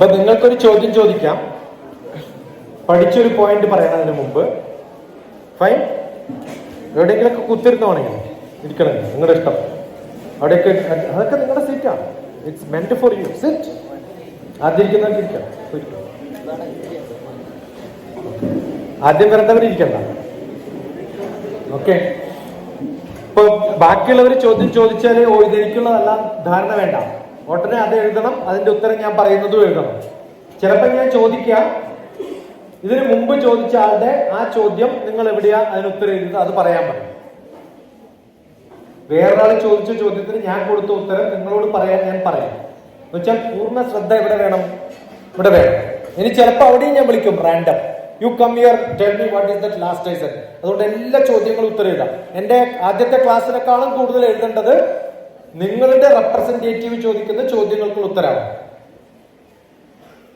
ഇപ്പൊ നിങ്ങൾക്കൊരു ചോദ്യം ചോദിക്കാം, പഠിച്ചൊരു പോയിന്റ് പറയാനതിന് മുമ്പ്. ഫൈൻ. എവിടെയെങ്കിലൊക്കെ കുത്തിരുന്നോണെങ്കിൽ ഇരിക്കണം, നിങ്ങളുടെ ഇഷ്ടം. അവിടെയൊക്കെ അതൊക്കെ നിങ്ങളുടെ സീറ്റാണ്. It's മെന്റ് for you. സിറ്റ്. ആദ്യം ഇരിക്കുന്നവരിക്കാം. ആദ്യം വരേണ്ടവരിക്കണ്ട. ഓക്കെ. ഇപ്പൊ ബാക്കിയുള്ളവർ ചോദ്യം ചോദിച്ചാല് ഇതെനിക്കുള്ളതെല്ലാം ധാരണ വേണ്ട, ഉടനെ അത് എഴുതണം. അതിന്റെ ഉത്തരം ഞാൻ പറയുന്നതും എഴുതണം. ചിലപ്പോൾ ഞാൻ ചോദിക്കാം, ഇതിനു മുമ്പ് ചോദിച്ച ആളുടെ ആ ചോദ്യം നിങ്ങൾ എവിടെയാ അതിന് ഉത്തരം എഴുതുന്നത് അത് പറയാൻ പറയും. വേറൊരാൾ ചോദിച്ച ചോദ്യത്തിന് ഞാൻ കൊടുത്ത ഉത്തരം നിങ്ങളോട് പറയാൻ ഞാൻ പറയാം. എന്ന് വെച്ചാൽ പൂർണ്ണ ശ്രദ്ധ ഇവിടെ വേണം, ഇവിടെ വേണം. ഇനി ചിലപ്പോൾ അവിടെയും ഞാൻ വിളിക്കും random. You come here, tell me what is that last I said. അതുകൊണ്ട് എല്ലാ ചോദ്യങ്ങളും ഉത്തരം എഴുതാം. എന്റെ ആദ്യത്തെ ക്ലാസ്സിനെക്കാളും കൂടുതൽ എഴുതേണ്ടത് നിങ്ങളുടെ റെപ്രസെന്റേറ്റീവ് ചോദിക്കുന്ന ചോദ്യങ്ങൾക്കുള്ള ഉത്തരമാണ്.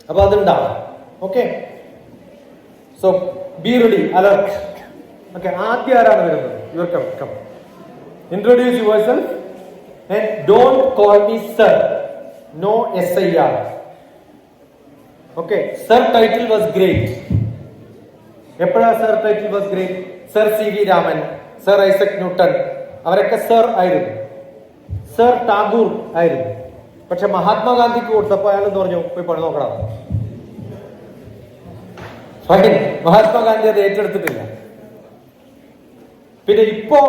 അപ്പൊ അതുണ്ടാവും. Okay. So be ready, alert. Okay. ആദ്യം ആരാണ് വരുന്നത്? Your come. Introduce your self and don't call me sir. No SIR. Okay. Sir title was great. എപ്പോഴാ sir title was great? Sir CV Raman, sir Isaac Newton, അവരൊക്കെ sir ആയിരുന്നു. Sir Tagore ആയിരുന്നു. പക്ഷെ മഹാത്മാഗാന്ധിക്ക് കൊടുത്തപ്പോ അയാൾ എന്ന് പറഞ്ഞു, പോയി പണി നോക്കണം. മഹാത്മാഗാന്ധി അത് ഏറ്റെടുത്തിട്ടില്ല. പിന്നെ ഇപ്പോ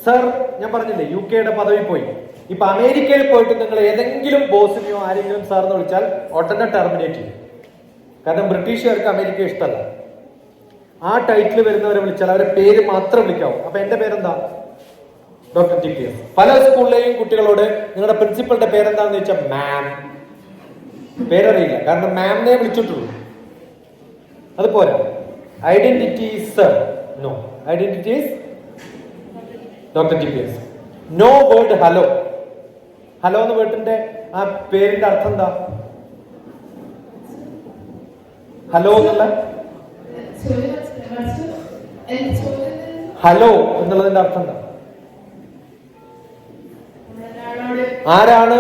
സർ, ഞാൻ പറഞ്ഞില്ലേ UK പദവി പോയി. ഇപ്പൊ അമേരിക്കയിൽ പോയിട്ട് നിങ്ങൾ ഏതെങ്കിലും ബോസിനെയോ ആരെങ്കിലും സാർ എന്ന് വിളിച്ചാൽ ഉടനെ ടെർമിനേറ്റ് ചെയ്യും. കാരണം ബ്രിട്ടീഷുകാർക്ക് അമേരിക്ക ഇഷ്ടമല്ല. ആ ടൈറ്റിൽ വരുന്നവരെ വിളിച്ചാൽ അവരെ പേര് മാത്രം വിളിക്കാവും. അപ്പൊ എന്റെ പേരെന്താ? Doctor TPS. പല സ്കൂളിലെയും കുട്ടികളോട് നിങ്ങളുടെ പ്രിൻസിപ്പളിന്റെ പേരെന്താന്ന് ചോദിച്ചാൽ മാം. പേരറിയില്ല, കാരണം മാമിനെ വിളിച്ചിട്ടുള്ളൂ. അത് പോരാ. Identity is sir. No, identity is doctor TPS. No word hello. Hello എന്ന വേർഡിന്റെ ആ പേരിന്റെ അർത്ഥം എന്താ? ഹലോ എന്നുള്ള ഹലോ എന്നുള്ളതിന്റെ അർത്ഥം എന്താ? ആരാണ്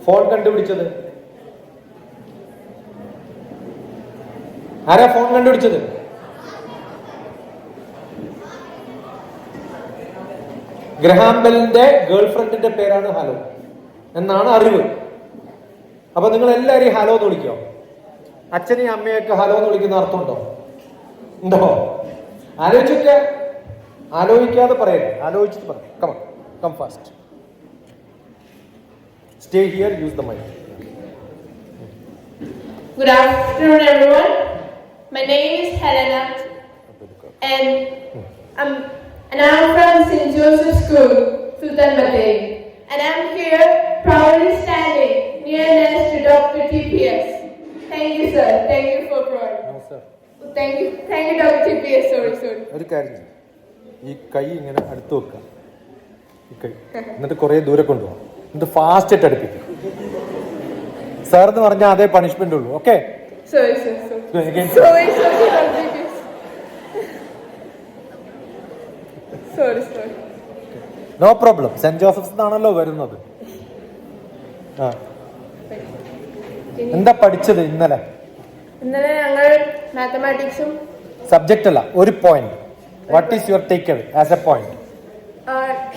ഫോൺ കണ്ടുപിടിച്ചത്? ആരാ ഫോൺ കണ്ടുപിടിച്ചത്? ഗ്രഹാം ബെല്ലിന്റെ ഗേൾഫ്രണ്ടിന്റെ പേരാണ് ഹലോ എന്നാണ് അറിവ്. അപ്പൊ നിങ്ങൾ എല്ലാവരെയും ഹലോ എന്ന് വിളിക്കോ? അച്ഛനെയും അമ്മയൊക്കെ ഹലോ എന്ന് വിളിക്കുന്ന അർത്ഥമുണ്ടോ? ഉണ്ടോ? ആലോചിച്ചൊക്കെ, ആലോചിക്കാതെ പറയരുത്, ആലോചിച്ചിട്ട് പറയാം. Come fast. Stay here, use the mic. Good afternoon, everyone. My name is Helena, and I'm from St. Joseph School, Sultan Bateya, and I'm here proudly standing near next to Dr. TPS. Thank you, sir. Thank you for providing. No, sir. Thank you, Dr. TPS. Sorry. ഒരു കാര്യം, ഈ കൈ ഇങ്ങനെ അടുത്ത് വെക്കുക. ഈ കൈ എന്നിട്ട് കുറെ ദൂരെ കൊണ്ടുപോകാം. ഇത് ഫാസ്റ്റ് ആയിട്ട് അടുപ്പിക്കും. സാർ എന്ന് പറഞ്ഞാൽ അതേ പണിഷ്മെന്റ് ഉള്ളൂ. Okay. Sorry. No problem. Saint Joseph's എന്നാണല്ലോ വരുന്നത്. എന്താ പഠിച്ചത് ഇന്നലെ? ഞങ്ങൾ മാത്തമാറ്റിക്സും സബ്ജക്റ്റ് അല്ല, ഒരു point. What is your take away as a point?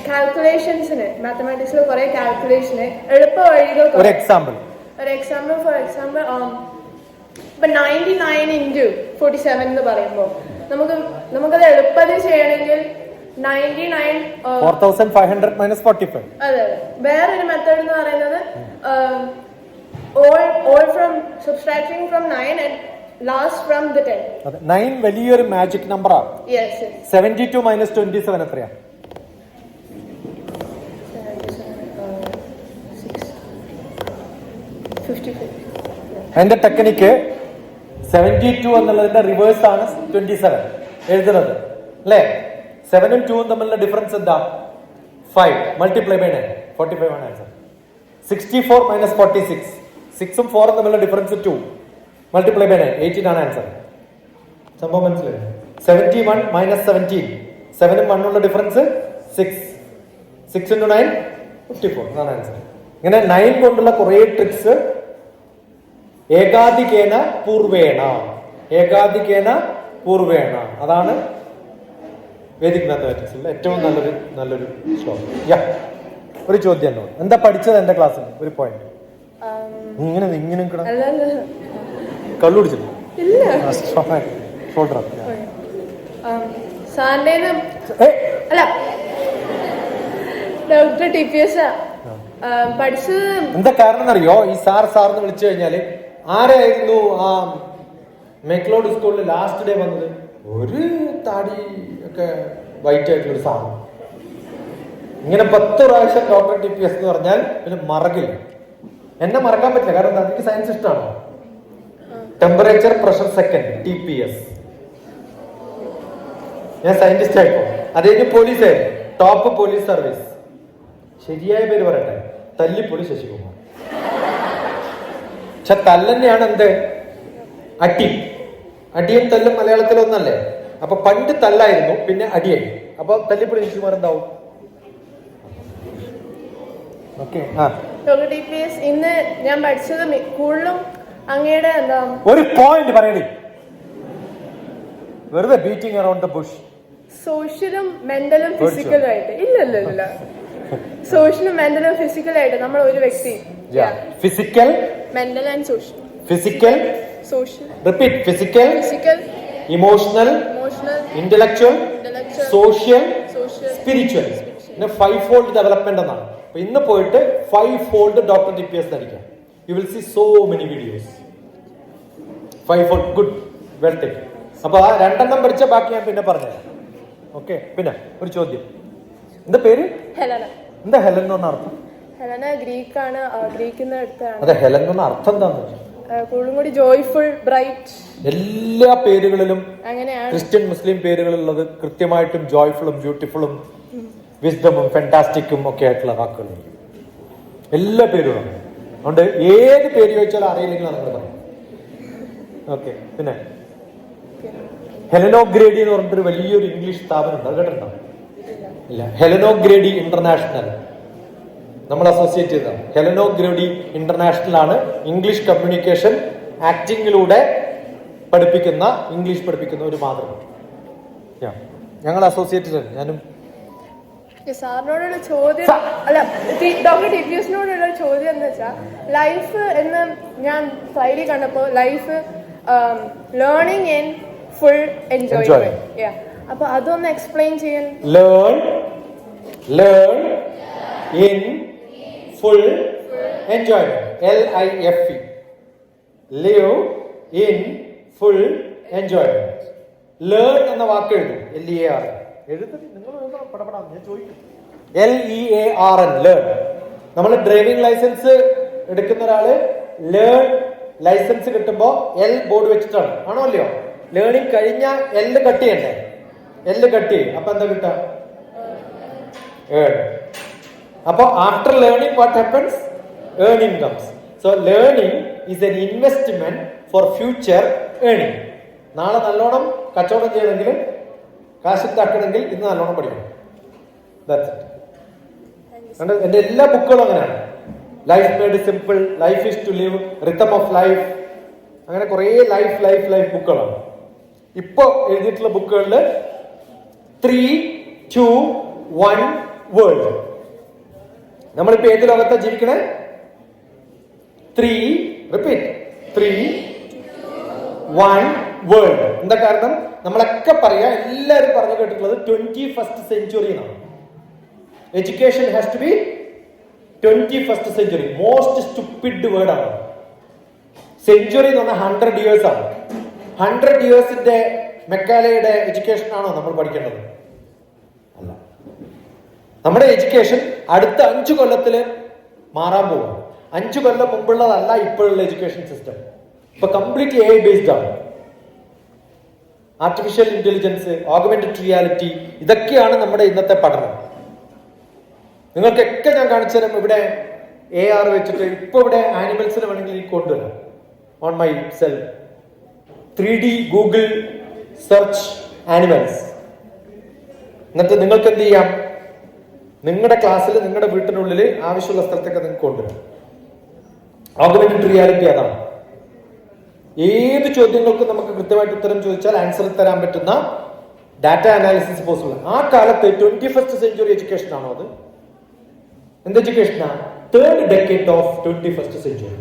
കാൽക്കുലേഷൻസിന്, മാത്തമാറ്റിക്സിൽ കുറെ കാൽക്കുലേഷന് എളുപ്പ വഴികൾ. ഒരു എക്സാമ്പിൾ ഫോർ എക്സാമ്പിൾ ഇപ്പൊ 99 into 47 എന്ന് പറയുമ്പോൾ നമുക്കത് എളുപ്പത്തിൽ ചെയ്യണമെങ്കിൽ 99 4500 minus 45. അതെ. വേറൊരു മെത്തേഡ് എന്ന് പറയുന്നത് all from subtracting from 9 and last from the 10. 9 വലിയൊരു മാജിക് നമ്പർ ആണ്. Yes. 72 minus 27 എത്രയാ? 55. അതിന്റെ ടെക്നിക്ക് 72 എന്നുള്ളതിന്റെ റിവേഴ്സ് ആണ് 27 എഴുതുന്നത്, അല്ലേ? 7ഉം 2ഉം തമ്മിലുള്ള ഡിഫറൻസ് എന്താ? 5 മൾട്ടിപ്ലൈ ബൈ 9, 45 ആണ് ആൻസർ. 64 minus 46, 6ഉം 4ഉം തമ്മിലുള്ള ഡിഫറൻസ് 2 മൾട്ടിപ്ലൈ ബൈ 9, 18 ആണ് ആൻസർ. സംഭവം മനസ്സിലായി? 71 minus 17, 7ഉം 1ഉം ഉള്ള ഡിഫറൻസ് 6, 6 into 9 54 അതാണ് ആൻസർ. ഇങ്ങനെ 9 കൊണ്ടുള്ള കുറെ ട്രിക്സ് ഏകാധികേന പൂർവേണ. ഏകാധികേന പൂർവേണ, അതാണ് വേദിക് മാത്തമാറ്റിക്സിലെ ഏറ്റവും നല്ലൊരു ശ്ലോകം. ഒരു ചോദ്യം എന്നോട്, എന്താ പഠിച്ചത് എന്റെ ക്ലാസ്സിൽ? ഒരു പോയിന്റ്. ഇങ്ങനെ കള്ളു കുടിച്ചില്ല. ഡോക്ടർ TPS പഠിച്ചത് എന്താ കാരണം എന്നറിയോ? ഈ സാർന്ന് വിളിച്ചു കഴിഞ്ഞാല് ആരായിരുന്നു ആ മെക്ലോഡ് സ്കൂളിൽ ലാസ്റ്റ് ഡേ വന്നത്? ഒരു താടി ഒക്കെ വൈറ്റ് ആയിട്ടുള്ള ഒരു സാറ്. ഇങ്ങനെ 10 പ്രാവശ്യം ഡോക്ടർ TPS എന്ന് പറഞ്ഞാൽ പിന്നെ മറക്കില്ല. എന്നെ മറക്കാൻ പറ്റില്ല, കാരണം എനിക്ക് സയൻസ് ഇഷ്ടമാണ്. Temperature pressure second TPS. ഞാൻ സയന്റിസ്റ്റ് ആയിപ്പോ. അത് കഴിഞ്ഞ് പോലീസായിരുന്നു, ടോപ്പ് പോലീസ് സർവീസ്. ശരിയായ പേര് പറയട്ടെ, തല്ലിപ്പൊളി ശശികുമാർ. പക്ഷെ തല്ലെന്നെയാണ് എന്ത്? അടിയും തല്ലും മലയാളത്തിലൊന്നല്ലേ? അപ്പൊ പണ്ട് തല്ലായിരുന്നു, പിന്നെ അടിയായി. അപ്പൊ തല്ലിപ്പൊളി ശശികുമാർ എന്താവും? ഡോക്ടർ TPS ഇന്ന് ഞാൻ പഠിച്ചത് കൂടുതലും അങ്ങയുടെ എന്താ ഒരു പോയിന്റ് പറയണേ, വെറുതെ ബീറ്റിംഗ് അറൗണ്ട് ദ ബുഷ്. സോഷ്യലും മെന്റലും ഫിസിക്കലും ആയിട്ട് ഇല്ല സോഷ്യലും മെന്റലും ഫിസിക്കലും ആയിട്ട് നമ്മൾ ഒരു വ്യക്തി physical, mental and social. Physical, social, repeat, physical, emotional, intellectual, social, spiritual. 5-fold development എന്നാണ്. അപ്പൊ ഇന്ന് പോയിട്ട് 5-fold ഡോക്ടർ TPS നടിക്കാം. You will see so many videos. 5-fold, good, well take. അപ്പൊ ആ 2 പഠിച്ച ബാക്കി ഞാൻ പിന്നെ പറഞ്ഞുതരാം. ഓക്കെ. പിന്നെ ഒരു ചോദ്യം, എന്താ പേര്? ഹെലന. എന്താ ഹെലൻ എന്ന് പറഞ്ഞ അർത്ഥം? ഹെലന ഗ്രീക്കാണ്, ഗ്രീക്കിന്ന് എടുത്താണ്. അതെ, ഹെലൻ എന്ന് പറഞ്ഞ അർത്ഥം എന്താന്ന് വെച്ചാൽ കൂടുതലും കൂടി ജോയ്ഫുൾ, ബ്രൈറ്റ്. എല്ലാ പേരുകളിലും അങ്ങനെയാണ് ക്രിസ്ത്യൻ മുസ്ലിം പേരുകളുള്ളത് കൃത്യമായിട്ടും ജോയ്ഫുളും ബ്യൂട്ടിഫുളും വിസ്ഡമും ഫാന്റാസ്റ്റിക്കും ഒക്കെ ആയിട്ടുള്ള വാക്കുകൾ എല്ലാ പേരുകളും. അതുകൊണ്ട് ഏത് പേര് ചോദിച്ചാലും അറിയില്ലെങ്കിൽ നമ്മൾ പറയും. ഓക്കെ. പിന്നെ ഹെലനോഗ്രേഡി എന്ന് പറഞ്ഞിട്ടൊരു വലിയൊരു ഇംഗ്ലീഷ് സ്ഥാപനം ഉണ്ട്, അത് കേട്ടിട്ടുണ്ടോ? ഇല്ല. ഹെലനോഗ്രേഡി ഇന്റർനാഷണൽ നമ്മൾ അസോസിയേറ്റ് ചെയ്തതാണ്. ഹെലനോഗ്രേഡി ഇന്റർനാഷണൽ ആണ് ഇംഗ്ലീഷ് കമ്മ്യൂണിക്കേഷൻ ആക്ടിങ്ങിലൂടെ ഇംഗ്ലീഷ് പഠിപ്പിക്കുന്ന ഒരു മാതൃക. ഞങ്ങൾ അസോസിയേറ്റഡ് ആണ്, ഞാനും. സാറിനോടുള്ള ചോദ്യം അല്ല, ഡോക്ടർ TPSനോടുള്ള ചോദ്യം എന്ന് വെച്ചാൽ ലൈഫ് എന്ന് ഞാൻ ഫ്ലൈറ്റിൽ കണ്ടപ്പോൾ life learning in full enjoyment. അപ്പൊ അതൊന്ന് എക്സ്പ്ലെയിൻ ചെയ്യാൻ. Learn in full enjoyment, LIFE. Live in full enjoyment. Learn എന്ന വാക്ക് എഴുതും, LEAR. എഴുതി നിങ്ങൾ പടപടാം, ഞാൻ ചോദിക്കും. LEARN, learn. നമ്മൾ ഡ്രൈവിംഗ് ലൈസൻസ് എടുക്കുന്ന ഒരാള് ലേൺ ലൈസൻസ് കിട്ടുമ്പോ L ബോർഡ് വെച്ചിട്ടാണ്, ആണോ അല്ലയോ? ലേണിംഗ് കഴിഞ്ഞാൽ L കട്ട് ചെയ്യണ്ടേ? L കട്ട് ചെയ്യും. അപ്പൊ എന്താ കിട്ടാ? ഏൺ. അപ്പൊ after learning what happens? Earning comes. So learning is N investment for future earning. നാളെ നല്ലോണം കച്ചവടം ചെയ്യണമെങ്കിൽ, കാശുണ്ടാക്കണമെങ്കിൽ ഇന്ന് നല്ലോണം പഠിക്കണം. എന്റെ എല്ലാ ബുക്കുകളും അങ്ങനെയാണ്. Life made simple, life is to live, rhythm of life, അങ്ങനെ കുറെ ലൈഫ് ബുക്കുകളാണ്. ഇപ്പൊ എഴുതിയിട്ടുള്ള ബുക്കുകളിൽ 3, 2, 1 വേൾഡ്. നമ്മളിപ്പോ ഏത് ലോകത്താ ജീവിക്കണേ? 3, 1 വേൾഡ്. എന്താ കാരണം? നമ്മളൊക്കെ പറയാ, എല്ലാവരും പറഞ്ഞു കേട്ടിട്ടുള്ളത് 21st century എന്നാണ്. Education has to be 21st century. Most stupid word ആണ്. സെഞ്ചുറി എന്ന് പറഞ്ഞാൽ 100 years ആണ്. 100 yearsന്റെ മെക്കാലയുടെ എഡ്യൂക്കേഷൻ ആണോ നമ്മൾ പഠിക്കേണ്ടത്? അല്ല. നമ്മുടെ എഡ്യൂക്കേഷൻ അടുത്ത 5 കൊല്ലത്തില് മാറാൻ പോകും. 5 കൊല്ലം മുമ്പുള്ളതല്ല ഇപ്പോഴുള്ള എഡ്യൂക്കേഷൻ സിസ്റ്റം. ഇപ്പൊ കംപ്ലീറ്റ്ലി AI ബേസ്ഡ് ആണ്. ആർട്ടിഫിഷ്യൽ ഇന്റലിജൻസ്, ഓഗ്മെന്റഡ് റിയാലിറ്റി, ഇതൊക്കെയാണ് നമ്മുടെ ഇന്നത്തെ പഠനം. നിങ്ങൾക്കൊക്കെ ഞാൻ കാണിച്ചു തരാം. ഇവിടെ AR വെച്ചിട്ട് ഇപ്പൊ ഇവിടെ ആനിമൽസിനെ വേണമെങ്കിൽ എനിക്ക് കൊണ്ടുവരാം. On my self 3D Google search animals. എന്നിട്ട് നിങ്ങൾക്ക് എന്ത് ചെയ്യാം? നിങ്ങളുടെ ക്ലാസ്സിൽ, നിങ്ങളുടെ വീട്ടിനുള്ളിൽ ആവശ്യമുള്ള സ്ഥലത്തൊക്കെ നിങ്ങൾക്ക് കൊണ്ടുവരാം. ഓഗ്മെന്റഡ് റിയാലിറ്റി അതാണ്. ഏത് ചോദ്യങ്ങൾക്കും നമുക്ക് കൃത്യമായിട്ട് ഉത്തരം ചോദിച്ചാൽ ആൻസർ തരാൻ പറ്റുന്ന ഡാറ്റ അനാലിസിസ് പോസിബിൾ. ആ കാലത്ത് 21st സെഞ്ചുറി എഡ്യൂക്കേഷൻ ആണോ അത്? എന്ത് എഡ്യൂക്കേഷനാണ്? Third decade of 21st century.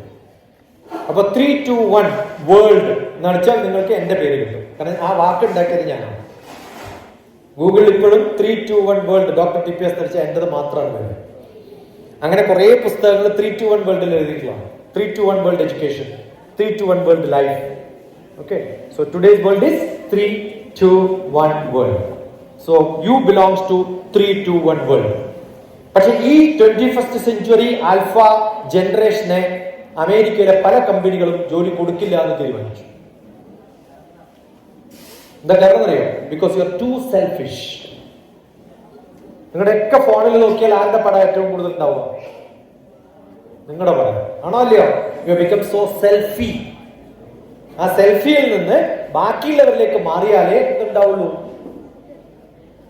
അപ്പൊ 3, 2, 1 വേൾഡ് നടിച്ചാൽ നിങ്ങൾക്ക് എന്റെ പേര് കിട്ടും. കാരണം ആ വാക്ക് ഉണ്ടാക്കിയത് ഞാനാണ്. ഗൂഗിളിൽ ഇപ്പോഴും 3, 2, 1 വേൾഡ് ഡോക്ടർ TPS നടിച്ചാൽ എന്റേത് മാത്രമാണ് വേണ്ടത്. അങ്ങനെ കുറെ പുസ്തകങ്ങൾ 3, 2, 1 വേൾഡിൽ എഴുതിയിട്ടുള്ളതാണ്. 3, 2, 1 world education, 3, 2, 1 world life. Okay, so today's world is 3, 2, 1 world. So you belongs to 3, 2, 1 world. പക്ഷെ ഈ 21st സെഞ്ചുറി ആൽഫ ജനറേഷനെ അമേരിക്കയിലെ പല കമ്പനികളും ജോലി കൊടുക്കില്ല എന്ന് തീരുമാനിച്ചു. എന്താ കാരണം അറിയോ? Because you are too selfish. നിങ്ങളുടെയൊക്കെ ഫോണിൽ നോക്കിയാൽ ആരുടെ പടം ഏറ്റവും കൂടുതൽ ഉണ്ടാവുക? നിങ്ങളുടെ പടം ആണോ അല്ലയോ? You become so selfie. ആ സെൽഫിയിൽ നിന്ന് ബാക്കിയുള്ളവരിലേക്ക് മാറിയാലേ എന്തുണ്ടാവുള്ളൂ?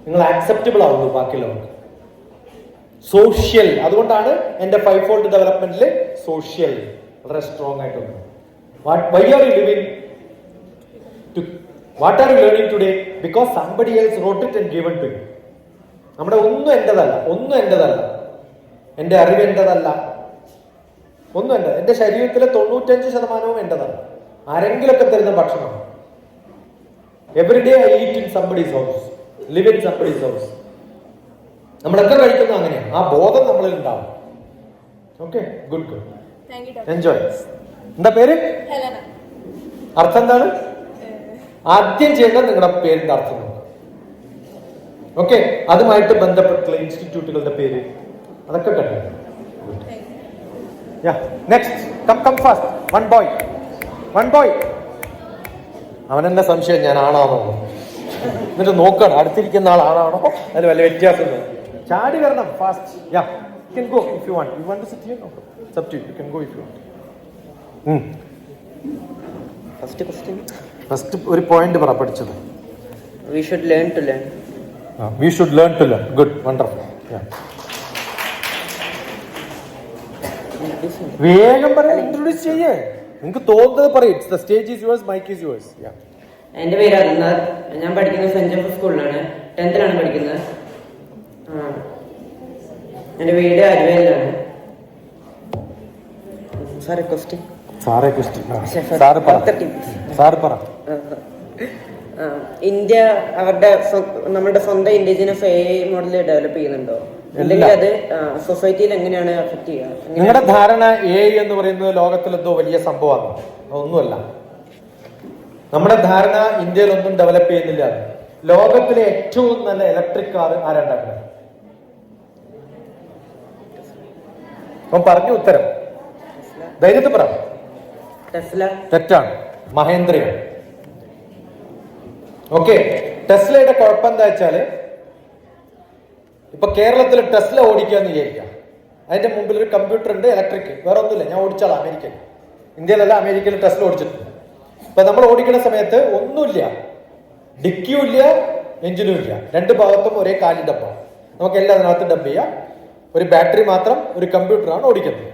നിങ്ങൾ ആക്സെപ്റ്റബിൾ ആവുള്ളൂ ബാക്കിയുള്ളവർക്ക്. സോഷ്യൽ. അതുകൊണ്ടാണ് എന്റെ 5-fold ഡെവലപ്മെന്റിൽ സോഷ്യൽ വളരെ സ്ട്രോങ് ആയിട്ടുണ്ട്. Why are you living? What are you learning today? Because somebody else wrote it and given to you. നമ്മുടെ ഒന്നും എന്റേതല്ല. എന്റെ അറിവ് എന്റേതല്ല. ഒന്നും എന്റെ ശരീരത്തിലെ 95% എന്റേതാണ്. ആരെങ്കിലൊക്കെ തരുന്ന ഭക്ഷണം. Everyday I eat in somebody's house, live in somebody's house. നമ്മളൊക്കെ കഴിക്കുന്ന അങ്ങനെയാണ്. ആ ബോധം നമ്മളിൽ ഉണ്ടാവും. Okay, good. എൻജോയ്. എന്താ പേര്? ഹെലന. അർത്ഥം എന്താണ്? ആദ്യം ചെയ്യേണ്ടത് നിങ്ങളുടെ പേരിന്റെ അർത്ഥം നോക്കുക. ഓക്കെ, അതുമായിട്ട് ബന്ധപ്പെട്ടുള്ള ഇൻസ്റ്റിറ്റ്യൂട്ടുകളുടെ പേര് അതൊക്കെ കണ്ടു. Next, come fast. One boy. അവനെന്നെ സംശയം ഞാൻ ആണാണോ എന്നിട്ട് നോക്കണം അടുത്തിരിക്കുന്ന ആൾ ആണാണോ, അതിൽ വല്ല വ്യത്യാസം. ചാടി വരണം. Fast. Yeah, you can go if you want. You want to sit here? No problem. It's up to you. You can go if you want. First ഒരു പോയിന്റ് പറ പഠിച്ചത്. We should learn to learn. We should learn to learn. Good, wonderful. Yeah. വേഗം പറയാൻ introduce ചെയ്യേ. നിങ്ങൾക്ക് തോന്നുന്നത് പറയും. The stage is yours, mic is yours. Yeah. എൻ്റെ പേര് അരുന്നാഥ്. ഞാൻ പഠിക്കുന്നത് സെന്റ് ജോസഫ് സ്കൂളിലാണ്. 10th പഠിക്കുന്നത്. എൻ്റെ വീട് അരുവയിലാണ്. സാറേ ക്വസ്റ്റ്യൻ. ഇന്ത്യ നമ്മുടെ സ്വന്തം ഇൻഡിജിനസ് AI മോഡൽ ഡെവലപ്പ് ചെയ്യുന്നുണ്ടോ? അല്ലെങ്കിൽ അത് സൊസൈറ്റിയിൽ എങ്ങനെയാണ് അഫക്ട് ചെയ്യുക? നിങ്ങളുടെ ധാരണ AI എന്ന് പറയുന്നത് ലോകത്തിൽ എന്തോ വലിയ സംഭവമാണ്. ഒന്നുമല്ല. നമ്മുടെ ധാരണ ഇന്ത്യയിൽ ഒന്നും ഡെവലപ്പ് ചെയ്യുന്നില്ല. ലോകത്തിലെ ഏറ്റവും നല്ല ഇലക്ട്രിക് കാർ ആരുണ്ടാക്കുന്നത്? അപ്പം പറഞ്ഞു ഉത്തരം. ധൈര്യത്തിൽ പറ. ടെസ്ല. തെറ്റാണ്. മഹേന്ദ്രയാണ്. ഓക്കെ, ടെസ്ലയുടെ കുഴപ്പം എന്താ വെച്ചാല്, ഇപ്പൊ കേരളത്തിൽ ടെസ്ല ഓടിക്കാന്ന് വിചാരിക്കാം. അതിന്റെ മുമ്പിൽ ഒരു കമ്പ്യൂട്ടർ ഉണ്ട്, ഇലക്ട്രിക്, വേറെ ഒന്നുമില്ല. ഞാൻ ഓടിച്ചാളാം അമേരിക്കയിൽ. ഇന്ത്യയിലല്ല, അമേരിക്കയിൽ ടെസ്ല ഓടിച്ചിട്ടുണ്ട്. ഇപ്പൊ നമ്മൾ ഓടിക്കുന്ന സമയത്ത് ഒന്നുമില്ല, ഡിക്കിയും ഇല്ല, എഞ്ചിനും ഇല്ല. രണ്ട് ഭാഗത്തും ഒരേ കാലി ഡബ്ബ. നമുക്ക് എല്ലാം അതിനകത്ത് ഡബ് ചെയ്യാം. ഒരു ബാറ്ററി മാത്രം, ഒരു കമ്പ്യൂട്ടറാണ് ഓടിക്കുന്നത്.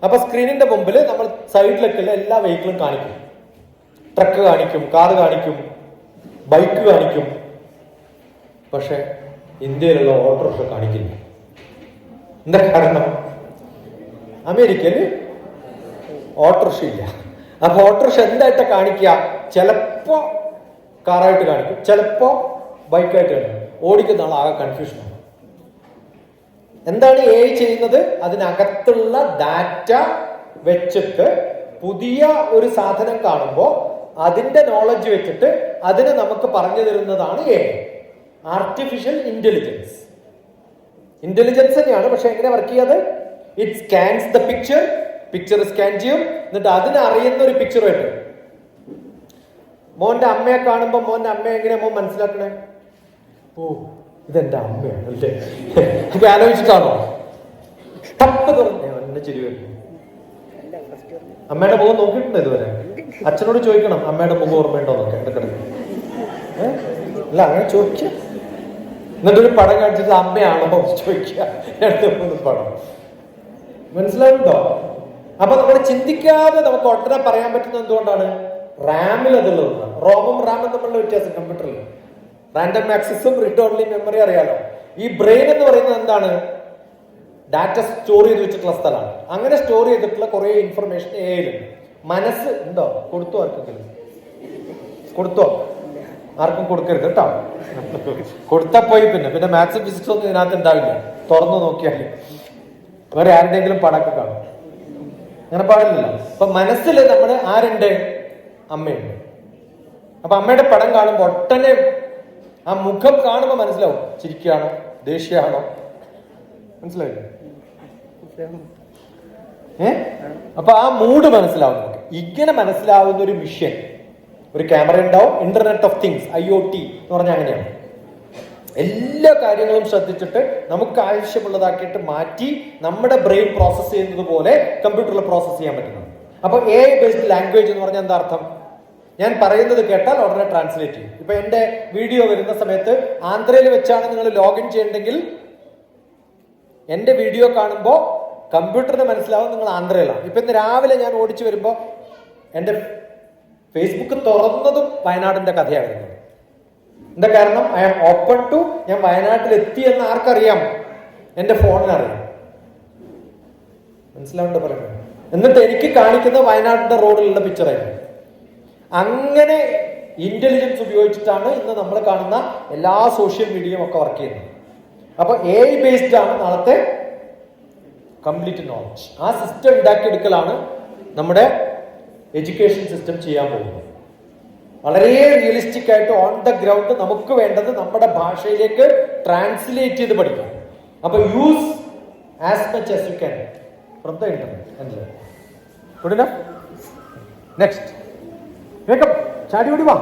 അപ്പൊ സ്ക്രീനിന്റെ മുമ്പിൽ നമ്മൾ സൈഡിലേക്കുള്ള എല്ലാ വെഹിക്കിളും കാണിക്കും. ട്രക്ക് കാണിക്കും, കാറ് കാണിക്കും, ബൈക്ക് കാണിക്കും. പക്ഷെ ഇന്ത്യയിലുള്ള ഓട്ടോറിക്ഷ കാണിക്കില്ല. എന്താ കാരണം? അമേരിക്കയിൽ ഓട്ടോറിക്ഷ ഇല്ല. അപ്പൊ ഓട്ടോറിക്ഷ എന്തായിട്ട് കാണിക്കുക? ചിലപ്പോ കാറായിട്ട് കാണിക്കും, ചിലപ്പോ ബൈക്കായിട്ട് കാണിക്കും. ഓടിക്കുന്ന ആളാകെ കൺഫ്യൂഷനാണ്. എന്താണ് AI ചെയ്യുന്നത്? അതിനകത്തുള്ള ഡാറ്റ വെച്ചിട്ട് പുതിയ ഒരു സാധനം കാണുമ്പോൾ അതിന്റെ നോളജ് വെച്ചിട്ട് അതിനെ നമുക്ക് പറഞ്ഞു തരുന്നതാണ് AI. Artificial intelligence. ഇന്റലിജൻസ് തന്നെയാണ്, പക്ഷെ എങ്ങനെ വർക്ക് ചെയ്യാതെ? It scans the picture scan ചെയ്യും, എന്നിട്ട് അതിനെ അറിയുന്ന ഒരു പിക്ചർ ആയിട്ട്. മോന്റെ അമ്മയെ കാണുമ്പോൾ മോന്റെ അമ്മയെ എങ്ങനെയാ മോൻ മനസ്സിലാക്കണേ? ഓ, ഇതെന്റെ അമ്മയാണ് അല്ലേ? അപ്പൊ ആലോചിച്ചിട്ടാണോ? തപ്പ് തുറന്നേ എന്നെ ചിരി വരുന്നു. അമ്മയുടെ മുഖം നോക്കിയിട്ടുണ്ടോ ഇതുവരെ? അച്ഛനോട് ചോദിക്കണം അമ്മയുടെ മുഖം ഓർമ്മയുണ്ടോ എന്നൊക്കെ ഇടക്കിടക്ക്. അല്ല, അങ്ങനെ ചോദിക്കുക. എന്നിട്ടൊരു പടം കാണിച്ചിട്ട് അമ്മയാണോ ചോദിക്കുക. 2-3 പടം മനസ്സിലാവുണ്ടോ? അപ്പൊ നമ്മൾ ചിന്തിക്കാതെ നമുക്ക് ഉടനെ പറയാൻ പറ്റുന്നത് എന്തുകൊണ്ടാണ്? റാമിൽ അതുള്ളതാണ്. റോമും റാമും തമ്മിലുള്ള വ്യത്യാസം കമ്പ്യൂട്ടറിൽ. റാൻഡം ആക്സസും റീഡ് ഓൺലി മെമ്മറി അറിയാലോ. ഈ ബ്രെയിൻ എന്ന് പറയുന്നത് എന്താണ്? ഡാറ്റ സ്റ്റോർ ചെയ്ത് വെച്ചിട്ടുള്ള സ്ഥലമാണ്. അങ്ങനെ സ്റ്റോർ ചെയ്തിട്ടുള്ള കുറെ ഇൻഫർമേഷൻ എയിലുണ്ട്. മനസ്സ് ഉണ്ടോ? കൊടുത്തോ? ആർക്കെങ്കിലും കൊടുത്തോ? ആർക്കും കൊടുക്കരുത് കേട്ടോ. കൊടുത്താൽ പോയി പിന്നെ മാത്സും ഫിസിക്സും ഒന്നും ഇതിനകത്ത് ഉണ്ടാവില്ല. തുറന്നു നോക്കിയാൽ വേറെ ആരുടെയെങ്കിലും പടമൊക്കെ കാണും. അങ്ങനെ പാടില്ലല്ലോ. അപ്പൊ മനസ്സിൽ നമ്മുടെ ആരുണ്ട്? അമ്മയുണ്ട്. അപ്പൊ അമ്മയുടെ പടം കാണുമ്പോൾ ഒട്ടനെ ആ മുഖം കാണുമ്പോൾ മനസ്സിലാവും ചിരിക്കുകയാണോ ദേഷ്യമാണോ, മനസ്സിലായില്ലേ? അപ്പൊ ആ മൂഡ് മനസ്സിലാവും നമുക്ക്. ഇങ്ങനെ മനസ്സിലാവുന്ന ഒരു മിഷൻ, ഒരു ക്യാമറ ഉണ്ടാവും, ഇന്റർനെറ്റ് ഓഫ് തിങ്സ്, IoT എന്ന് പറഞ്ഞാൽ അങ്ങനെയാണ്. എല്ലാ കാര്യങ്ങളും ശ്രദ്ധിച്ചിട്ട് നമുക്ക് ആവശ്യമുള്ളതാക്കിയിട്ട് മാറ്റി നമ്മുടെ ബ്രെയിൻ പ്രോസസ് ചെയ്യുന്നത് പോലെ കമ്പ്യൂട്ടറിൽ പ്രോസസ് ചെയ്യാൻ പറ്റുന്നത്. അപ്പൊ AI ബേസ്ഡ് ലാംഗ്വേജ് എന്ന് പറഞ്ഞാൽ എന്താ അർത്ഥം? ഞാൻ പറയുന്നത് കേട്ടാൽ ഉടനെ ട്രാൻസ്ലേറ്റ് ചെയ്യും. ഇപ്പൊ എന്റെ വീഡിയോ വരുന്ന സമയത്ത് ആന്ധ്രയിൽ വെച്ചാണ് നിങ്ങൾ ലോഗിൻ ചെയ്യണമെങ്കിൽ എന്റെ വീഡിയോ കാണുമ്പോൾ കമ്പ്യൂട്ടറിന് മനസ്സിലാവും നിങ്ങൾ ആന്ധ്രയിലാണ്. ഇപ്പൊ ഇന്ന് രാവിലെ ഞാൻ ഓടിച്ചു വരുമ്പോൾ എന്റെ ഫേസ്ബുക്ക് തുറന്നതും വയനാടിന്റെ കഥയാണ് വരുന്നത്. എന്താ കാരണം? ഐ ആം ഓപ്പൺ ടു, ഞാൻ വയനാട്ടിൽ എത്തി എന്ന് ആർക്കറിയാം? എന്റെ ഫോണിനറിയാം. മനസ്സിലാവുന്നുണ്ടോ പറയുന്നത്? എന്നിട്ട് എനിക്ക് കാണിക്കുന്ന വയനാടിന്റെ റോഡിലുള്ള പിക്ചറായിരുന്നു. അങ്ങനെ ഇന്റലിജൻസ് ഉപയോഗിച്ചിട്ടാണ് ഇന്ന് നമ്മൾ കാണുന്ന എല്ലാ സോഷ്യൽ മീഡിയയും ഒക്കെ വർക്ക് ചെയ്യുന്നത്. അപ്പൊ AI ബേസ്ഡ് ആണ് നാളത്തെ കംപ്ലീറ്റ് നോളജ്. ആ സിസ്റ്റം ഉണ്ടാക്കിയെടുക്കലാണ് നമ്മുടെ എഡ്യൂക്കേഷൻ സിസ്റ്റം ചെയ്യാൻ പോകുന്നത്. വളരെ റിയലിസ്റ്റിക് ആയിട്ട് ഓൺ ദ ഗ്രൗണ്ട് നമുക്ക് വേണ്ടത് നമ്മുടെ ഭാഷയിലേക്ക് ട്രാൻസ്ലേറ്റ് ചെയ്ത് പഠിക്കാം. അപ്പൊ use as much as you can from the internet. Good enough. Next വേഗം ചാടി ഓടി വാ.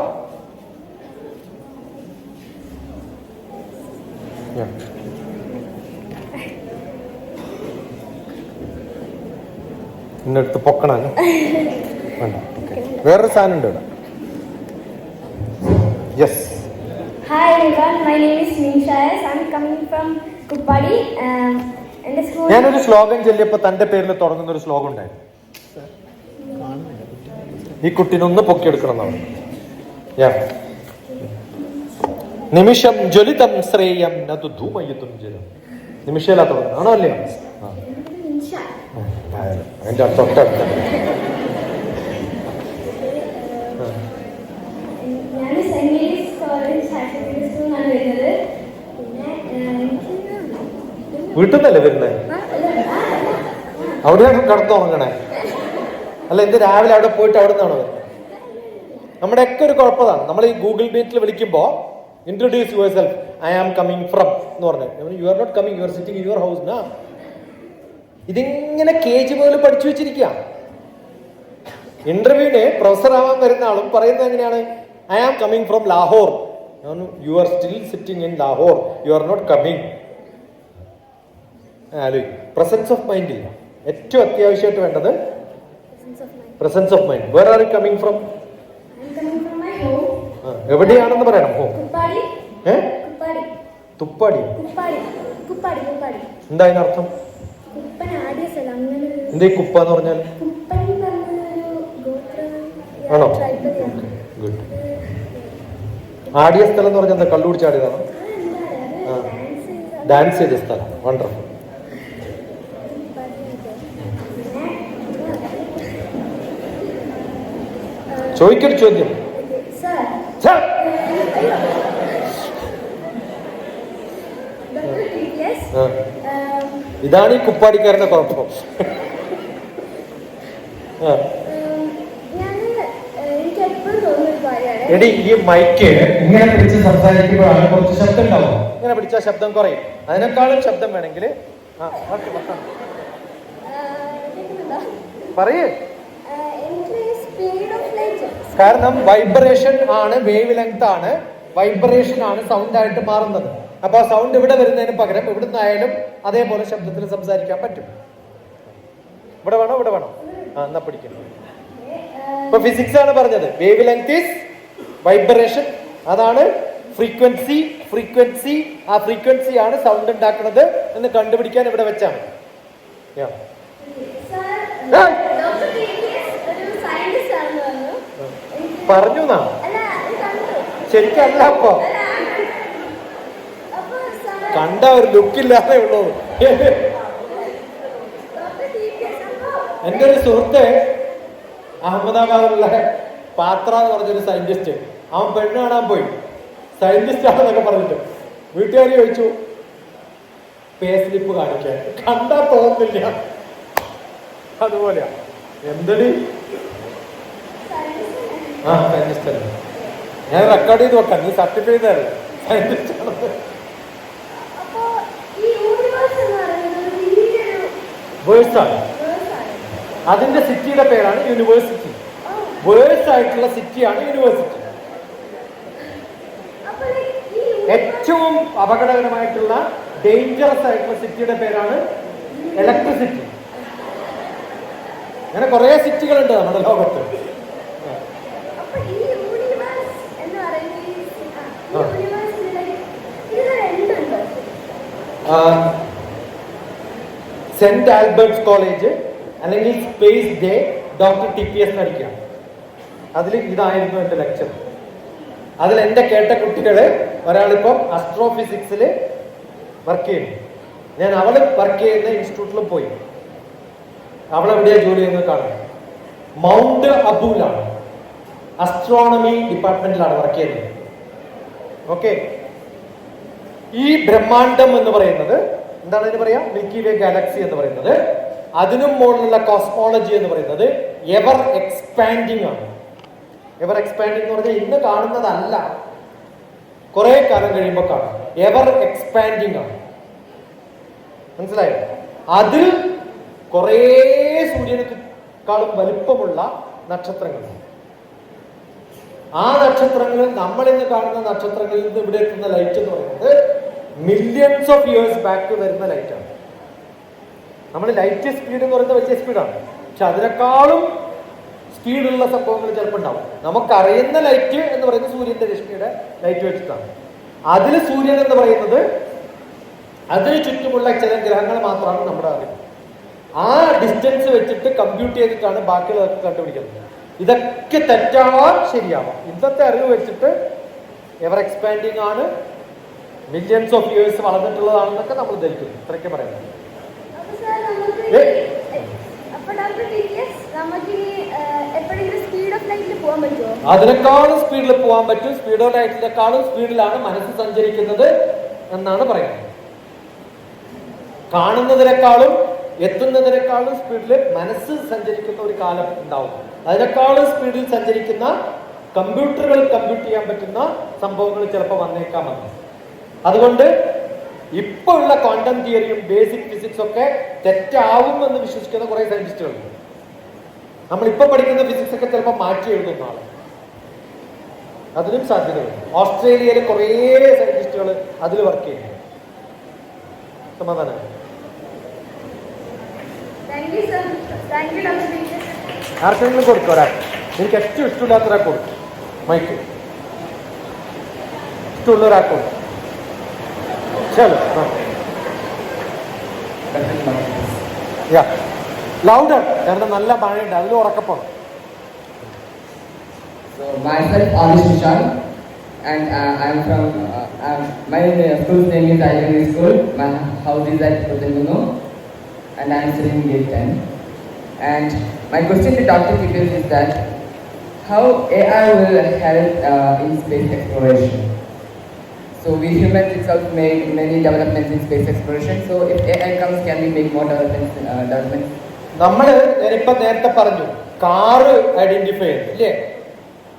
ഇന്നെടുത്ത് പൊക്കണാണ്. വേറൊരു സാധനം ഉണ്ട് ഇവിടെ. Yes. Hi everyone, my name is Nisha. I'm coming from Kuppadi. In the school. ഞാനൊരു ശ്ലോകം ചൊല്ലിയപ്പോ തന്റെ പേരിൽ തുടങ്ങുന്ന ഒരു ശ്ലോകം ഉണ്ടായിരുന്നു. ഈ കുട്ടീനൊന്ന് പൊക്കിയെടുക്കണം എന്നാണ്. നിമിഷം ജ്വലിതം ശ്രേയം നതു ധൂമയുത്തും ജലം. നിമിഷയിലാ തുടങ്ങുന്നത് ആണോ അല്ലയോ? അതിന്റെ തൊട്ടടുത്ത ഞാൻ saint Mary's college higher secondary സ്കൂളിലാണ് വരുന്നത്. വീട്ടിൽ നിന്നല്ലേ വരുന്നത്? അവിടെയാണ് കിടന്നുറങ്ങണേ? അല്ല, ഇത് രാവിലെ അവിടെ പോയിട്ട് അവിടെ നിന്നാണോ വരുന്നത്? നമ്മുടെയൊക്കെ ഒരു കുഴപ്പമാണ്. നമ്മൾ ഈ ഗൂഗിൾ മീറ്റിൽ വിളിക്കുമ്പോൾ introduce your self, I am coming from എന്ന് പറഞ്ഞു. You are not coming, you are sitting in your house നാ. ഇതിങ്ങനെ KG മുതൽ പഠിച്ചു വെച്ചിരിക്കുക. ഇന്റർവ്യൂവിന് പ്രൊഫസർ ആവാൻ വരുന്ന ആളും പറയുന്നത് എങ്ങനെയാണ്? I am coming from Lahore. You are still sitting in Lahore, you are not coming. Presence of mind ഇല്ല. ഏറ്റവും അത്യാവശ്യമായിട്ട് വേണ്ടത് presence of mind. Where are you coming from? എവിടെയാണെന്ന് പറയണം. തുപ്പാടി. എന്താ അതിനർത്ഥം? എന്താ ഈ കുപ്പ എന്ന് പറഞ്ഞാൽ? ആണോ? ഗുഡ്. ആടിയ സ്ഥലം എന്ന് പറഞ്ഞാൽ എന്താ? കള്ളുകൂടി ചാടിയതാണോ? ഡാൻസ് ചെയ്ത സ്ഥലം. വണ്ടർഫുൾ. ചോദിക്കൊരു ചോദ്യം. ഇതാണ് ഈ കുപ്പാടിക്കാരന്റെ കുഴപ്പം. എടി, ഈ മൈക്ക് ഇങ്ങനെ പിടിച്ച് സംസാരിക്കുമ്പോഴാണ് കുറച്ച് ശബ്ദം ഉണ്ടാവും. ഇങ്ങനെ പിടിച്ചാൽ ശബ്ദം കുറയും. അതിനേക്കാളും ശബ്ദം വേണമെങ്കിൽ പറയേ. കാരണം വൈബ്രേഷൻ ആണ്, വേവ് ലെങ്ത് ആണ്, വൈബ്രേഷൻ ആണ് സൗണ്ട് ആയിട്ട് മാറുന്നത്. അപ്പൊ ആ സൗണ്ട് ഇവിടെ വരുന്നതിന് പകരം ഇവിടുന്ന് ആയാലും അതേപോലെ ശബ്ദത്തിൽ സംസാരിക്കാൻ പറ്റും. ഇവിടെ വേണോ? ഇവിടെ വേണോ? എന്നാ പിടിക്കണം. ഇപ്പൊ ഫിസിക്സ് ആണ് പറഞ്ഞത്. വേവ് ലെങ്ത് ഈസ് വൈബ്രേഷൻ, അതാണ് ഫ്രീക്വൻസി. ഫ്രീക്വൻസി, ആ ഫ്രീക്വൻസി ആണ് സൗണ്ട് ഉണ്ടാക്കുന്നത് എന്ന് കണ്ടുപിടിക്കാൻ ഇവിടെ വെച്ചാണ്. പറഞ്ഞു എന്നാ അല്ല ഇത് കണ്ടു. ശരിക്കല്ല. അപ്പൊ അല്ല, അപ്പൊ സാറ് കണ്ട ഒരു ലുക്കില്ലാതെ ഉള്ളൂ. ഡോക്ടർ TPS അപ്പൊ എൻ്റെ ഒരു സുഹൃത്ത് അഹമ്മദാബാദിലുള്ള പാത്ര എന്ന് പറഞ്ഞൊരു സയന്റിസ്റ്റ്, അവൻ പെണ്ണ് കാണാൻ പോയി. സയന്റിസ്റ്റ് ആണെന്നൊക്കെ പറഞ്ഞിട്ട് വീട്ടുകാർ ചോദിച്ചു പേ സ്ലിപ്പ് കാണിക്കാൻ. കണ്ടാ തോന്നില്ല. അതുപോലെയാ. എന്തടി? ആ സയന്റിസ്റ്റ് അല്ലേ. ഞാൻ റെക്കോർഡ് ചെയ്ത് വെക്കാം, നീ സർട്ടിഫൈ ചെയ്തല്ലേ സയന്റിസ്റ്റ് ആണെന്ന്. അപ്പൊ ഈ യൂണിവേഴ്സ് എന്ന് പറയുന്നത് വലിയൊരു വേഴ്സാണ്. universe ആണ്. അതിന്റെ സിറ്റിയുടെ പേരാണ് യൂണിവേഴ്സിറ്റി. വേഴ്സ് ആയിട്ടുള്ള സിറ്റിയാണ് യൂണിവേഴ്സിറ്റി. അപ്പൊ ഈ ഏറ്റവും അപകടകരമായിട്ടുള്ള ഡേഞ്ചറസ് ആയിട്ടുള്ള സിറ്റിയുടെ പേരാണ് ഇലക്ട്രിസിറ്റി. അങ്ങനെ കുറെ സിറ്റികളുണ്ട് നമ്മുടെ ലോകത്ത്. അപ്പൊ ഈ യൂണിവേഴ്സ് എന്ന് പറയുന്നത് ഈ യൂണിവേഴ്സിൽ ഇതിൽ രണ്ടുണ്ടോ? സെന്റ് ആൽബർട്ട്സ് കോളേജ് അല്ലെങ്കിൽ സ്പേസ് ഡേ ഡോക്ടർ TPS നടിക്കുക. അതിൽ ഇതായിരുന്നു എൻ്റെ ലെക്ചർ. അതിൽ എൻ്റെ കേട്ട കുട്ടികള് ഒരാളിപ്പം അസ്ട്രോഫിസിക്സിൽ വർക്ക് ചെയ്യുന്നു. ഞാൻ അവള് വർക്ക് ചെയ്യുന്ന ഇൻസ്റ്റിറ്റ്യൂട്ടിലും പോയി. അവളെവിടെയാ ജോലി ചെയ്യുന്നത് കാണാം. മൗണ്ട് അബൂലാണ്, അസ്ട്രോണമി ഡിപ്പാർട്ട്മെന്റിലാണ് വർക്ക് ചെയ്യുന്നത്. ഓക്കെ. ഈ ബ്രഹ്മാണ്ടം എന്ന് പറയുന്നത് എന്താണ് അതിന് പറയാ? മിൽക്കി വേ ഗാലക്സി എന്ന് പറയുന്നത്, അതിനും മുകളിലുള്ള കോസ്മോളജി എന്ന് പറയുന്നത് എവർ എക്സ്പാൻഡിങ് ആണ്. എവർ എക്സ്പാൻഡിങ് എന്ന് പറഞ്ഞാൽ ഇന്ന് കാണുന്നതല്ല, കുറെ കാലം കഴിയുമ്പോൾ കാണാം. എവർ എക്സ്പാൻഡിങ് ആണ്. മനസ്സിലായോ? അതിൽ കുറേ സൂര്യനേക്കാളും വലുപ്പമുള്ള നക്ഷത്രങ്ങളുണ്ട്. ആ നക്ഷത്രങ്ങളിൽ നമ്മൾ ഇന്ന് കാണുന്ന നക്ഷത്രങ്ങളിൽ നിന്ന് ഇവിടെ എത്തുന്ന ലൈറ്റ് എന്ന് പറയുന്നത് മില്യൺസ് ഓഫ് ഇയേഴ്സ് ബാക്ക് വരുന്ന ലൈറ്റാണ്. നമ്മൾ ലൈറ്റ് സ്പീഡ് എന്ന് പറയുന്നത് വലിയ സ്പീഡാണ്, പക്ഷെ അതിനേക്കാളും സ്പീഡുള്ള സംഭവങ്ങൾ ചിലപ്പോൾ ഉണ്ടാവും. നമുക്കറിയുന്ന ലൈറ്റ് എന്ന് പറയുന്നത് സൂര്യന്റെ രശ്മിയുടെ ലൈറ്റ് വെച്ചിട്ടാണ്. അതിൽ സൂര്യൻ എന്ന് പറയുന്നത് അതിന് ചുറ്റുമുള്ള ചില ഗ്രഹങ്ങൾ മാത്രമാണ് നമ്മുടെ അറിവ്. ആ ഡിസ്റ്റൻസ് വെച്ചിട്ട് കമ്പ്യൂട്ട് ചെയ്തിട്ടാണ് ബാക്കിയുള്ളതൊക്കെ കണ്ടുപിടിക്കുന്നത്. ഇതൊക്കെ തെറ്റാവാം ശരിയാവാം. ഇന്നത്തെ അറിവ് വെച്ചിട്ട് എവർ എക്സ്പാൻഡിങ് ആണ്, മില്യൺസ് ഓഫ് ഇയേഴ്സ് വളർന്നിട്ടുള്ളതാണെന്നൊക്കെ നമ്മൾ ധരിക്കുന്നു. ഇത്രയൊക്കെ പറയുന്നത്. അപ്പൊ സാർ അപ്പൊ ഡോക്ടർ TPS നമുക്ക് എപ്പോഴെങ്കിലും സ്പീഡ് ഓഫ് ലൈറ്റിൽ പോകാൻ പറ്റുമോ? അതിനേക്കാളും സ്പീഡിൽ പോകാൻ പറ്റും. സ്പീഡ് ഓഫ് ലൈറ്റിനേക്കാളും സ്പീഡിലാണ് മനസ്സ് സഞ്ചരിക്കുന്നത് എന്നാണ് പറയുന്നത്. കാണുന്നതിനേക്കാളും എത്തുന്നതിനേക്കാളും സ്പീഡിൽ മനസ്സ് സഞ്ചരിക്കുന്ന ഒരു കാലം ഉണ്ടാവും. അതിനേക്കാളും സ്പീഡിൽ സഞ്ചരിക്കുന്ന കമ്പ്യൂട്ടറുകൾ കമ്പ്യൂട്ട് ചെയ്യാൻ പറ്റുന്ന സംഭവങ്ങൾ ചിലപ്പോൾ വന്നേക്കാമെന്ന്. അതുകൊണ്ട് ഇപ്പൊ ഉള്ള ക്വാണ്ടം തിയറിയും ബേസിക് ഫിസിക്സ് ഒക്കെ തെറ്റാവും എന്ന് വിശ്വസിക്കുന്ന കുറെ സയന്റിസ്റ്റുകളുണ്ട്. നമ്മളിപ്പോ പഠിക്കുന്ന ഫിസിക്സ് ഒക്കെ ചിലപ്പോൾ മാറ്റി എഴുതുന്ന ആള്, അതിനും സാധ്യതയുണ്ട്. ഓസ്ട്രേലിയയിലെ കുറേ സയന്റിസ്റ്റുകൾ അതിൽ വർക്ക് ചെയ്യുന്നു. സമാധാനം. ആർക്കെങ്കിലും കൊടുക്കും ഒരാൾ. എനിക്ക് ഏറ്റവും ഇഷ്ടമില്ലാത്ത ഒരാൾക്ക് കൊടുക്കും മൈക്ക്. ഇഷ്ടമുള്ള ഒരാൾക്ക് കൊടുക്കും. ലൗഡർ, കാരണം നല്ല മഴയുണ്ട്, അതിൽ ഉറക്കപ്പോണം. So myself Anish Nishan, and I'm from my school's name is Ayani School. My house is at Kotenguno, and I'm studying grade 10. And my question to Dr. TPS is that how AI will help in space exploration. So we humans itself made many developments in space exploration. So if AI comes, can we make more developments? നമ്മൾ ഞാനിപ്പോ നേരത്തെ പറഞ്ഞു car identify ചെയ്തു ഇല്ലേ?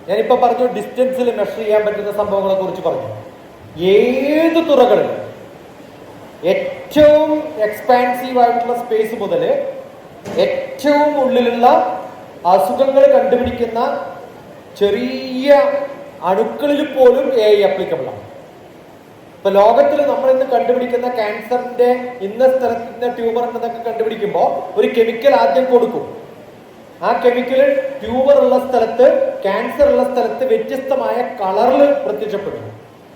ഞാനിപ്പോ പറഞ്ഞു ഡിസ്റ്റൻസിൽ measure ചെയ്യാൻ പറ്റുന്ന സംഭവങ്ങളെ കുറിച്ച് പറഞ്ഞു. ഏത് തുറകളിൽ ഏറ്റവും എക്സ്പാൻസീവ് ആയിട്ടുള്ള സ്പേസ് മുതൽ ഏറ്റവും ഉള്ളിലുള്ള അസുഖങ്ങൾ കണ്ടുപിടിക്കുന്ന ചെറിയ അണുക്കളിൽ പോലും AI അപ്ലിക്കബിൾ ആണ്. ഇപ്പൊ ലോകത്തിൽ നമ്മൾ ഇന്ന് കണ്ടുപിടിക്കുന്ന ക്യാൻസറിന്റെ ഇന്ന സ്ഥലത്തിന്റെ ട്യൂമർ എന്നതൊക്കെ കണ്ടുപിടിക്കുമ്പോൾ ഒരു കെമിക്കൽ ആദ്യം കൊടുക്കും. ആ കെമിക്കൽ ട്യൂമർ ഉള്ള സ്ഥലത്ത്, ക്യാൻസർ ഉള്ള സ്ഥലത്ത് വ്യത്യസ്തമായ കളറിൽ പ്രത്യക്ഷപ്പെടും.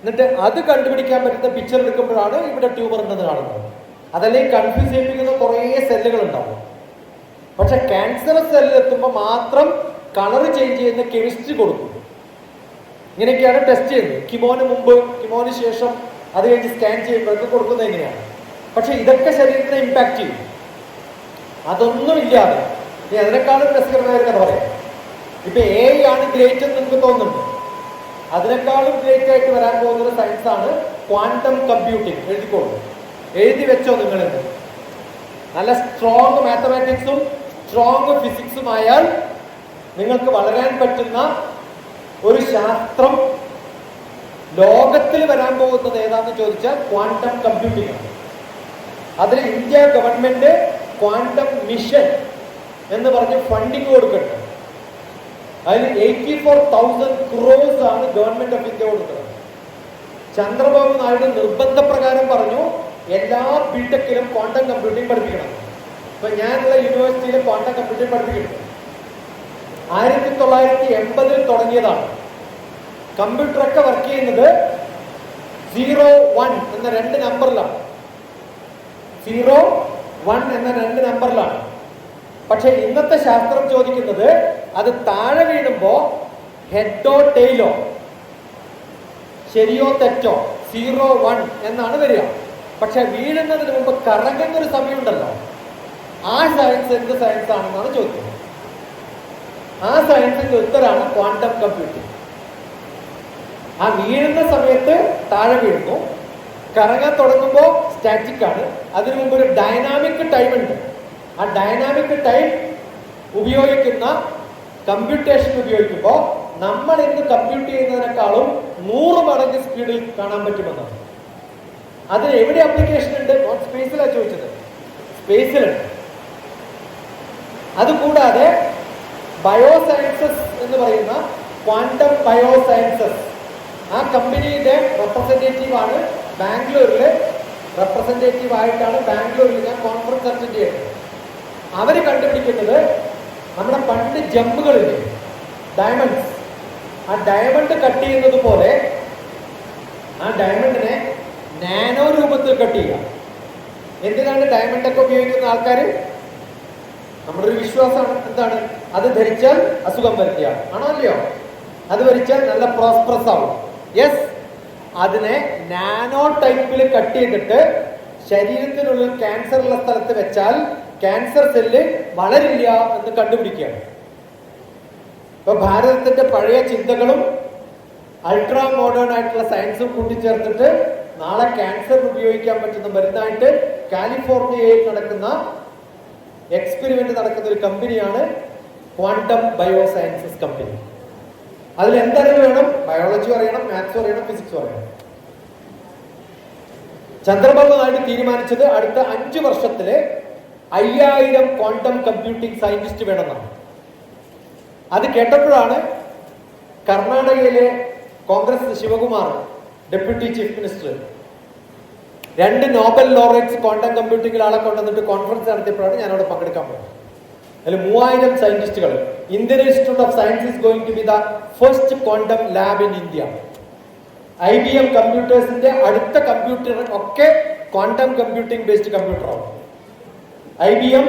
എന്നിട്ട് അത് കണ്ടുപിടിക്കാൻ പറ്റുന്ന പിക്ചർ എടുക്കുമ്പോഴാണ് ഇവിടെ ട്യൂമർ ഉണ്ടെന്ന് കാണുന്നത്. അതല്ലെങ്കിൽ കൺഫ്യൂസ് ചെയ്യിപ്പിക്കുന്ന കുറേ സെല്ലുകൾ ഉണ്ടാവും. പക്ഷെ ക്യാൻസർ സെല്ലിൽ എത്തുമ്പോൾ മാത്രം കളർ ചേഞ്ച് ചെയ്യുന്ന കെമിസ്ട്രി കൊടുക്കും. ഇങ്ങനെയൊക്കെയാണ് ടെസ്റ്റ് ചെയ്യുന്നത്. കിമോന് മുമ്പ്, കിമോന് ശേഷം, അത് കഴിഞ്ഞ് സ്കാൻ ചെയ്യുമ്പോഴൊക്കെ കൊടുക്കുന്നത് എങ്ങനെയാണ്. പക്ഷെ ഇതൊക്കെ ശരീരത്തിനെ ഇമ്പാക്ട് ചെയ്യും. അതൊന്നും ഇല്ലാതെ ഇനി അതിനേക്കാളും രസകരമായ കഥ പറയാം. ഇപ്പൊ AI ആണ് ഗ്രേറ്റ് എന്ന് നിങ്ങൾക്ക് തോന്നുന്നുണ്ട്. അതിനേക്കാളും ഗ്രേറ്റ് ആയിട്ട് വരാൻ പോകുന്ന സയൻസ് ആണ് ക്വാണ്ടം കമ്പ്യൂട്ടിംഗ്. എഴുതിക്കോളൂ, എഴുതി വെച്ചോ നിങ്ങളിന്ന്. നല്ല സ്ട്രോങ് മാത്തമാറ്റിക്സും സ്ട്രോങ് ഫിസിക്സും ആയാൽ നിങ്ങൾക്ക് വളരാൻ പറ്റുന്ന ഒരു ശാസ്ത്രം ലോകത്തിൽ വരാൻ പോകുന്നത് ഏതാണെന്ന് ചോദിച്ചാൽ ക്വാണ്ടം കമ്പ്യൂട്ടിംഗ് ആണ്. അതിൽ ഇന്ത്യ ഗവൺമെന്റ് ക്വാണ്ടം മിഷൻ എന്ന് പറഞ്ഞ് ഫണ്ടിങ് കൊടുക്കുന്നുണ്ട്. അതിന് 84,000 crores ആണ് ഗവൺമെന്റ് ഓഫ് ഇന്ത്യ കൊടുക്കുന്നത്. ചന്ദ്രബാബു നായിഡു നിർബന്ധപ്രകാരം പറഞ്ഞു എല്ലാ ബിടെക്കിലും ക്വാണ്ടം കമ്പ്യൂട്ടിംഗ് പഠിപ്പിക്കണം. ഇപ്പൊ ഞാനുള്ള യൂണിവേഴ്സിറ്റിയിൽ ക്വാണ്ടം കമ്പ്യൂട്ടിംഗ് പഠിപ്പിക്കുന്നു. 1980 തുടങ്ങിയതാണ്. കമ്പ്യൂട്ടറൊക്കെ വർക്ക് ചെയ്യുന്നത് 01 എന്ന 2 നമ്പറിലാണ്. 01 എന്ന 2 നമ്പറിലാണ്. പക്ഷെ ഇന്നത്തെ ശാസ്ത്രം ചോദിക്കുന്നത് അത് താഴെ വീഴുമ്പോ ഹെഡോ ടെയിലോ, ശരിയോ തെറ്റോ, 01 എന്നാണ് വരിക. പക്ഷെ വീഴുന്നതിന് മുമ്പ് കറങ്ങുന്ന ഒരു സമയമുണ്ടല്ലോ, ആ സയൻസ് എന്ത് സയൻസ് ആണെന്നാണ് ചോദിക്കുന്നത്. ആ സയൻസിന്റെ ഉത്തരാണ് ക്വാണ്ടം കമ്പ്യൂട്ടിംഗ്. ആ വീഴുന്ന സമയത്ത് താഴെ വീഴുന്നു, കറങ്ങാൻ തുടങ്ങുമ്പോൾ സ്റ്റാറ്റിക് ആണ്. അതിനു മുമ്പ് ഒരു ഡൈനാമിക് ടൈം ഉണ്ട്. ആ ഡൈനാമിക് ടൈം ഉപയോഗിക്കുന്ന കമ്പ്യൂട്ടേഷൻ ഉപയോഗിക്കുമ്പോൾ നമ്മൾ ഇന്ന് കമ്പ്യൂട്ട് ചെയ്യുന്നതിനേക്കാളും 100 മടങ്ങ് സ്പീഡിൽ കാണാൻ പറ്റുമെന്നാണ്. അതിന് എവിടെ ആപ്ലിക്കേഷൻ ഉണ്ട്? നോട്ട് സ്പേസിലാണ് ചോദിച്ചത്, സ്പേസിലുണ്ട്. അതുകൂടാതെ ബയോസയൻസസ് എന്ന് പറയുന്ന ക്വാണ്ടം ബയോസയൻസസ്, ആ കമ്പനിയുടെ റെപ്രസെന്റേറ്റീവ് ആണ് ബാംഗ്ലൂരിൽ. റെപ്രസെന്റേറ്റീവ് ആയിട്ടാണ് ബാംഗ്ലൂരിൽ ഞാൻ കോൺഫറൻസ് അറ്റൻഡ് ചെയ്യുന്നത്. അവര് കണ്ടുപിടിക്കുന്നത് നമ്മുടെ പണ്ട് ജമ്പുകളില്ലേ, ഡയമണ്ട്സ്, ആ ഡയമണ്ട് കട്ട് ചെയ്യുന്നത് പോലെ ആ ഡയമണ്ടിനെ നാനോ രൂപത്തിൽ കട്ട് ചെയ്യുക. എന്തിനാണ് ഡയമണ്ട് ഒക്കെ ഉപയോഗിക്കുന്ന ആൾക്കാർ? നമ്മുടെ ഒരു വിശ്വാസമാണ്. എന്താണ്? അത് ധരിച്ചാൽ അസുഖം വരുത്തിയ ആണോ അല്ലയോ? അത് ധരിച്ചാൽ നല്ല പ്രോസ്പറസ് ആവും. യെസ്, അതിനെ നാനോ ടൈപ്പിൽ കട്ട് ചെയ്തിട്ട് ശരീരത്തിനുള്ളിൽ ക്യാൻസർ ഉള്ള സ്ഥലത്ത് വെച്ചാൽ ക്യാൻസർ സെല്ല് വളരില്ല എന്ന് കണ്ടുപിടിക്കുകയാണ്. ഇപ്പൊ ഭാരതത്തിന്റെ പഴയ ചിന്തകളും അൾട്രാ മോഡേൺ ആയിട്ടുള്ള സയൻസും കൂട്ടിച്ചേർത്തിട്ട് നാളെ ക്യാൻസർ ഉപയോഗിക്കാൻ പറ്റുന്ന മരുന്നായിട്ട് കാലിഫോർണിയയിൽ നടക്കുന്ന എക്സ്പെരിമെന്റ് നടക്കുന്ന ഒരു കമ്പനിയാണ് ക്വാണ്ടം ബയോസയൻസസ് കമ്പനി. അതിൽ എന്തറിവ് വേണം? ബയോളജി അറിയണം, മാത്സ് അറിയണം, ഫിസിക്സ് അറിയണം. ചന്ദ്രബാബു നായിഡു തീരുമാനിച്ചത് അടുത്ത 5 വർഷത്തില് 5000 ക്വാണ്ടം കമ്പ്യൂട്ടിംഗ് സയന്റിസ്റ്റ് വേണമെന്നാണ്. അത് കേട്ടപ്പോഴാണ് കർണാടകയിലെ Congress Shivakumar, deputy chief minister, 2 Nobel laureates quantum കമ്പ്യൂട്ടിംഗിൽ ആളെ കൊണ്ടുവന്നിട്ട് കോൺഫറൻസ് നടത്തിയപ്പോഴാണ് ഞാൻ അവിടെ പങ്കെടുക്കാൻ പോകുന്നത്. അതിൽ 3000 സയന്റിസ്റ്റുകൾ. Indian institute of science is going to be the first quantum lab in India. IBM കമ്പ്യൂട്ടേഴ്സിന്റെ അടുത്ത കമ്പ്യൂട്ടർ ഒക്കെ ക്വാണ്ടം കമ്പ്യൂട്ടിംഗ് ബേസ്ഡ് കമ്പ്യൂട്ടറാണ്. IBM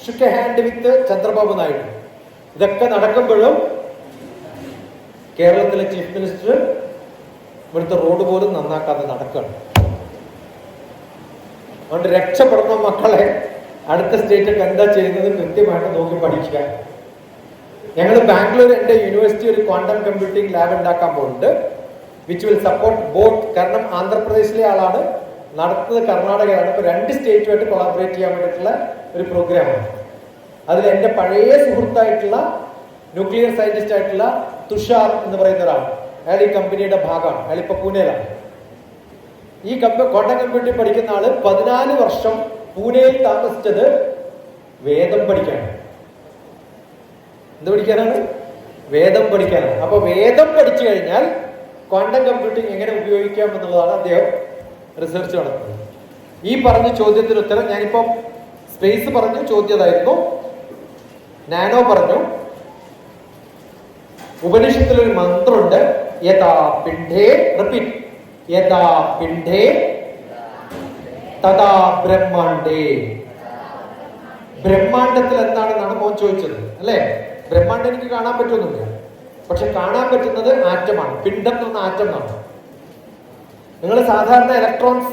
shook a hand with Chandrababu Naidu. ഇതൊക്കെ നടക്കുമ്പോഴും കേരളത്തിലെ ചീഫ് മിനിസ്റ്റർ ഇവിടുത്തെ റോഡ് പോലും നന്നാക്കാതെ നടക്കുകയാണ്. അതുകൊണ്ട് രക്ഷപ്പെടുന്ന മക്കളെ അടുത്ത സ്റ്റേറ്റൊക്കെ എന്താ ചെയ്യുന്നത് കൃത്യമായിട്ട് നോക്കി പഠിക്കുക. ഞങ്ങൾ ബാംഗ്ലൂർ എൻ്റെ യൂണിവേഴ്സിറ്റി ഒരു ക്വാണ്ടം കമ്പ്യൂട്ടിംഗ് ലാബ് ഉണ്ടാക്കാൻ പോകുന്നുണ്ട്, വിച്ച് വിൽ സപ്പോർട്ട് ബോത്ത്. കാരണം ആന്ധ്രാപ്രദേശിലെ ആളാണ്, നടത്തുന്നത് കർണാടകയാണ്. ഇപ്പൊ 2 സ്റ്റേറ്റുമായിട്ട് കൊളാബറേറ്റ് ചെയ്യാൻ വേണ്ടിയിട്ടുള്ള ഒരു പ്രോഗ്രാമാണ്. അതിൽ എൻ്റെ പഴയ സുഹൃത്തായിട്ടുള്ള ന്യൂക്ലിയർ സയന്റിസ്റ്റ് ആയിട്ടുള്ള തുഷാർ എന്ന് പറയുന്ന ഒരാൾ, അയാൾ ഈ കമ്പനിയുടെ ഭാഗമാണ്. അയാൾ ഇപ്പൊ പൂനെയിലാണ്. ഈ ക്വാണ്ടം കമ്പ്യൂട്ടിംഗ് പഠിക്കുന്ന ആള് 14 വർഷം പൂനെയിൽ താമസിച്ചത് വേദം പഠിക്കാനാണ്. എന്ത് പഠിക്കാനാണ്? വേദം പഠിക്കാനാണ്. അപ്പൊ വേദം പഠിച്ചു കഴിഞ്ഞാൽ ക്വാണ്ടം കമ്പ്യൂട്ടിംഗ് എങ്ങനെ ഉപയോഗിക്കാം എന്നുള്ളതാണ് അദ്ദേഹം റിസർച്ച് നടത്തുന്നത്. ഈ പറഞ്ഞ ചോദ്യത്തിന് ഉത്തരം ഞാനിപ്പോ സ്പേസ് പറഞ്ഞു, ചോദ്യതായിരുന്നു. നാനോ പറഞ്ഞു. ഉപനിഷത്തിലൊരു മന്ത്രമുണ്ട്, യഥാ പിണ്ഡേ, റിപ്പീറ്റ്, യഥാ പിണ്ഡേ തഥാ ബ്രഹ്മാണ്ടേ. ബ്രഹ്മാണ്ടത്തിൽ എന്താണെന്നാണ് മോൻ ചോദിച്ചത് അല്ലെ? ബ്രഹ്മാണ്ടം എനിക്ക് കാണാൻ പറ്റുന്നില്ല. പക്ഷെ കാണാൻ പറ്റുന്നത് ആറ്റമാണ്. പിണ്ഡം എന്ന് പറഞ്ഞ ആറ്റം എന്നാണ്. നിങ്ങൾ സാധാരണ ഇലക്ട്രോൺസ്,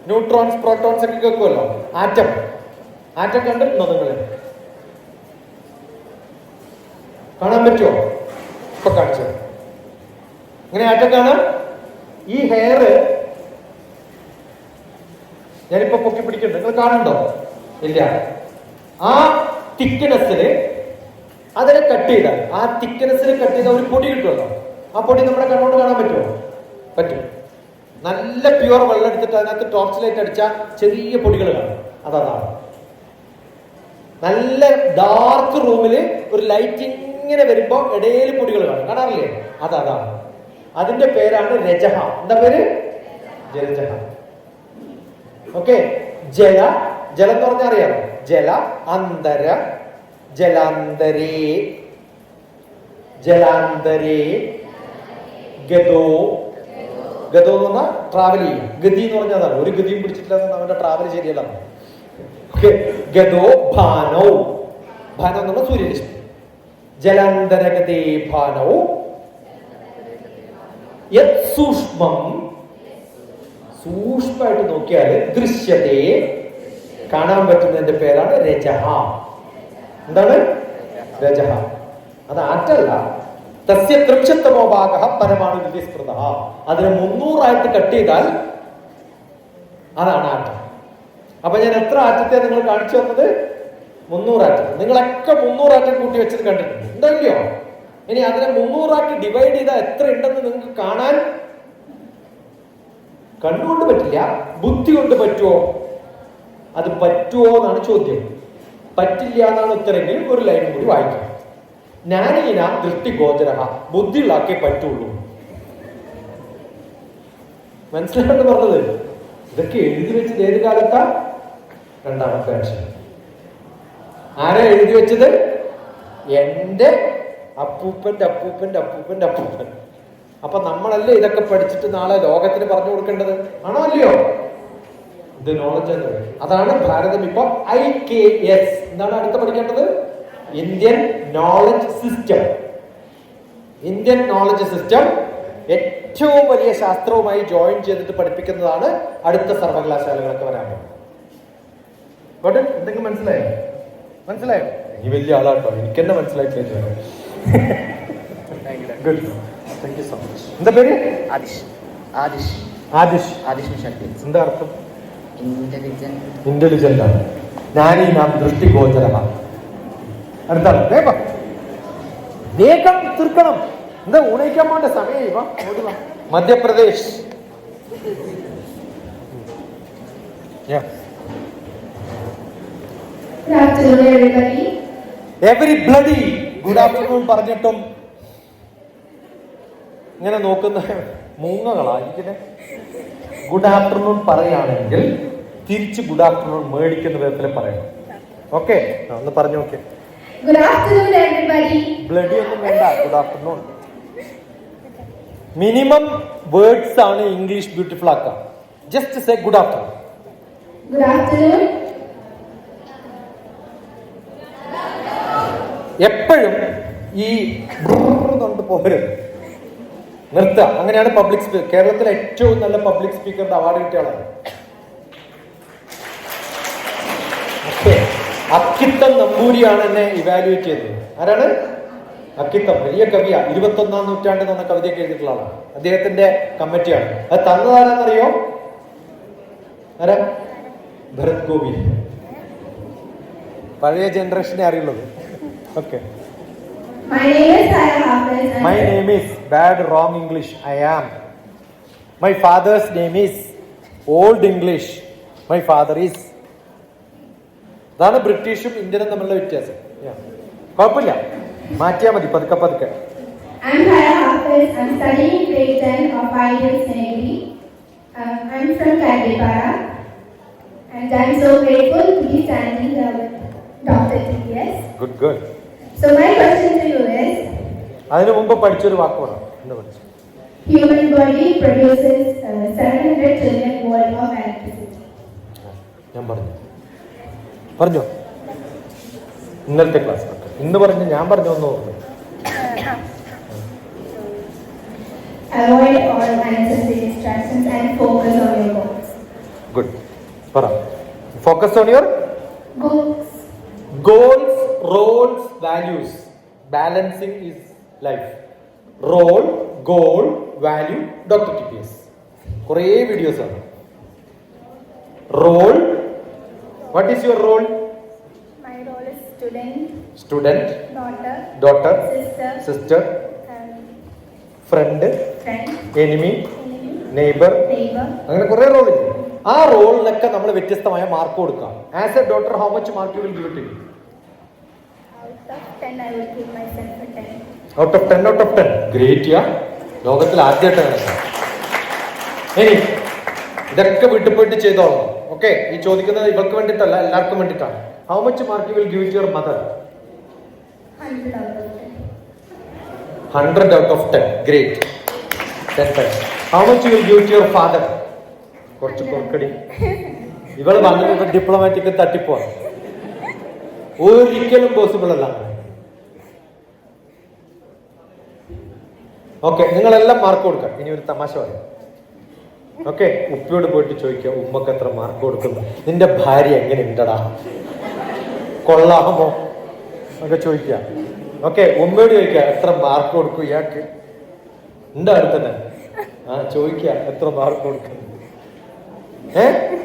ന്യൂട്രോൺസ്, പ്രോട്ടോൺസ് ഒക്കെ കേൾക്കുമല്ലോ. ആറ്റം കണ്ടിട്ടുണ്ടോ നിങ്ങൾ? കാണാൻ പറ്റുമോ? ഇപ്പൊ കാണിച്ചത് ഇങ്ങനെ ആറ്റം കാണാം. ഈ ഹെയർ ഞാനിപ്പോ പൊക്കി പിടിക്കുന്നുണ്ട്, നിങ്ങൾ കാണുന്നുണ്ടോ? ഇല്ല. ആ തിക്നെസ്സില് അതിനെ കട്ട് ചെയ്താൽ, ആ തിക്നെസ്സിൽ കട്ട് ചെയ്താൽ ഒരു പൊടി കിട്ടുമല്ലോ. ആ പൊടി നമ്മുടെ കണ്ണോട് കാണാൻ പറ്റുമോ? പറ്റും. നല്ല പ്യുവർ വെള്ളം എടുത്തിട്ട് അതിനകത്ത് ടോർച്ച് ലൈറ്റ് അടിച്ചാൽ ചെറിയ പൊടികൾ കാണും. അതാണ്. നല്ല ഡാർക്ക് റൂമില് ഒരു ലൈറ്റ് ഇങ്ങനെ വരുമ്പോ ഇടയിൽ പൊടികൾ കാണും. കാണാറില്ലേ? അതാണ്. അതിന്റെ പേരാണ് രജഹ. എന്താ പേര്? ജലജഹ. ഓക്കെ. ജലം എന്ന് പറഞ്ഞാൽ അറിയാമോ? ജല അന്തര, ജലാന്തരേ, ഗതോ എന്ന് പറഞ്ഞാൽ ട്രാവൽ ചെയ്യും. ഗതി എന്ന് പറഞ്ഞാൽ അതാണ്. ഒരു ഗതിയും പിടിച്ചിട്ടില്ല അവന്റെ ട്രാവൽ ശരിയല്ല. ഗതോ ഭാനോ, ഭാനോ എന്ന് പറഞ്ഞാൽ സൂര്യരശ്മി. ജലാന്തരഗതേ ഭാനോ യത് സൂക്ഷ്മം, സൂക്ഷ്മമായിട്ട് നോക്കിയാൽ ദൃശ്യത്തെ, കാണാൻ പറ്റുന്നതിന്റെ പേരാണ് രജഹ. എന്താണ് രജഹ? അത് ആറ്റല്ല. തസ്യ ത്രിംശത്തമോ ഭാഗഃ പരമാണു വിസ്മൃതഃ. അതിനെ 300 കട്ട് ചെയ്താൽ അതാണ് ആറ്റം. അപ്പൊ ഞാൻ എത്ര ആറ്റത്തെ നിങ്ങൾ കാണിച്ചു തന്നത്? 300 ആറ്റം. നിങ്ങളൊക്കെ 300 ആറ്റം കൂട്ടി വെച്ചത് കണ്ടിട്ടുണ്ട്, ഉണ്ടല്ലോ? ഇനി അതിനെ 300 ഡിവൈഡ് ചെയ്താൽ എത്ര ഉണ്ടെന്ന് നിങ്ങൾക്ക് കാണാൻ കണ്ണുകൊണ്ട് പറ്റില്ല, ബുദ്ധി കൊണ്ട് പറ്റുമോ? അത് പറ്റുമോ എന്നാണ് ചോദ്യം. പറ്റില്ല എന്നാണ് ഉത്തരെങ്കിൽ ഒരു ലൈൻ കൂടി വായിക്കാം. ജ്ഞാനീന ദൃഷ്ടിഗോചരഃ, ബുദ്ധിയുള്ളാക്കേ പറ്റുള്ളൂ. മനസ്സിലാണെന്ന് പറഞ്ഞത്? ഇതൊക്കെ എഴുതി വെച്ചത് ഏത് കാലത്താ? രണ്ടാമത്തെ ആഴ്ച. ആരാ എഴുതി വെച്ചത്? എന്റെ അപ്പൂപ്പന്റെ അപ്പൂപ്പന്റെ അപ്പൂപ്പന്റെ അപ്പൂപ്പൻ. അപ്പൊ നമ്മളല്ലേ ഇതൊക്കെ പഠിച്ചിട്ട് നാളെ ലോകത്തിന് പറഞ്ഞു കൊടുക്കേണ്ടത്? ആണോ അല്ലയോ? ഇത് നോളജ് എന്ന് പറയും. അതാണ് ഭാരതം ഇപ്പൊ IKS. എന്താണ് അടുത്ത പഠിക്കേണ്ടത്? Indian knowledge system. Indian knowledge system ഏറ്റവും വലിയ ശാസ്ത്രവുമായി ജോയിൻ ചെയ്തിട്ട് പഠിപ്പിക്കുന്നതാണ് അടുത്ത സർവകലാശാലകളൊക്കെ വരാൻ പോകുന്നത്. എന്തെങ്കിലും മനസ്സിലായോ? ഈ വലിയ ആളാട്ടോ, എനിക്ക് തന്നെ മനസ്സിലായിട്ടില്ല. Good, thank you so much. എന്താ പേര്? ആദിഷ്. എന്താ അർത്ഥം? ഇന്റലിജന്റ് ആണ്. ജ്ഞാനി നാം ദൃഷ്ടിഗോചരഃ. അടുത്താണ് വേഗം തീർക്കണം. എന്താ ഊണയിക്കാൻ പോണ്ട സമയം? Madhya Pradesh. Every bloody good afternoon പറഞ്ഞിട്ടും ഇങ്ങനെ നോക്കുന്ന മൂങ്ങകളായിരിക്കണേ. ഗുഡ് ആഫ്റ്റർനൂൺ പറയുകയാണെങ്കിൽ തിരിച്ച് ഗുഡ് ആഫ്റ്റർനൂൺ മേടിക്കുന്ന വിധത്തിൽ പറയണം. ഓക്കെ, ഒന്ന് പറഞ്ഞു നോക്കേ. Good afternoon, everybody. ബ്ലഡി ഒന്നും വേണ്ട, ഗുഡ് ആഫ്റ്റർനൂൺ. മിനിമം വേർഡ്സ് ആണ് ഇംഗ്ലീഷ് ബ്യൂട്ടിഫുൾ ആക്കാം. Just say good afternoon. Good afternoon. എപ്പോഴും ഈ കൊണ്ട് പോകരുത്, നിർത്തുക. അങ്ങനെയാണ് പബ്ലിക് സ്പീക്കർ. കേരളത്തിലെ ഏറ്റവും നല്ല പബ്ലിക് സ്പീക്കറിന്റെ അവാർഡ് കിട്ടിയ ആളാണ്. അക്കിത്തം നമ്പൂരിയാണ് എന്നെ ഇവാലുവേറ്റ് ചെയ്തത്. ആരാണ്? അക്കിത്തം. വലിയ കവിയാ. 21ാം നൂറ്റാണ്ട് എന്ന കവിതയൊക്കെ എഴുതിയിട്ടുള്ള ആളാണ്. അദ്ദേഹത്തിന്റെ കമ്മിറ്റിയാണ്. അത് തന്നതാരെന്നറിയോ? ആരാ? ഭരത് ഗോപി. പഴയ ജനറേഷനെ അറിയുള്ളത്. Okay. My name is bad wrong English. I am. My father's name is old English. My father is. അതാണ് ബ്രിട്ടീഷും ഇന്ത്യനും തമ്മിലുള്ള വ്യത്യാസം. കുഴപ്പമില്ല, മാറ്റിയാൽ മതി പതുക്കെ പതുക്കെ. I'm Kaya Hafiz. I'm studying grade 10 of IEL Senegri. I'm from Kandipara. And I'm so grateful to be standing here with Dr. TPS. Good, good. So my question to you is, അതിനു മുമ്പ് പഠിച്ചൊരു വാക്ക് പറയാം. എന്താ പഠിച്ചു? Human body produces 700 trillion volt of electricity. ഞാൻ പറഞ്ഞോ ഇന്നലത്തെ class. ഇന്ന് പറഞ്ഞു, ഞാൻ പറഞ്ഞു ഒന്ന് ഓർമ്മ. avoid all unnecessary distractions and focus on your goals. Good. പറ. Focus on your Goals. goals, roles, values. Balancing is life. Role, goal, value, Dr. TPS. കുറേ വീഡിയോസ് ആണ്. Role. What is your role? My role is student, Student, daughter, daughter, sister, friend, friend, enemy, enemy, neighbor. neighbor. അങ്ങനെ കുറെ റോളില്ലേ? ആ റോളിനൊക്കെ നമ്മൾ വ്യത്യസ്തമായ mark കൊടുക്കാം. As a doctor, how much mark you will give it? Out of 10, I will give myself a 10. Out of 10 out of 10. Great. Yeah, ലോകത്തിൽ ആദ്യമായിട്ടാണ്. ഇനി ഇതൊക്കെ വീട്ടിൽ പോയിട്ട് ചെയ്തോളാം. ഓക്കെ, ഈ ചോദിക്കുന്നത് ഇവർക്ക് വേണ്ടിയിട്ടല്ല, എല്ലാവർക്കും വേണ്ടിയിട്ടാണ്. How much mark you will give to your mother? 100 out of 10. 100 out of 10. Great. 10. How much you will give to your father? കുറച്ച് കുറക്കടി. ഇവള് വന്നിട്ട് ഡിപ്ലോമാറ്റിക് തട്ടിപ്പോവാണ്. ഒരിക്കലും പോസിബിൾ അല്ല. ഓക്കെ, നിങ്ങളെല്ലാം മാർക്ക് കൊടുക്കാം. ഇനി ഒരു തമാശ പറയാം. ഓക്കെ, ഉപ്പയോട് പോയിട്ട് ചോദിക്കാം, ഉമ്മക്ക് എത്ര മാർക്ക് കൊടുക്കുന്നു? നിന്റെ ഭാര്യ എങ്ങനെ ഉണ്ടടാ, കൊള്ളാമോ ഒക്കെ ചോദിക്കാം. ഓക്കെ, ഉമ്മയോട് ചോദിക്കാം, എത്ര മാർക്ക് കൊടുക്കും ഇയാൾക്ക്? ഉണ്ട് അടുത്തന്നെ. ചോദിക്കുക, എത്ര മാർക്ക് കൊടുക്കുന്നു?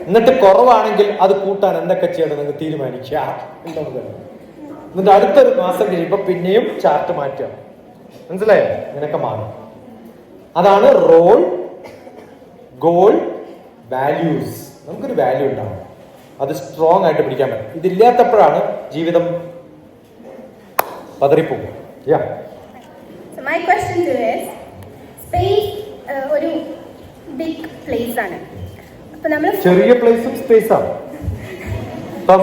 എന്നിട്ട് കുറവാണെങ്കിൽ അത് കൂട്ടാൻ എന്തൊക്കെ ചെയ്യണം നിങ്ങൾ തീരുമാനിക്കുക. എന്നിട്ട് അടുത്തൊരു മാസം കഴിയുമ്പോ പിന്നെയും ചാർട്ട് മാറ്റുക. മനസ്സിലായോ? നിനക്ക് മാറും. അതാണ് റോൾ, ഗോൾ, വാല്യൂസ്. നമുക്കൊരു വാല്യൂ ഉണ്ടാവും, അത് സ്ട്രോങ് ആയിട്ട് പിടിക്കാൻ പറ്റും. ഇതില്ലാത്തപ്പോഴാണ് ജീവിതം പതറിപ്പോകും. So my question to you is, space ഒരു ബിഗ് പ്ലേസ് ആണ്. അപ്പൊ നമ്മൾ ചെറിയ പ്ലേസും സ്പേസ് ആണ്. ഇപ്പം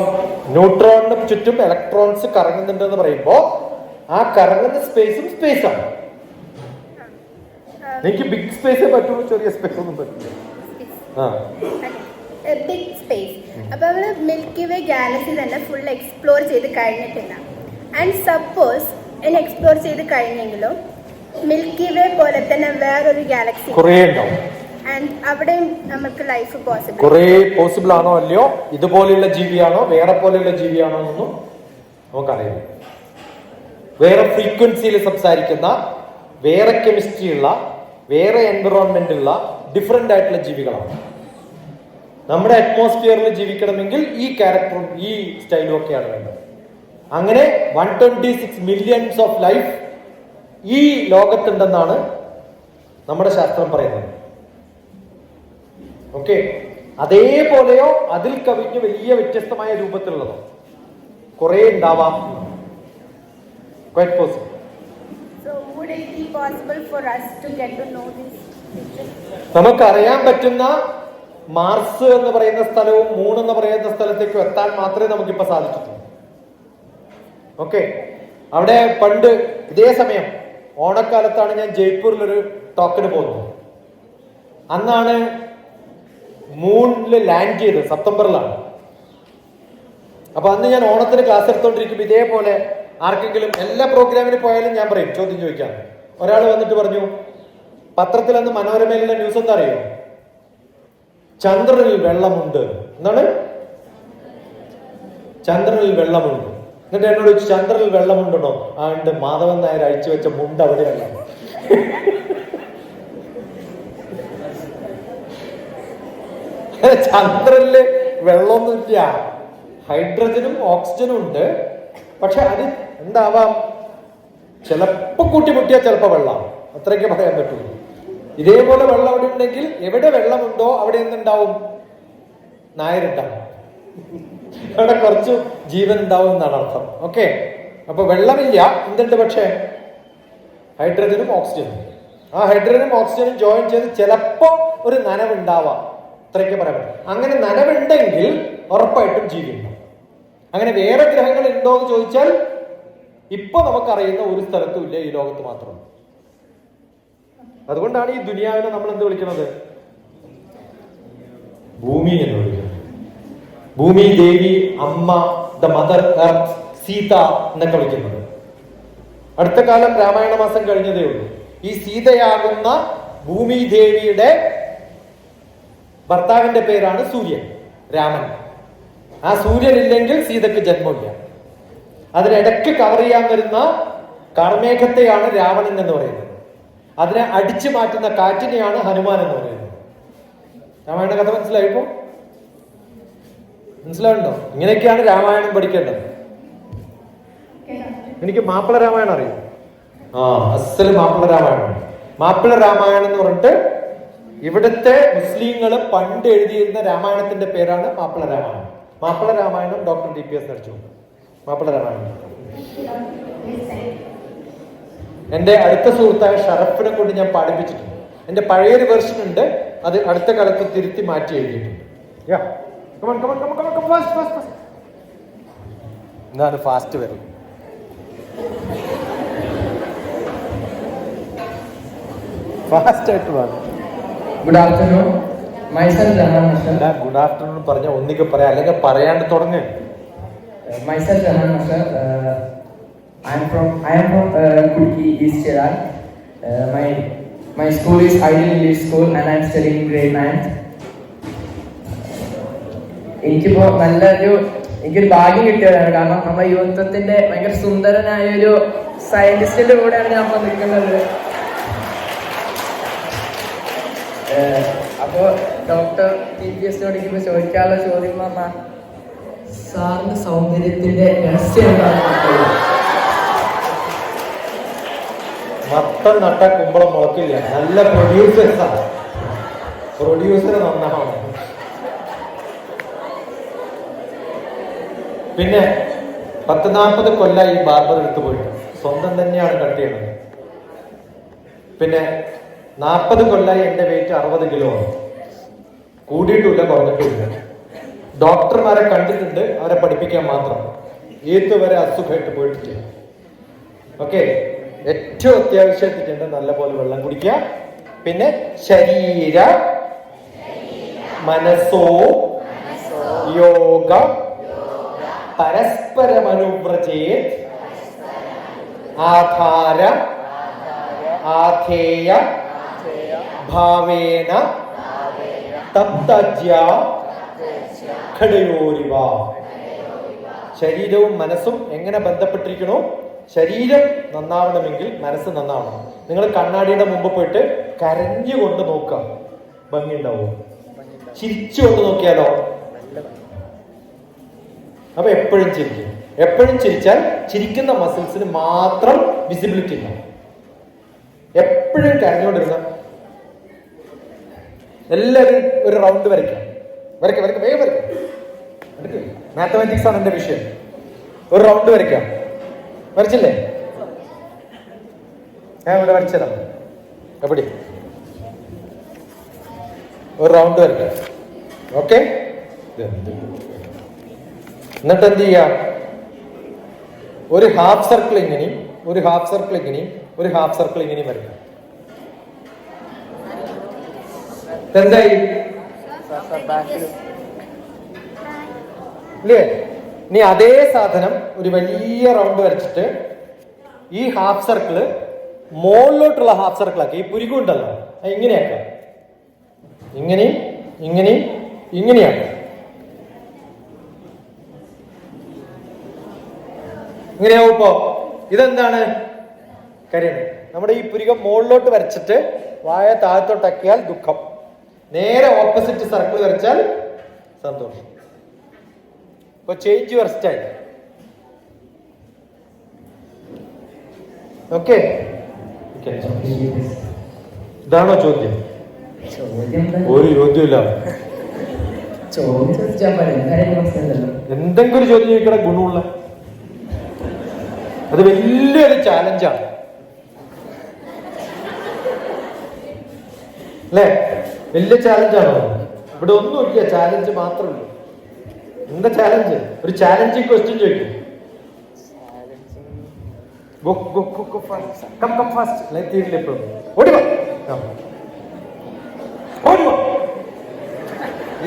ന്യൂട്രോണിന് ചുറ്റും ഇലക്ട്രോൺസ് കറങ്ങുന്നുണ്ടെന്ന് പറയുമ്പോ ആ കറങ്ങുന്ന സ്പേസും സ്പേസ് ആണ്. എനിക്ക് ബിഗ് സ്പേസേ പറ്റുള്ളൂ, ചെറിയ സ്പേസ് ഒന്നും പറ്റില്ല. Big space. അപ്പൊ നമ്മള് മിൽക്കി വേ ഗാലക്സി തന്നെ ഫുൾ എക്സ്പ്ലോർ ചെയ്ത് കഴിഞ്ഞിട്ടില്ല. ആൻഡ് സപ്പോസ് എന്നെ എക്സ്പ്ലോർ ചെയ്ത് കഴിഞ്ഞെങ്കിലും മിൽക്കി വേ പോലെ തന്നെ വേറൊരു ഗാലക്സി കുറേ ഉണ്ടാവും. ആൻഡ് അവിടെയും നമുക്ക് ലൈഫ് പോസിബിൾ. കുറേ പോസിബിൾ ആണോ അല്ലയോ, ഇതുപോലെയുള്ള ജീവിയാണോ വേറെ പോലെയുള്ള ജീവിയാണോ എന്നൊന്നും നമുക്കറിയില്ല. വേറെ ഫ്രീക്വൻസിയിൽ സംസാരിക്കുന്ന, വേറെ കെമിസ്ട്രി ഉള്ള, വേറെ എൻവിറോൺമെന്റ് ഉള്ള ഡിഫറെന്റ് ആയിട്ടുള്ള ജീവികളാണ്. നമ്മുടെ അറ്റ്മോസ്ഫിയറിൽ ജീവിക്കണമെങ്കിൽ ഈ ക്യാരക്ടറും ഈ സ്റ്റൈലും ഒക്കെയാണ് വേണ്ടത്. അങ്ങനെ 126 മില്യൺസ് ഓഫ് ലൈഫ് ഈ ലോകത്തുണ്ടെന്നാണ് നമ്മുടെ ശാസ്ത്രം പറയുന്നത്. ഓക്കെ, അതേപോലെയോ അതിൽ കവിഞ്ഞ് വലിയ വ്യത്യസ്തമായ രൂപത്തിലുള്ളതോ കുറെ ഉണ്ടാവാം. Quite possible. So would it be possible for us to get to know this future? നമുക്കറിയാൻ പറ്റുന്ന മാർസ് എന്ന് പറയുന്ന സ്ഥലവും മൂൺ എന്ന് പറയുന്ന സ്ഥലത്തേക്കും എത്താൻ മാത്രമേ നമുക്കിപ്പോ സാധിച്ചിട്ടുള്ളൂ. ഓക്കെ, അവിടെ പണ്ട് ഇതേ സമയം ഓണക്കാലത്താണ് ഞാൻ ജയ്പൂരിലൊരു ടോക്കിന് പോകുന്നത്. അന്നാണ് മൂണില് ലാൻഡ് ചെയ്തത്, സെപ്റ്റംബറിലാണ്. അപ്പൊ അന്ന് ഞാൻ ഓണത്തിന് ക്ലാസ് എടുത്തോണ്ടിരിക്കുമ്പോൾ ഇതേപോലെ ആർക്കെങ്കിലും എല്ലാ പ്രോഗ്രാമിന് പോയാലും ഞാൻ പറയും ചോദ്യം ചോദിക്കാം. ഒരാൾ വന്നിട്ട് പറഞ്ഞു, പത്രത്തിൽ അന്ന് മനോരമയിലുള്ള ന്യൂസ് എന്താ അറിയോ? ചന്ദ്രനിൽ വെള്ളമുണ്ട്. എന്താണ്? ചന്ദ്രനിൽ വെള്ളമുണ്ട്. എന്നിട്ട് എന്നോട് ചോദിച്ചു, ചന്ദ്രനിൽ വെള്ളമുണ്ടോ? ആ ഉണ്ട്, മാധവൻ നായർ അഴിച്ചു വെച്ച മുണ്ട് അവിടെയല്ല. ചന്ദ്രനില് വെള്ളമൊന്നുമില്ല, ഹൈഡ്രജനും ഓക്സിജനും ഉണ്ട്. പക്ഷെ അത് എന്താവാം, ചിലപ്പോ കൂട്ടിമുട്ടിയാൽ ചിലപ്പോ വെള്ളം, അത്രയ്ക്ക് പറയാൻ പറ്റുള്ളൂ. ഇതേപോലെ വെള്ളം അവിടെ ഉണ്ടെങ്കിൽ എവിടെ വെള്ളമുണ്ടോ അവിടെ എന്തുണ്ടാവും? നായരുണ്ടാവും. അവിടെ കുറച്ച് ജീവൻ ഉണ്ടാവും എന്നാണ് അർത്ഥം. ഓക്കെ, അപ്പൊ വെള്ളമില്ല, എന്തുണ്ട്? പക്ഷേ ഹൈഡ്രജനും ഓക്സിജനും. ആ ഹൈഡ്രജനും ഓക്സിജനും ജോയിൻ ചെയ്ത് ചിലപ്പോ ഒരു നനവുണ്ടാവാം, അത്രയ്ക്ക് പറയാൻ പറ്റും. അങ്ങനെ നനവുണ്ടെങ്കിൽ ഉറപ്പായിട്ടും ജീവിയുണ്ടാവും. അങ്ങനെ വേറെ ഗ്രഹങ്ങൾ ഉണ്ടോ എന്ന് ചോദിച്ചാൽ ഇപ്പൊ നമുക്കറിയുന്ന ഒരു സ്ഥലത്തും ഇല്ല, ഈ ലോകത്ത് മാത്രം. അതുകൊണ്ടാണ് ഈ ദുനിയാവിനെ നമ്മൾ എന്ത് വിളിക്കുന്നത്? ഭൂമി എന്ന് വിളിക്കുന്നത്. ഭൂമി ദേവി, അമ്മ, ദ മദർ എർത്ത്, സീത എന്നൊക്കെ വിളിക്കുന്നത്. അടുത്ത കാലം രാമായണ മാസം കഴിഞ്ഞതേ ഉള്ളൂ. ഈ സീതയാകുന്ന ഭൂമിദേവിയുടെ ഭർത്താവിന്റെ പേരാണ് സൂര്യൻ, രാമൻ. ആ സൂര്യൻ ഇല്ലെങ്കിൽ സീതയ്ക്ക് ജന്മമില്ല. അതിനിടയ്ക്ക് കവർ ചെയ്യാൻ വരുന്ന കാർമേഘത്തെയാണ് രാവണൻ എന്ന് പറയുന്നത്. അതിനെ അടിച്ചു മാറ്റുന്ന കാറ്റിനെയാണ് ഹനുമാൻ എന്ന് പറയുന്നത്. രാമായണ കഥ മനസ്സിലായിപ്പോ? മനസ്സിലാവുണ്ടോ? ഇങ്ങനെയൊക്കെയാണ് രാമായണം പഠിക്കേണ്ടത്. എനിക്ക് മാപ്പിള രാമായണം അറിയാം. അസല് മാപ്പിള രാമായണം. മാപ്പിള രാമായണം എന്ന് പറഞ്ഞിട്ട് ഇവിടുത്തെ മുസ്ലിങ്ങൾ പണ്ട് എഴുതിയിരുന്ന രാമായണത്തിന്റെ പേരാണ് മാപ്പിള രാമായണം. മാപ്പിള രാമായണം ഡോക്ടർ DPS നടിച്ചു. മാപ്പിള രാമായണം എന്റെ അടുത്ത സുഹൃത്തായ ഷറഫിനെ കൊണ്ട് ഞാൻ പാടിപ്പിച്ചിട്ടുണ്ട്. എന്റെ പഴയൊരു വെർഷൻ ഉണ്ട്, അത് അടുത്ത കാലത്ത് തിരുത്തി മാറ്റി എഴുതിയിട്ടുണ്ട്. എന്താണ് ഫാസ്റ്റ് വരും? ഫാസ്റ്റ് ആയിട്ട് വേണം. Good afternoon. Myself Rahman Mashar. Good afternoon പറഞ്ഞ ഒന്നിക്ക് പറയാം, അല്ലെങ്കിൽ പറയാണ്ട് തുടങ്ങ്. Myself Rahman Mashar. I am from Kudki, East Cheran. My school is Ideal English School and I am studying grade 9th. എനിക്കൊരു ഭാഗ്യം കിട്ടിയതാണ്. കാരണം നമ്മുടെ യുവത്വത്തിന്റെ ഭയങ്കര സുന്ദരനായ ഒരു സയന്റിസ്റ്റിന്റെ കൂടെയാണ് ഞാൻ ഇപ്പൊ നിൽക്കുന്നത്. അപ്പോ ഡോക്ടർ DPSനോട് എനിക്ക് ചോദിക്കാനുള്ള ചോദ്യം പറഞ്ഞാൽ, സാറിന്റെ സൗന്ദര്യത്തിന്റെ രഹസ്യം എന്താണ്? മത്തം നട്ട കുമ്പളം മുളക്കില്ല. നല്ല പ്രൊഡ്യൂസേഴ്സാണ്. പ്രൊഡ്യൂസർ നന്നാവണം. പിന്നെ 10-40 കൊല്ലം ഈ ബാർബർ എടുത്തു പോയിട്ട് സ്വന്തം തന്നെയാണ് കട്ട് ചെയ്യുന്നത്. പിന്നെ 40 കൊല്ലമായി എന്റെ വെയിറ്റ് 60 കിലോ ആണ്. കൂടിയിട്ടില്ല, കുറഞ്ഞിട്ടില്ല. ഡോക്ടർമാരെ കണ്ടിട്ടുണ്ട്, അവരെ പഠിപ്പിക്കാൻ മാത്രം. ഏതുവരെ അസുഖമായിട്ട് പോയിട്ടില്ല. ഓക്കെ, ഏറ്റവും അത്യാവശ്യമായിട്ട് നല്ലപോലെ വെള്ളം കുടിക്കുക. പിന്നെ ശരീര മനസ്സോ യോഗ പരസ്പരമനുവ്രജേത് ആധാര ആധേയ ഭാവേന തപ്തജ്യ ഘടയോരിവ. ശരീരവും മനസ്സും എങ്ങനെ ബന്ധപ്പെട്ടിരിക്കണോ? ശരീരം നന്നാവണമെങ്കിൽ മനസ്സ് നന്നാവണം. നിങ്ങൾ കണ്ണാടിയുടെ മുമ്പ് പോയിട്ട് കരഞ്ഞുകൊണ്ട് നോക്കുക, ഭംഗി ഉണ്ടാവും. ചിരിച്ചുകൊണ്ട് നോക്കിയാലോ? അപ്പൊ എപ്പോഴും ചിരിക്കും. എപ്പോഴും ചിരിച്ചാൽ ചിരിക്കുന്ന മസിൽസിന് മാത്രം വിസിബിലിറ്റി ഉണ്ടാവും. എപ്പോഴും കരഞ്ഞുകൊണ്ടിരുന്ന എല്ലാവരും ഒരു റൗണ്ട് വരയ്ക്കാം. വേഗം വരയ്ക്കാം. മാത്തമാറ്റിക്സ് ആണ് എന്റെ വിഷയം. ഒരു റൗണ്ട് വരയ്ക്കാം. വരച്ചില്ലേ? ഞാൻ ഇവിടെ വരച്ചതാ. എവിടെ ഒരു റൗണ്ട് വരയ്ക്കാം. ഓക്കെ, എന്നിട്ട് എന്ത് ചെയ്യാം? ഒരു ഹാഫ് സർക്കിൾ ഇങ്ങനെയും ഒരു ഹാഫ് സർക്കിൾ ഇങ്ങനെയും ഒരു ഹാഫ് സർക്കിൾ ഇങ്ങനെയും വരയ്ക്കാം. എന്തായി? ഇല്ലേ? ഇനി അതേ സാധനം ഒരു വലിയ റൗണ്ട് വരച്ചിട്ട് ഈ ഹാഫ് സർക്കിള് മുകളിലോട്ടുള്ള ഹാഫ് സർക്കിൾ ആക്കി. ഈ പുരികം ഉണ്ടല്ലോ, ഇങ്ങനെയാക്കാം. ഇങ്ങനെയും ഇങ്ങനെയും ഇങ്ങനെയാക്കാം. ഇങ്ങനെയാവും. ഇപ്പോ ഇതെന്താണ് കാര്യം? നമ്മുടെ ഈ പുരികം മുകളിലോട്ട് വരച്ചിട്ട് വായ താഴത്തോട്ടാക്കിയാൽ ദുഃഖം, നേരെ ഓപ്പോസിറ്റ് സർക്കിൾ വരച്ചാൽ സന്തോഷം. ഇപ്പൊ ചേഞ്ച് യുവർ സ്റ്റൈൽ. ഓക്കെ, ഇതാണോ ചോദ്യം? ഒരു ചോദ്യമില്ല. എന്തെങ്കിലും ഒരു ചോദ്യം ചോദിക്കണ ഗുണമുള്ള. അത് വലിയൊരു ചാലഞ്ചാണ് അല്ലേ? വലിയ ചാലഞ്ചാണോ? ഇവിടെ ഒന്നുമില്ല, ചാലഞ്ച് മാത്രമേ ഉള്ളൂ. എന്താ ചാലഞ്ച്? ഒരു ചാലഞ്ചിങ് ക്വസ്റ്റ്യൻ ചോദിക്കും. തീരില്ല ഇപ്പോഴും.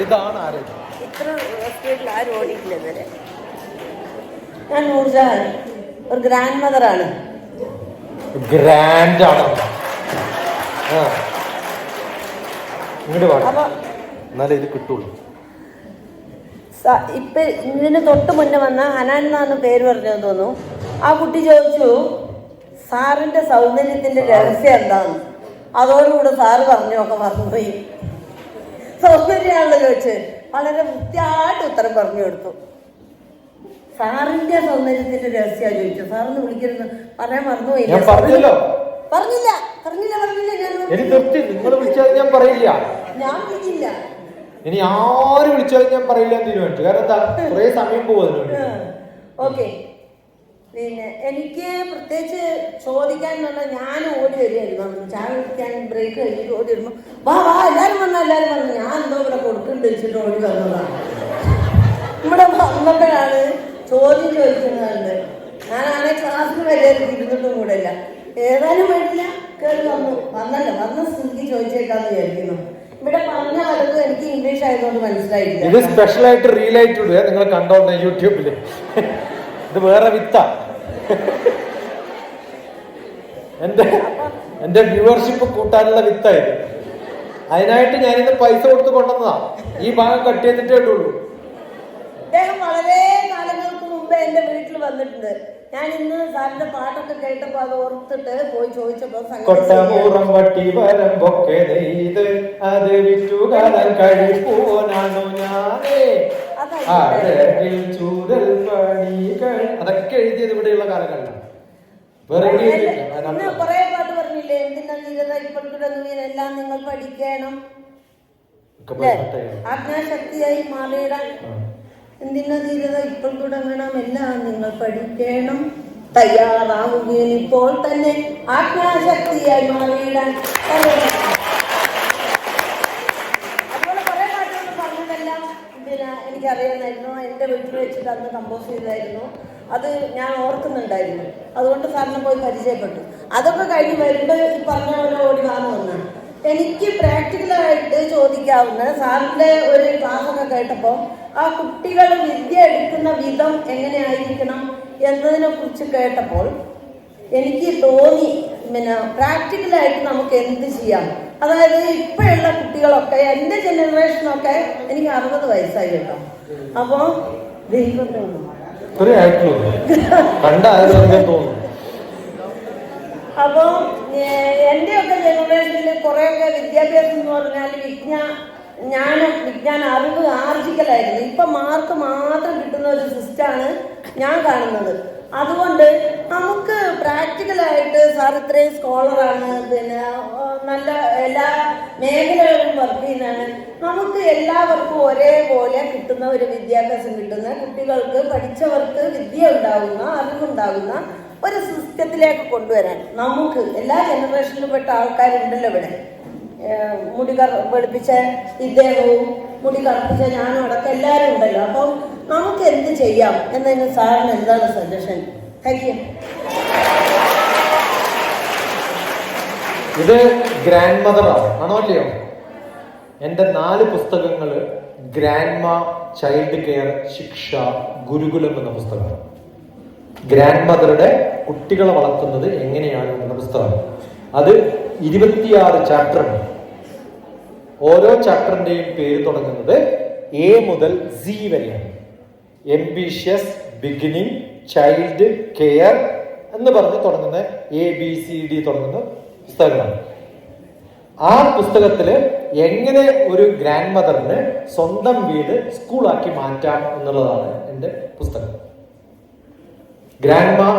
ഇതാണ് ആരോഗ്യം. ഞാൻ നൂർജഹാൻ, ഒരു ഗ്രാൻഡ് മദർ ആണ്. ഗ്രാൻഡ് ആണ്. ഇങ്ങോട്ട് വാ, അപ്പൊ എന്നാലേ ഇത് കിട്ടുള്ളൂ. ഇപ്പൊ ഇതിന് തൊട്ട് മുന്നേ വന്ന ഹനാൻ എന്നാണ് പേര് പറഞ്ഞതെന്ന് തോന്നുന്നു. ആ കുട്ടി ചോദിച്ചു സാറിന്റെ സൗന്ദര്യത്തിന്റെ രഹസ്യം എന്താന്ന്. അതോടുകൂടെ സാറ് പറഞ്ഞൊക്കെ മറന്നുപോയി. സൗന്ദര്യമാണല്ലോ ചോദിച്ച് വളരെ വൃത്തിയായിട്ട് ഉത്തരം പറഞ്ഞു കൊടുത്തു. സാറിന്റെ സൗന്ദര്യത്തിന്റെ രഹസ്യം ചോദിച്ചു. സാറിന് വിളിക്കരുത് പറയാൻ മറന്നുപോയില്ല. പറഞ്ഞില്ല പറഞ്ഞില്ല നിങ്ങൾ വിളിച്ചാൽ ഞാൻ പറയില്ല. ഞാൻ വിളിക്കില്ല. ഇനി ആര് വിളിച്ചാലും ഞാൻ പറയില്ല എന്ന് തീരുമാനിച്ചു. കാരണം എന്താ, കുറെ സമയം പോകുന്നു. ഓക്കെ. പിന്നെ എനിക്ക് പ്രത്യേകിച്ച് ചോദിക്കാനുള്ള ഞാൻ ഓടി വരികയായിരുന്നു. ചായ കുടിക്കാൻ ബ്രേക്ക് കഴിഞ്ഞിട്ട് ഓടി വരുമ്പോൾ വാ എല്ലാവരും വന്നു. ഞാൻ എന്തോ ഇവിടെ കൊടുക്കുന്നുണ്ട് വെച്ചിട്ട് ഓടി വന്നതാണ്. ഇവിടെ വന്നപ്പോഴാണ് ചോദ്യം ചോദിക്കുന്നതുണ്ട്. ഞാനാണെ ക്ലാസ്സിന് വരെ ഇരുന്നിട്ടും കൂടെ ഇല്ല. ഏതായാലും വേണ്ടില്ല, കയറി വന്ന സ്ഥിതിക്ക് ചോദിച്ചേക്കാന്ന് വിചാരിക്കുന്നു. ഇവിടെ പറഞ്ഞ ആൾക്ക് എനിക്ക് ഇംഗ്ലീഷ് ആയതുകൊണ്ട് മനസ്സിലായില്ല. ഇത് സ്പെഷ്യൽ ആയിട്ട് റീൽ ആയിട്ട് ഇടുക, നിങ്ങൾ കണ്ടോണ്ട് യൂട്യൂബില്. ഇത് വേറെ വിത്ത. എന്റെ വ്യൂവർഷിപ്പ് കൂട്ടാനുള്ള വിത്തായത്. അതിനായിട്ട് ഞാനിന്ന് പൈസ കൊടുത്ത് കൊണ്ടുവന്നതാ. ഈ ഭാഗം കട്ട് ചെയ്തിട്ടേ ഉള്ളൂ. അദ്ദേഹം വളരെ കാലങ്ങൾക്ക് മുമ്പേ എന്റെ വീട്ടിൽ വന്നിട്ടുണ്ട്. ഞാൻ ഇന്ന് സാറിന്റെ പാട്ടൊക്കെ കേട്ടപ്പോ അത് ഓർത്തിട്ട് പോയി ചോദിച്ചപ്പോ കൊട്ടമൂറം വട്ടി വരമ്പൊക്കെ നെയ്ത് അത് വിറ്റുകാലം കഴിപ്പോനാണു ഞാനേ ചൂരൽ പണികൾ അതൊക്കെ എഴുതിയത് ഇവിടെയുള്ള കാലങ്ങളിലാണ്. കൊറേ പാട്ട് പറഞ്ഞില്ലേ, എന്തിനാ നീരത ഇപ്പോൾ തുടങ്ങുകയും എല്ലാം നിങ്ങൾ പഠിക്കണം, ആജ്ഞാശക്തിയായി മാറിയിടാൻ. എന്തിനാ ധീരത ഇപ്പോൾ തുടങ്ങണം, എല്ലാം നിങ്ങൾ പഠിക്കണം, തയ്യാറാവുകയും ഇപ്പോൾ തന്നെ ആജ്ഞാശക്തിയായി മാറിയിടാൻ. അതുപോലെ കുറെ പാട്ടുകൾ പറഞ്ഞതെല്ലാം പിന്നെ എനിക്കറിയാമായിരുന്നു. എൻ്റെ വീട്ടിൽ വെച്ചിട്ട് അന്ന് കമ്പോസ് ചെയ്തായിരുന്നു. അത് ഞാൻ ഓർക്കുന്നുണ്ടായിരുന്നു. അതുകൊണ്ട് സാറിനെ പോയി പരിചയപ്പെട്ടു. അതൊക്കെ കഴിഞ്ഞ് വരുമ്പോൾ ഈ പറഞ്ഞ പോലെ ഓടി വാങ്ങുമെന്നാണ്. എനിക്ക് പ്രാക്ടിക്കലായിട്ട് ചോദിക്കാവുന്ന സാറിൻ്റെ ഒരു ക്ലാസ്സൊക്കെ കേട്ടപ്പോൾ ആ കുട്ടികൾ വിദ്യ എടുക്കുന്ന വിധം എങ്ങനെയായിരിക്കണം എന്നതിനെ കുറിച്ച് കേട്ടപ്പോൾ എനിക്ക് തോന്നി, പിന്നെ പ്രാക്ടിക്കലായിട്ട് നമുക്ക് എന്ത് ചെയ്യാം. അതായത് ഇപ്പോഴുള്ള കുട്ടികളൊക്കെ, എൻ്റെ ജനറേഷനൊക്കെ എനിക്ക് 60 വയസ്സായി കേട്ടോ. അപ്പോൾ ദൈവം തോന്നുന്നു അപ്പൊ എന്റെയൊക്കെ ജനറേഷനിൽ കുറെയൊക്കെ വിദ്യാഭ്യാസം എന്ന് പറഞ്ഞാൽ വിജ്ഞാന അറിവ് ആർജിക്കലായിരുന്നു. ഇപ്പൊ മാർക്ക് മാത്രം കിട്ടുന്ന ഒരു സിസ്റ്റമാണ് ഞാൻ കാണുന്നത്. അതുകൊണ്ട് നമുക്ക് പ്രാക്ടിക്കലായിട്ട് സാർ ഇത്രയും സ്കോളറാണ്, പിന്നെ നല്ല എല്ലാ മേഖലകളിലും വർക്ക് ചെയ്യുന്നതാണ്. നമുക്ക് എല്ലാവർക്കും ഒരേപോലെ കിട്ടുന്ന ഒരു വിദ്യാഭ്യാസം കിട്ടുന്ന, കുട്ടികൾക്ക് പഠിച്ചവർക്ക് വിദ്യ ഉണ്ടാകുന്ന, അറിവുണ്ടാകുന്ന ഒരു സിസ്റ്റത്തിലേക്ക് കൊണ്ടുവരാൻ നമുക്ക് എല്ലാ ജനറേഷനിലും പെട്ട ആൾക്കാരുണ്ടല്ലോ ഇവിടെ. മുടി വെളുപ്പിച്ച ഇദ്ദേഹവും മുടി കറുപ്പിച്ച ഞാനും അടക്കം എല്ലാവരും ഉണ്ടല്ലോ. അപ്പം നമുക്ക് എന്ത് ചെയ്യാം എന്നതിന് സാറിന് എന്താണ് സജഷൻ? Thank you. ഇത് ഗ്രാൻഡ് മദർ ആണോ അല്ലയോ? എൻ്റെ 4 പുസ്തകങ്ങൾ ഗ്രാൻഡ് മാ ചൈൽഡ് കെയർ ശിക്ഷ ഗുരുകുലം എന്ന പുസ്തകമാണ്. ഗ്രാൻഡ് മദറുടെ കുട്ടികളെ വളർത്തുന്നത് എങ്ങനെയാണ് എന്ന പുസ്തകമാണ്. അത് 26 ചാപ്റ്ററുണ്ട്. ഓരോ ചാപ്റ്ററിന്റെയും പേര് തുടങ്ങുന്നത് A മുതൽ Z വരെയാണ്. എംബിഷ്യസ്, ബിഗിനിങ്, ചൈൽഡ് കെയർ എന്ന് പറഞ്ഞ് തുടങ്ങുന്ന ABCD തുടങ്ങുന്ന പുസ്തകങ്ങളാണ്. ആ പുസ്തകത്തില് എങ്ങനെ ഒരു ഗ്രാൻഡ് മദറിന് സ്വന്തം വീട് സ്കൂളാക്കി മാറ്റാം എന്നുള്ളതാണ് എൻ്റെ പുസ്തകം. ഗ്രാൻഡ് മാ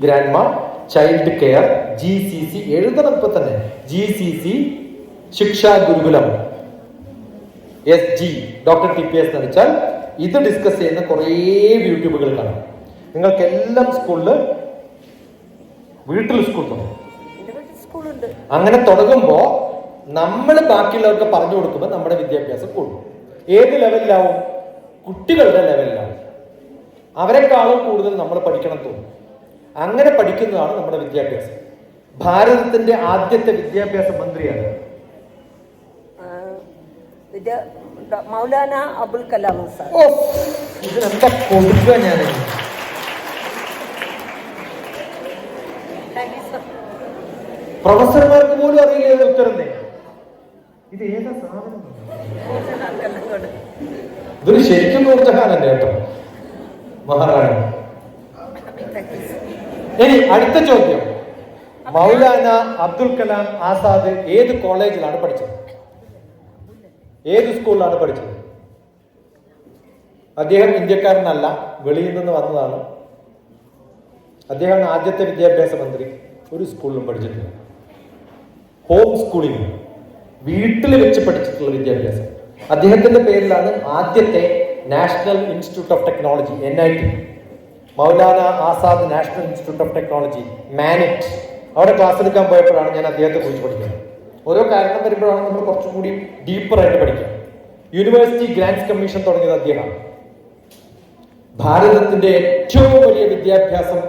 ഗ്രാൻഡ് മാ ചൈൽഡ് കെയർ GCC എഴുതണം. ഇപ്പൊ തന്നെ GCC ശിക്ഷാ ഗുരുകുലം SG ഡോക്ടർ TPS എന്ന് വെച്ചാൽ ഇത് ഡിസ്കസ് ചെയ്യുന്ന കുറേ യൂട്യൂബുകൾ കാണാം. നിങ്ങൾക്ക് എല്ലാം സ്കൂളില് വീട്ടിൽ സ്കൂൾ തുടങ്ങും. അങ്ങനെ തുടങ്ങുമ്പോ നമ്മൾ ബാക്കിയുള്ളവർക്ക് പറഞ്ഞു കൊടുക്കുമ്പോൾ നമ്മുടെ വിദ്യാഭ്യാസം കൂടും. ഏത് ലെവലിലാവും? കുട്ടികളുടെ ലെവലിലാവും. അവരെക്കാളും കൂടുതൽ നമ്മൾ പഠിക്കണം തോന്നും. അങ്ങനെ പഠിക്കുന്നതാണ് നമ്മുടെ വിദ്യാഭ്യാസം. ഭാരതത്തിന്റെ ആദ്യത്തെ വിദ്യാഭ്യാസ മന്ത്രിയാണ് മൗലാന അബുൽ കലാം സാർ. ഇതിനെന്താ കൊടുക്കുക ഞാൻ. പ്രൊഫസർമാർക്ക് പോലും അറിയില്ല ഉത്തരം. ഇത് ഏതാ സാധനം? ഇതൊരു ശരിക്കും നൂർജഹാൻ അല്ലേ കേട്ടോ, മഹാറാണി. ഇനി അടുത്ത ചോദ്യം, മൗലാന അബ്ദുൽ കലാം ആസാദ് ഏത് കോളേജിലാണ് പഠിച്ചത്? ഏത് സ്കൂളിലാണ് പഠിച്ചത്? അദ്ദേഹം ഇന്ത്യക്കാരനല്ല, വെളിയിൽ നിന്ന് വന്നതാണ്. അദ്ദേഹം ആദ്യത്തെ വിദ്യാഭ്യാസ മന്ത്രി. ഒരു സ്കൂളിലും പഠിച്ചിട്ടില്ല. ഹോം സ്കൂളിംഗ്, വീട്ടിൽ വെച്ച് പഠിച്ചിട്ടുള്ള വിദ്യാഭ്യാസം. അദ്ദേഹത്തിന്റെ പേരിലാണ് ആദ്യത്തെ national institute of technology, NIT, Maulana Azad national institute of technology, MANIT. അവിടെ ക്ലാസ് എടുക്കാൻ പോയപ്പോഴാണ് ഞാൻ അദ്ദേഹത്തെ കുറിച്ച് പഠിക്കുന്നത്. ഓരോ കാരണം വരുമ്പോഴാണ് നമ്മൾ കുറച്ചും കൂടി ഡീപ്പറായിട്ട് പഠിക്കുക. യൂണിവേഴ്സിറ്റി ഗ്രാന്റ്സ് കമ്മീഷൻ തുടങ്ങിയത് അദ്ദേഹമാണ്. ഭാരതത്തിന്റെ ഏറ്റവും വലിയ വിദ്യാഭ്യാസം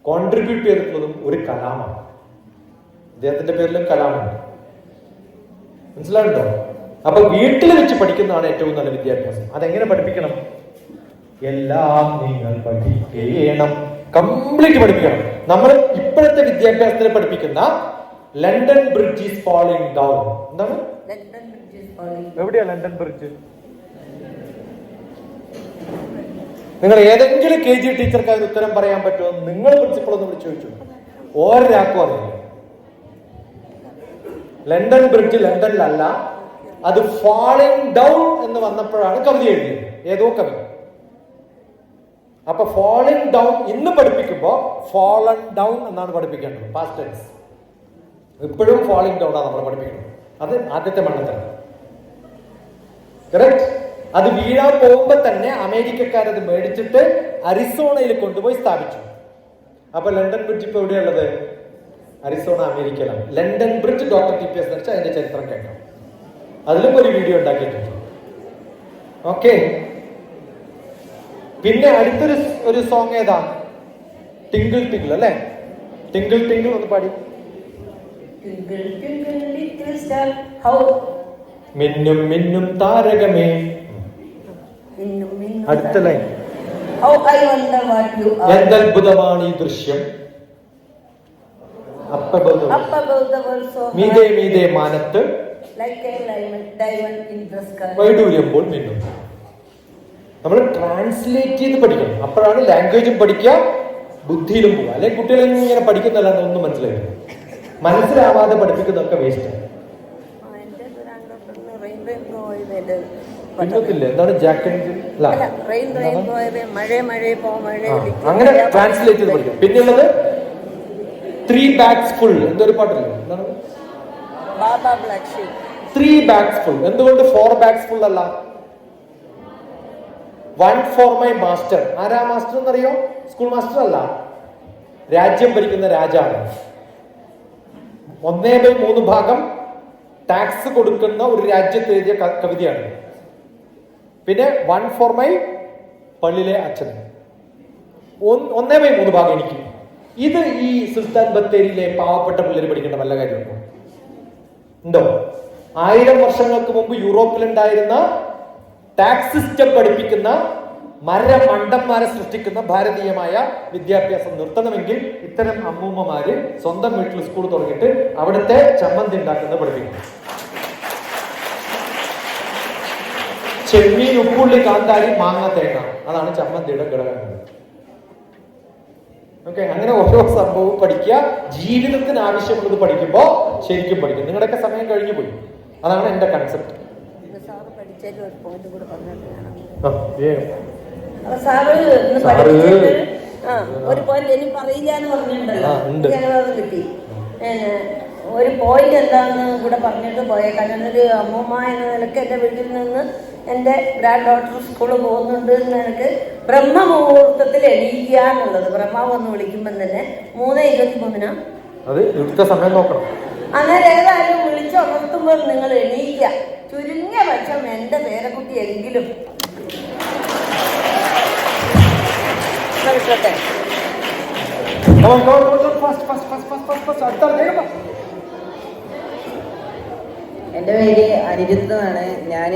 കോൺട്രിബ്യൂട്ട് ചെയ്തിട്ടുള്ളതും ഒരു കലാമാണ്. അദ്ദേഹത്തിന്റെ പേരിലും കലാമുണ്ട്. മനസ്സിലാവുണ്ടോ? അപ്പൊ വീട്ടിൽ വെച്ച് പഠിക്കുന്നതാണ് ഏറ്റവും നല്ല വിദ്യാഭ്യാസം. അതെങ്ങനെ പഠിപ്പിക്കണം? എല്ലാം നിങ്ങൾ പഠിക്കണം, കംപ്ലീറ്റ് പഠിപ്പിക്കണം. നമ്മൾ ഇപ്പോഴത്തെ വിദ്യാഭ്യാസത്തിൽ പഠിപ്പിക്കുന്ന London bridge is falling down. എന്താണ്? എവിടെയാ ലണ്ടൻ ബ്രിഡ്ജ്? നിങ്ങൾ ഏതെങ്കിലും KG ടീച്ചർക്ക് അതിന് ഉത്തരം പറയാൻ പറ്റുമോ? നിങ്ങൾ പ്രിൻസിപ്പൾ ഒന്ന് വിളിച്ചു ചോദിച്ചു, ഒരാൾക്കും അറിയില്ല. ലണ്ടൻ ബ്രിഡ്ജ് ലണ്ടനിലല്ല, അത് ഫാളിംഗ് ഡൗൺ എന്ന് വന്നപ്പോഴാണ് കവിത എഴുതിയത്, ഏതോ കവി. അപ്പൊ ഫാളിംഗ് ഡൗൺ ഇന്ന് പഠിപ്പിക്കുമ്പോ ഫാളൺ ഡൗൺ എന്നാണ് പഠിപ്പിക്കേണ്ടത്, പാസ്റ്റ് ടെൻസ്. ഇപ്പോഴും ഫാളിംഗ് ഡൗൺ ആണ് നമ്മൾ പഠിപ്പിക്കുന്നത്. അത് ആദ്യത്തെ മണ്ഡലം. കറക്റ്റ്. അത് വീഴാൻ പോകുമ്പോ തന്നെ അമേരിക്കക്കാരത് മേടിച്ചിട്ട് അരിസോണയിൽ കൊണ്ടുപോയി സ്ഥാപിച്ചു. അപ്പൊ ലണ്ടൻ ബ്രിഡ്ജ് ഇപ്പൊ എവിടെയുള്ളത്? അരിസോണ, അമേരിക്കയിലാണ്. ലണ്ടൻ ബ്രിഡ്ജ് ഡോക്ടർ TPS വെച്ചാൽ അതിന്റെ ചരിത്രം കേൾക്കാം. അതിലും ഒരു വീഡിയോ ഉണ്ടാക്കിയിട്ടുണ്ട്. ഓക്കെ. പിന്നെ അടുത്തൊരു സോങ് ഏതാ? ടിങ്കിൾ ടിങ്കിൾ അല്ലേ? ടിങ്കിൾ ടിങ്കിൾ ഒന്ന് പാടി. മിന്നും മിന്നും താരകമേ. അടുത്ത ലൈൻ, എന്തത്ഭുതമാണ് ഈ ദൃശ്യം, മീതെ മീതെ മാനത്ത് വൈഡൂര്യമ്പോൾ മിന്നും. നമ്മൾ ട്രാൻസ്ലേറ്റ് ചെയ്ത് പഠിക്കണം. അപ്പോഴാണ് ലാംഗ്വേജും പഠിക്കുക, ബുദ്ധിയിലും പോവുക. അല്ലെങ്കിൽ കുട്ടികളെ ഇങ്ങനെ പഠിക്കുന്നല്ലാണ്ട് ഒന്നും മനസ്സിലായില്ല. മനസ്സിലാവാതെ പഠിപ്പിക്കുന്നതൊക്കെ വേസ്റ്റ്. പിന്നൊക്കില്ല, എന്താണ് ജാക്ക് അങ്ങനെ ട്രാൻസ്ലേറ്റ് ചെയ്ത് പഠിക്കും. പിന്നെയുള്ളത് 3 bags full. എന്തൊരു പാട്ടില്ല, എന്താണ്? 3 bags full. എന്തുകൊണ്ട് 4 bags full അല്ല? 1 for my master. ആരാ മാസ്റ്റർ എന്നറിയോ? സ്കൂൾ മാസ്റ്റർ അല്ല, രാജ്യം ഭരിക്കുന്ന രാജാവ്. 1/3 ഭാഗം ടാക്സ് കൊടുക്കുന്ന ഒരു രാജ്യത്ത് എഴുതിയ കവിതയാണ്. പിന്നെ 1 for my പള്ളിയിലെ അച്ഛൻ. 1/3 ഭാഗം എനിക്ക്. ഇത് ഈ സുൽത്താൻ ബത്തേരിയിലെ പാവപ്പെട്ട പിള്ളേർ പഠിക്കേണ്ട വല്ല കാര്യമുണ്ടോ? ഉണ്ടോ? 1000 വർഷങ്ങൾക്ക് മുമ്പ് യൂറോപ്പിലുണ്ടായിരുന്ന ടാക്സ് സിസ്റ്റം പഠിപ്പിക്കുന്ന മണ്ടന്മാരെ സൃഷ്ടിക്കുന്ന ഭാരതീയമായ വിദ്യാഭ്യാസം നിർത്തണമെങ്കിൽ ഇത്തരം അമ്മൂമ്മമാര് സ്വന്തം വീട്ടിൽ സ്കൂൾ തുടങ്ങിയിട്ട് അവിടുത്തെ ചമ്മന്തി ഉണ്ടാക്കുന്നത് പഠിപ്പിക്കും. ചെമ്മീൻ, ഉപ്പുള്ളി, കാന്താരി, മാങ്ങ, തേങ്ങ, അതാണ് ചമ്മന്തിയുടെ ഘടകങ്ങൾ. ഓക്കെ. അങ്ങനെ ഓരോ സംഭവവും പഠിക്കുക. ജീവിതത്തിന് ആവശ്യമുള്ളത് പഠിക്കുമ്പോ ശരിക്കും പഠിക്കും. നിങ്ങളുടെയൊക്കെ സമയം കഴിഞ്ഞു പോയി. അതാണ് എന്റെ കൺസെപ്റ്റ്. ഒരു പോയിന്റ് എനിക്ക് പറയില്ല എന്ന് പറഞ്ഞിട്ടുണ്ടല്ലോ, കിട്ടി. ഒരു പോയിന്റ് എന്താണെന്ന് കൂടെ പറഞ്ഞിട്ട് പോയേക്കാം. ഞാനൊരു അമ്മൂമ്മ എന്ന നിലക്ക് എൻ്റെ വീട്ടിൽ നിന്ന് എൻ്റെ ഗ്രാൻഡ് ഡോട്ടർ സ്കൂളിൽ പോകുന്നുണ്ട് എന്ന് എനിക്ക് ബ്രഹ്മമുഹൂർത്തത്തിൽ എണീക്കുക എന്നുള്ളത്. ബ്രഹ്മാവ് ഒന്ന് വിളിക്കുമ്പോൾ തന്നെ 3:23 അത് ഇവിടുത്തെ സമയം നോക്കണം. അന്നേരം ഏതായാലും വിളിച്ചുണർത്തുമ്പോൾ നിങ്ങൾ എണീക്കുക. ചുരുങ്ങിയ പക്ഷം എൻ്റെ പേരക്കുട്ടി എങ്കിലും കിട്ടട്ടെ. എൻ്റെ പേര് അനിരുദ്ധ എന്നാണ്. ഞാൻ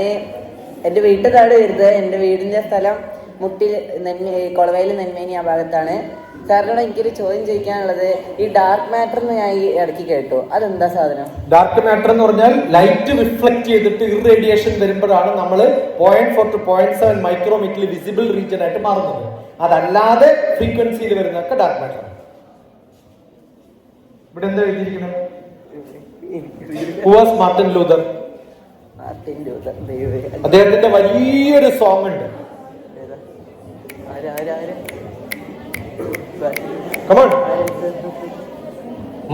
എൻ്റെ വീട്ടുകാട് വരുന്നത്. എൻ്റെ വീടിൻ്റെ സ്ഥലം മുട്ടിൽ കൊളവയിൽ നെന്മേനി ആ ഭാഗത്താണ്. സാറിനോട് എനിക്കൊരു ചോദ്യം ചോദിക്കാനുള്ളത്, ഈ ഡാർക്ക് മാറ്റർ എന്ന് ഞാൻ ഈ ഇടയ്ക്ക് കേട്ടു, അതെന്താ സാധനം? ഡാർക്ക് മാറ്റർ എന്ന് പറഞ്ഞാൽ ലൈറ്റ് റിഫ്ലക്ട് ചെയ്തിട്ട് ഇറേഡിയേഷൻ വരുമ്പോഴാണ് നമ്മൾ 0.4 to 0.7 മൈക്രോമീറ്ററിൽ വിസിബിൾ റീജിയൻ ആയിട്ട് മാറുന്നത്. അതല്ലാതെ ഫ്രീക്വൻസിയിൽ വരുന്നതൊക്കെ ഡാർക്ക് മാറ്റർ. ഇവിടെ എന്താ എഴുതിയിരിക്കുന്നത്? Martin Luther. അദ്ദേഹത്തിന്റെ വലിയൊരു സോങ് ഉണ്ട്.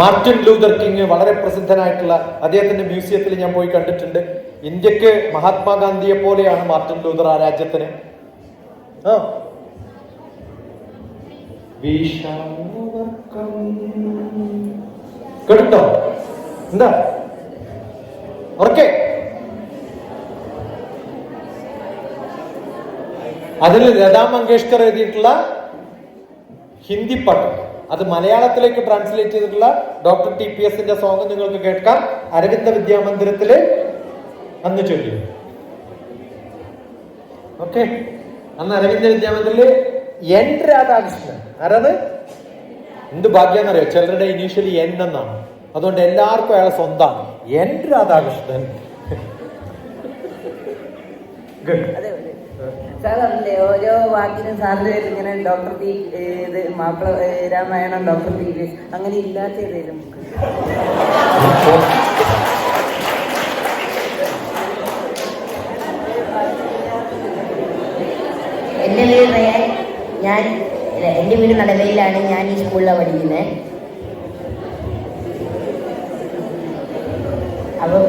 മാർട്ടിൻ ലൂതർ കിങ് വളരെ പ്രസിദ്ധനായിട്ടുള്ള അദ്ദേഹത്തിന്റെ മ്യൂസിയത്തിൽ ഞാൻ പോയി കണ്ടിട്ടുണ്ട്. ഇന്ത്യക്ക് മഹാത്മാഗാന്ധിയെ പോലെയാണ് മാർട്ടിൻ ലൂതർ ആ രാജ്യത്തിന്. കേട്ടോ എന്താ ഓക്കെ? അതിൽ ലതാ മങ്കേഷ്കർ എഴുതിയിട്ടുള്ള ഹിന്ദി പാട്ട്, അത് മലയാളത്തിലേക്ക് ട്രാൻസ്ലേറ്റ് ചെയ്തിട്ടുള്ള ഡോക്ടർ TPSന്റെ സോങ് നിങ്ങൾക്ക് കേൾക്കാം. അരവിന്ദ വിദ്യാമന്ദിരത്തില് അന്ന് ചൊല്ലി. ഓക്കെ, അന്ന് അരവിന്ദ വിദ്യാമന്ദിരില് എൻ രാധാകൃഷ്ണൻ. ആരാത്? എന്ത് ഭാഗ്യാന്നറിയോ, ചിലരുടെ ഇനീഷ്യലി എൻ എന്നാണ്, അതുകൊണ്ട് എല്ലാവർക്കും അയാളെ സ്വന്തമാണ്. എൻ രാധാകൃഷ്ണൻ. സാറല്ലേ ഓരോ വാക്കിനും സാറിന്റെ പേര് ഇങ്ങനെ ഡോക്ടർ ടി ഇത് മാപ്പിള രാമായണം, ഡോക്ടർ ടി അങ്ങനെ ഇല്ലാത്ത ഏതെങ്കിലും എൻ്റെ പേര് റയാൻ. എൻ്റെ വീട് നടവയിലാണ്. ഞാൻ ഈ സ്കൂളിലാണ് പഠിക്കുന്നത്. അപ്പം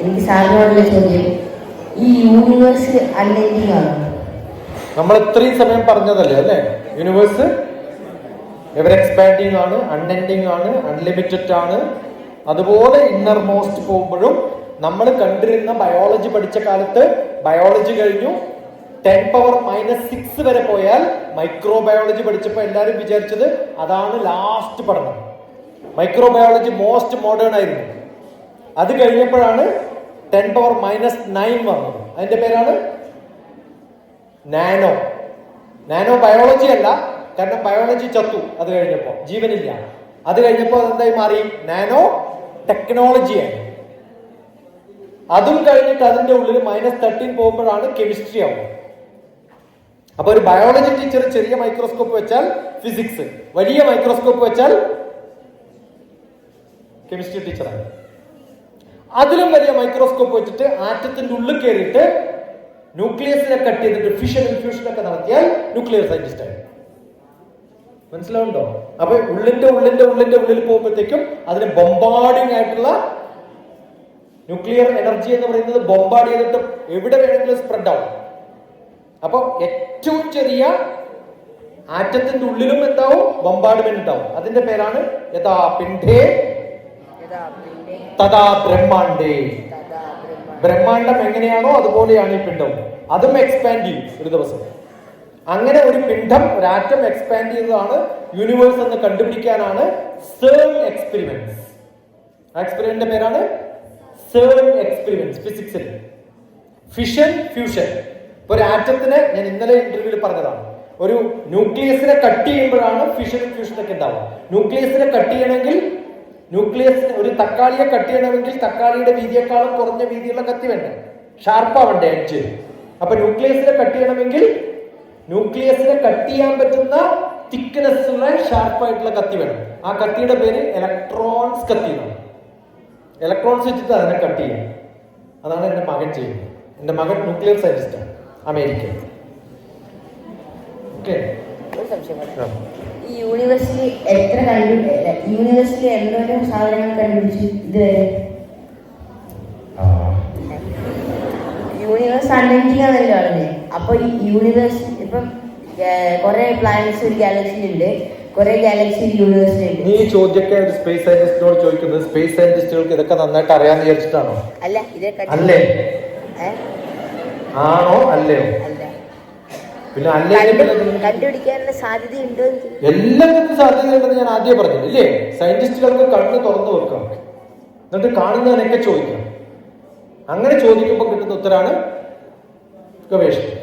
എനിക്ക് സാറിനോടുള്ള ചോദ്യം, ഈ യൂണിവേഴ്സ് അൺഎൻഡിങ് ആണോ? നമ്മൾ ഇത്രയും സമയം പറഞ്ഞതല്ലേ അല്ലെ? യൂണിവേഴ്സ് എവർ എക്സ്പാൻഡിങ് ആണ്, അൺഎൻഡിങ് ആണ്, അൺലിമിറ്റഡ് ആണ്. അതുപോലെ ഇന്നർ മോസ്റ്റ് പോകുമ്പോഴും നമ്മൾ കണ്ടിരുന്ന ബയോളജി പഠിച്ച കാലത്ത് ബയോളജി കഴിഞ്ഞു 10⁻⁻6 വരെ പോയാൽ മൈക്രോബയോളജി പഠിച്ചപ്പോൾ എല്ലാവരും വിചാരിച്ചത് അതാണ് ലാസ്റ്റ് പഠനം. മൈക്രോബയോളജി മോസ്റ്റ് മോഡേൺ ആയിരുന്നു. അത് കഴിഞ്ഞപ്പോഴാണ് 10⁻⁻9 വന്നത്. അതിന്റെ പേരാണ് നാനോ. നാനോ ബയോളജി അല്ല, കാരണം ബയോളജി ചത്തു അത് കഴിഞ്ഞപ്പോ, ജീവനില്ല. അത് കഴിഞ്ഞപ്പോ അതെന്തായി മാറി? നാനോ ടെക്നോളജിയായി. അതും കഴിഞ്ഞിട്ട് അതിന്റെ ഉള്ളിൽ -13 പോകുമ്പോഴാണ് കെമിസ്ട്രി ആവുക. അപ്പൊ ഒരു ബയോളജി ടീച്ചർ ചെറിയ മൈക്രോസ്കോപ്പ് വെച്ചാൽ ഫിസിക്സ്, വലിയ മൈക്രോസ്കോപ്പ് വെച്ചാൽ കെമിസ്ട്രി ടീച്ചറാണ്. അതിലും വലിയ മൈക്രോസ്കോപ്പ് വെച്ചിട്ട് ആറ്റത്തിന്റെ ഉള്ളിൽ കയറിയിട്ട് ന്യൂക്ലിയസിനെ കട്ട് ചെയ്തിട്ട് ഫിഷൻ ഇൻഫ്യൂഷൻ ഒക്കെ നടത്തിയാൽ ന്യൂക്ലിയർ സയന്റിസ്റ്റ് ആയി. മനസ്സിലാവുണ്ടോ? അപ്പൊ ഉള്ളിന്റെ ഉള്ളിൽ പോകുമ്പോഴത്തേക്കും അതിന് ബൊമ്പാർഡിങ് ആയിട്ടുള്ള ന്യൂക്ലിയർ എനർജി എന്ന് പറയുന്നത് ബൊമ്പാർഡ് ചെയ്തിട്ട് എവിടെ വേണമെങ്കിലും സ്പ്രെഡ് ആവും. അപ്പൊ ഏറ്റവും ചെറിയ ആറ്റത്തിന്റെ ഉള്ളിലും എന്താവും? ബൊമ്പാർഡ്മെന്റ് ഉണ്ടാവും. അതിന്റെ പേരാണ് യഥാ പിണ്ഡേ തഥാ ബ്രഹ്മാണ്ടേ. ബ്രഹ്മാണ്ടം എങ്ങനെയാണോ അതുപോലെയാണ് ഈ പിണ്ഡം. അതും എക്സ്പാൻഡ് ചെയ്യും ഒരു ദിവസം. അങ്ങനെ ഒരു പിണ്ഡം, ഒരു ആറ്റം എക്സ്പാൻഡ് ചെയ്തതാണ് യൂണിവേഴ്സ് എന്ന് കണ്ടുപിടിക്കാനാണ് CERN എക്സ്പെരിമെന്റ്സ്. ആ എക്സ്പെരിമെന്റിന്റെ പേരാണ് CERN എക്സ്പെരിമെന്റ്സ് ഫിസിക്സിൽ. Fission fusion. ഇപ്പൊ ഒരു ആറ്റത്തിന്, ഞാൻ ഇന്നലെ ഇന്റർവ്യൂവിൽ പറഞ്ഞതാണ്, ഒരു ന്യൂക്ലിയസിനെ കട്ട് ചെയ്യുമ്പോഴാണ് ഫിഷൻ ഫ്യൂഷൻ ഒക്കെ ഉണ്ടാവുക. ന്യൂക്ലിയസിനെ കട്ട് ചെയ്യണമെങ്കിൽ, ന്യൂക്ലിയസിന് ഒരു തക്കാളിയെ കട്ട് ചെയ്യണമെങ്കിൽ തക്കാളിയുടെ വീതിയെക്കാളും കുറഞ്ഞ വീതിയുള്ള കത്തി വേണ്ട, ഷാർപ്പാവണ്ടേ എഡ്ജ്. അപ്പൊ ന്യൂക്ലിയസിനെ കട്ട് ചെയ്യണമെങ്കിൽ ന്യൂക്ലിയസിനെ കട്ട് ചെയ്യാൻ പറ്റുന്ന തിക്നെസ് ഉള്ള ഷാർപ്പായിട്ടുള്ള കത്തി വേണം. ആ കത്തിയുടെ പേര് ഇലക്ട്രോൺസ് കത്തി എന്നാണ്. ഇലക്ട്രോൺസ് വെച്ചിട്ട് അതിനെ കട്ട് ചെയ്യാം. അതാണ് എന്റെ മകൻ ചെയ്യുന്നത്. എന്റെ മകൻ ന്യൂക്ലിയർ സയന്റിസ്റ്റാണ്, അമേരിക്കൻ. ഓക്കെ, ഈ യൂണിവേഴ്സിൽ യൂണിവേഴ്സിൽ എന്തോരം സാധനങ്ങൾ കണ്ടുപിടിച്ചു ഇതുവരെ? യൂണിവേഴ്സ് അൺഎൻഡിങ് ആണല്ലോ പറഞ്ഞത്. അപ്പൊ ഈ യൂണിവേഴ്സ് ഇപ്പം കുറെ പ്ലാനറ്റ്സ് ഒരു ഗാലക്സിയിലുണ്ട്, കുറെ ഗാലക്സി യൂണിവേഴ്സിലുണ്ട്. നീ ചോദ്യമൊക്കെ ഒരു സ്പേസ് സയന്റിസ്റ്റിനോട് ചോദിക്കുന്നത് സ്പേസ് സയന്റിസ്റ്റുകൾക്ക് ഇതൊക്കെ നന്നായിട്ട് അറിയാന്ന് വിചാരിച്ചിട്ടാണോ? അല്ല, ഇതൊക്കെ അല്ലേ? ആണോ അല്ലയോ? പിന്നെ കണ്ടുപിടിക്കാനുള്ള സാധ്യതയുണ്ടോ? എല്ലാത്തിനും സാധ്യതയുണ്ടെന്ന് ഞാൻ ആദ്യം പറഞ്ഞു ഇല്ലേ? സയന്റിസ്റ്റുകൾക്ക് കണ്ണ് തുറന്നു വെക്കാം, എന്നിട്ട് കാണുന്നതിനൊക്കെ ചോദിക്കാം. അങ്ങനെ ചോദിക്കുമ്പോൾ കിട്ടുന്ന ഉത്തരാണ് ഗവേഷണം.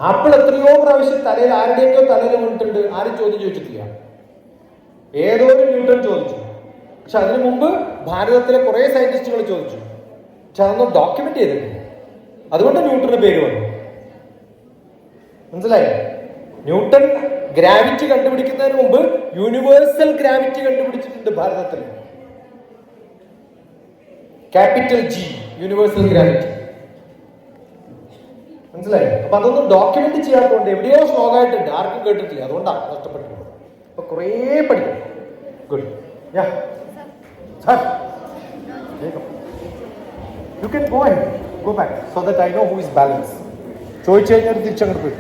ആപ്പിൾ എത്രയോ പ്രാവശ്യം തലയിൽ ആരുടെയൊക്കെയോ തലയിൽ വീണിട്ടുണ്ട്, ആരും ചോദ്യം ചോദിച്ചിട്ടില്ല. ഏതോ ഒരു ന്യൂട്ടൺ ചോദിച്ചു. പക്ഷെ അതിനു മുമ്പ് ഭാരതത്തിലെ കുറെ സയന്റിസ്റ്റുകൾ ചോദിച്ചു. പക്ഷെ അതൊന്നും ഡോക്യുമെന്റ് ചെയ്തിട്ടില്ല. അതുകൊണ്ട് ന്യൂട്ടന്റെ പേര് വന്നു. മനസ്സിലായോ? ന്യൂട്ടൺ ഗ്രാവിറ്റി കണ്ടുപിടിക്കുന്നതിന് മുമ്പ് യൂണിവേഴ്സൽ ഗ്രാവിറ്റി കണ്ടുപിടിച്ചിട്ടുണ്ട് ഭാരതത്തിൽ. Capital G, universal gravity. മനസ്സിലായോ? അപ്പൊ അതൊന്നും ഡോക്യുമെന്റ് ചെയ്യാത്തതുകൊണ്ട് എവിടെയോ ശ്ലോകമായിട്ടുണ്ട്, ആർക്കും കേട്ടിട്ടില്ല. അതുകൊണ്ടാണ് നഷ്ടപ്പെട്ടുള്ളത്. അപ്പൊ കുറേ പഠിക്കും. Good. You can go ahead, go back so that I know who is balanced. ചോദിച്ചു കഴിഞ്ഞാൽ തിരിച്ചങ്ങോട്ട് പോയി.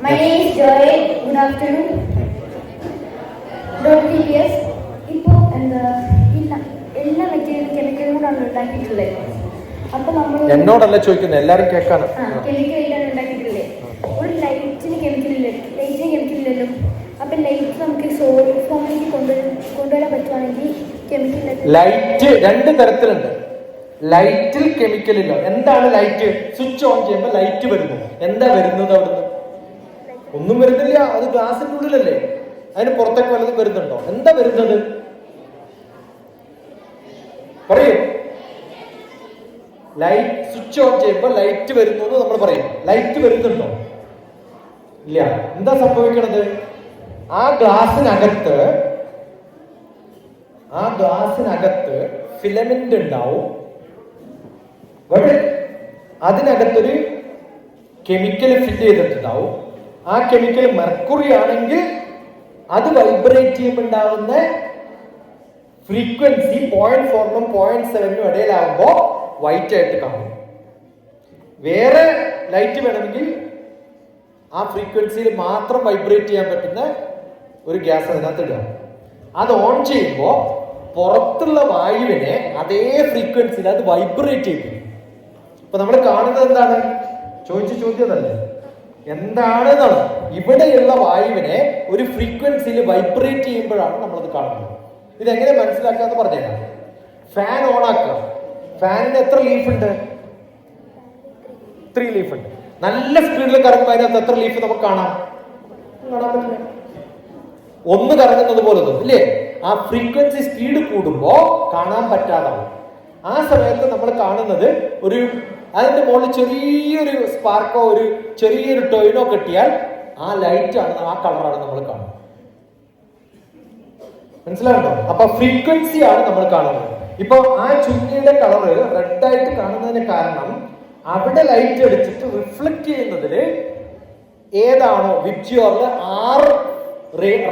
My name is Joy. Good afternoon. Dr. TPS. ഇപ്പോൾ എല്ലാ മെറ്റീരിയലും കെമിക്കൽ കൊണ്ടാണ് ഉണ്ടാക്കിയിട്ടുള്ളത്. അപ്പൊ നമ്മൾ എന്നോടല്ല ചോദിക്കുന്നത്, എല്ലാരും കേൾക്കാണ്. കെമിക്കലാണ് ഉണ്ടാക്കിയിട്ടുള്ളത്. ഒരു ലൈറ്റിന് കെമിക്കലില്ലല്ലോ. അപ്പൊ ലൈറ്റ് നമുക്ക് സോളിഡ് ഫോമിലേക്ക് കൊണ്ടുവരാൻ പറ്റുവാണെങ്കിൽ കെമിക്കൽ. ലൈറ്റ് രണ്ട് തരത്തിലുണ്ട്. ലൈറ്റിൽ കെമിക്കൽ ഇല്ല. എന്താണ് ലൈറ്റ്? സ്വിച്ച് ഓൺ ചെയ്യുമ്പോൾ ലൈറ്റ് വരുന്നു. എന്താ വരുന്നത് അവിടുന്ന്? ഒന്നും വരുന്നില്ല. അത് ഗ്ലാസിന്റെ ഉള്ളിലല്ലേ. അതിന് പുറത്തേക്ക് വല്ലതും വരുന്നുണ്ടോ? എന്താ വരുന്നത്? പറയൂ. ലൈറ്റ് സ്വിച്ച് ഓൺ ചെയ്യുമ്പോൾ ലൈറ്റ് വരുന്നു എന്ന് നമ്മൾ പറയും. ലൈറ്റ് വരുന്നുണ്ടോ? ഇല്ല. എന്താ സംഭവിക്കണത്? ആ ഗ്ലാസിനകത്ത് ഫിലമെന്റ് ഉണ്ടാവും. അതിനകത്തൊരു കെമിക്കൽ ഫില്ല് ചെയ്തിട്ടുണ്ടാവും. ആ കെമിക്കൽ മെർക്കുറി ആണെങ്കിൽ അത് വൈബ്രേറ്റ് ചെയ്യുമ്പോൾ ഉണ്ടാവുന്ന ഫ്രീക്വൻസി 0.4 0.7 ഇടയിലാവുമ്പോ വൈറ്റ് ആയിട്ട് കാണും. വേറെ ലൈറ്റ് വേണമെങ്കിൽ ആ ഫ്രീക്വൻസിയിൽ മാത്രം വൈബ്രേറ്റ് ചെയ്യാൻ പറ്റുന്ന ഒരു ഗ്യാസ് അതിനകത്ത് ഇടുക. അത് ഓൺ ചെയ്യുമ്പോൾ പുറത്തുള്ള വായുവിനെ അതേ ഫ്രീക്വൻസിയിൽ അത് വൈബ്രേറ്റ് ചെയ്യും. ഇപ്പൊ നമ്മൾ കാണുന്നത് എന്താണ്? ചോദിച്ച ചോദ്യം തന്നെ എന്താണെന്നാണ്. ഇവിടെയുള്ള വായുവിനെ ഒരു ഫ്രീക്വൻസിയിൽ വൈബ്രേറ്റ് ചെയ്യുമ്പോഴാണ് നമ്മളത് കാണുന്നത്. ഇതെങ്ങനെ മനസ്സിലാക്കാന്ന് പറഞ്ഞുതരാം. ഫാൻ ഓൺ ആക്കുക. ഫാനിന് എത്ര ലീഫ് ഉണ്ട്? 3 ലീഫ് ഉണ്ട്. നല്ല സ്പീഡിൽ കറങ്ങുമ്പോൾ അതിനകത്ത് എത്ര ലീഫ് നമുക്ക് കാണാൻ പറ്റില്ല. ഒന്ന് കറങ്ങുന്നത് പോലെ ഇല്ലേ? ആ ഫ്രീക്വൻസി സ്പീഡ് കൂടുമ്പോ കാണാൻ പറ്റാതാവും. ആ സമയത്ത് നമ്മൾ കാണുന്നത് അതിന്റെ മുകളിൽ ചെറിയൊരു സ്പാർക്കോ ഒരു ചെറിയൊരു ടോയിനോ കെട്ടിയാൽ ആ ലൈറ്റ് ആണ്, ആ കളറാണ് നമ്മൾ കാണുന്നത്. മനസ്സിലാവുണ്ടോ? അപ്പൊ ഫ്രീക്വൻസി ആണ് നമ്മൾ കാണുന്നത്. ഇപ്പൊ ആ ചുറ്റിയുടെ കളറ് റെഡ് ആയിട്ട് കാണുന്നതിന് കാരണം അവിടെ ലൈറ്റ് അടിച്ചിട്ട് റിഫ്ലക്ട് ചെയ്യുന്നതിൽ ഏതാണോ വിബ്ജിയോറില്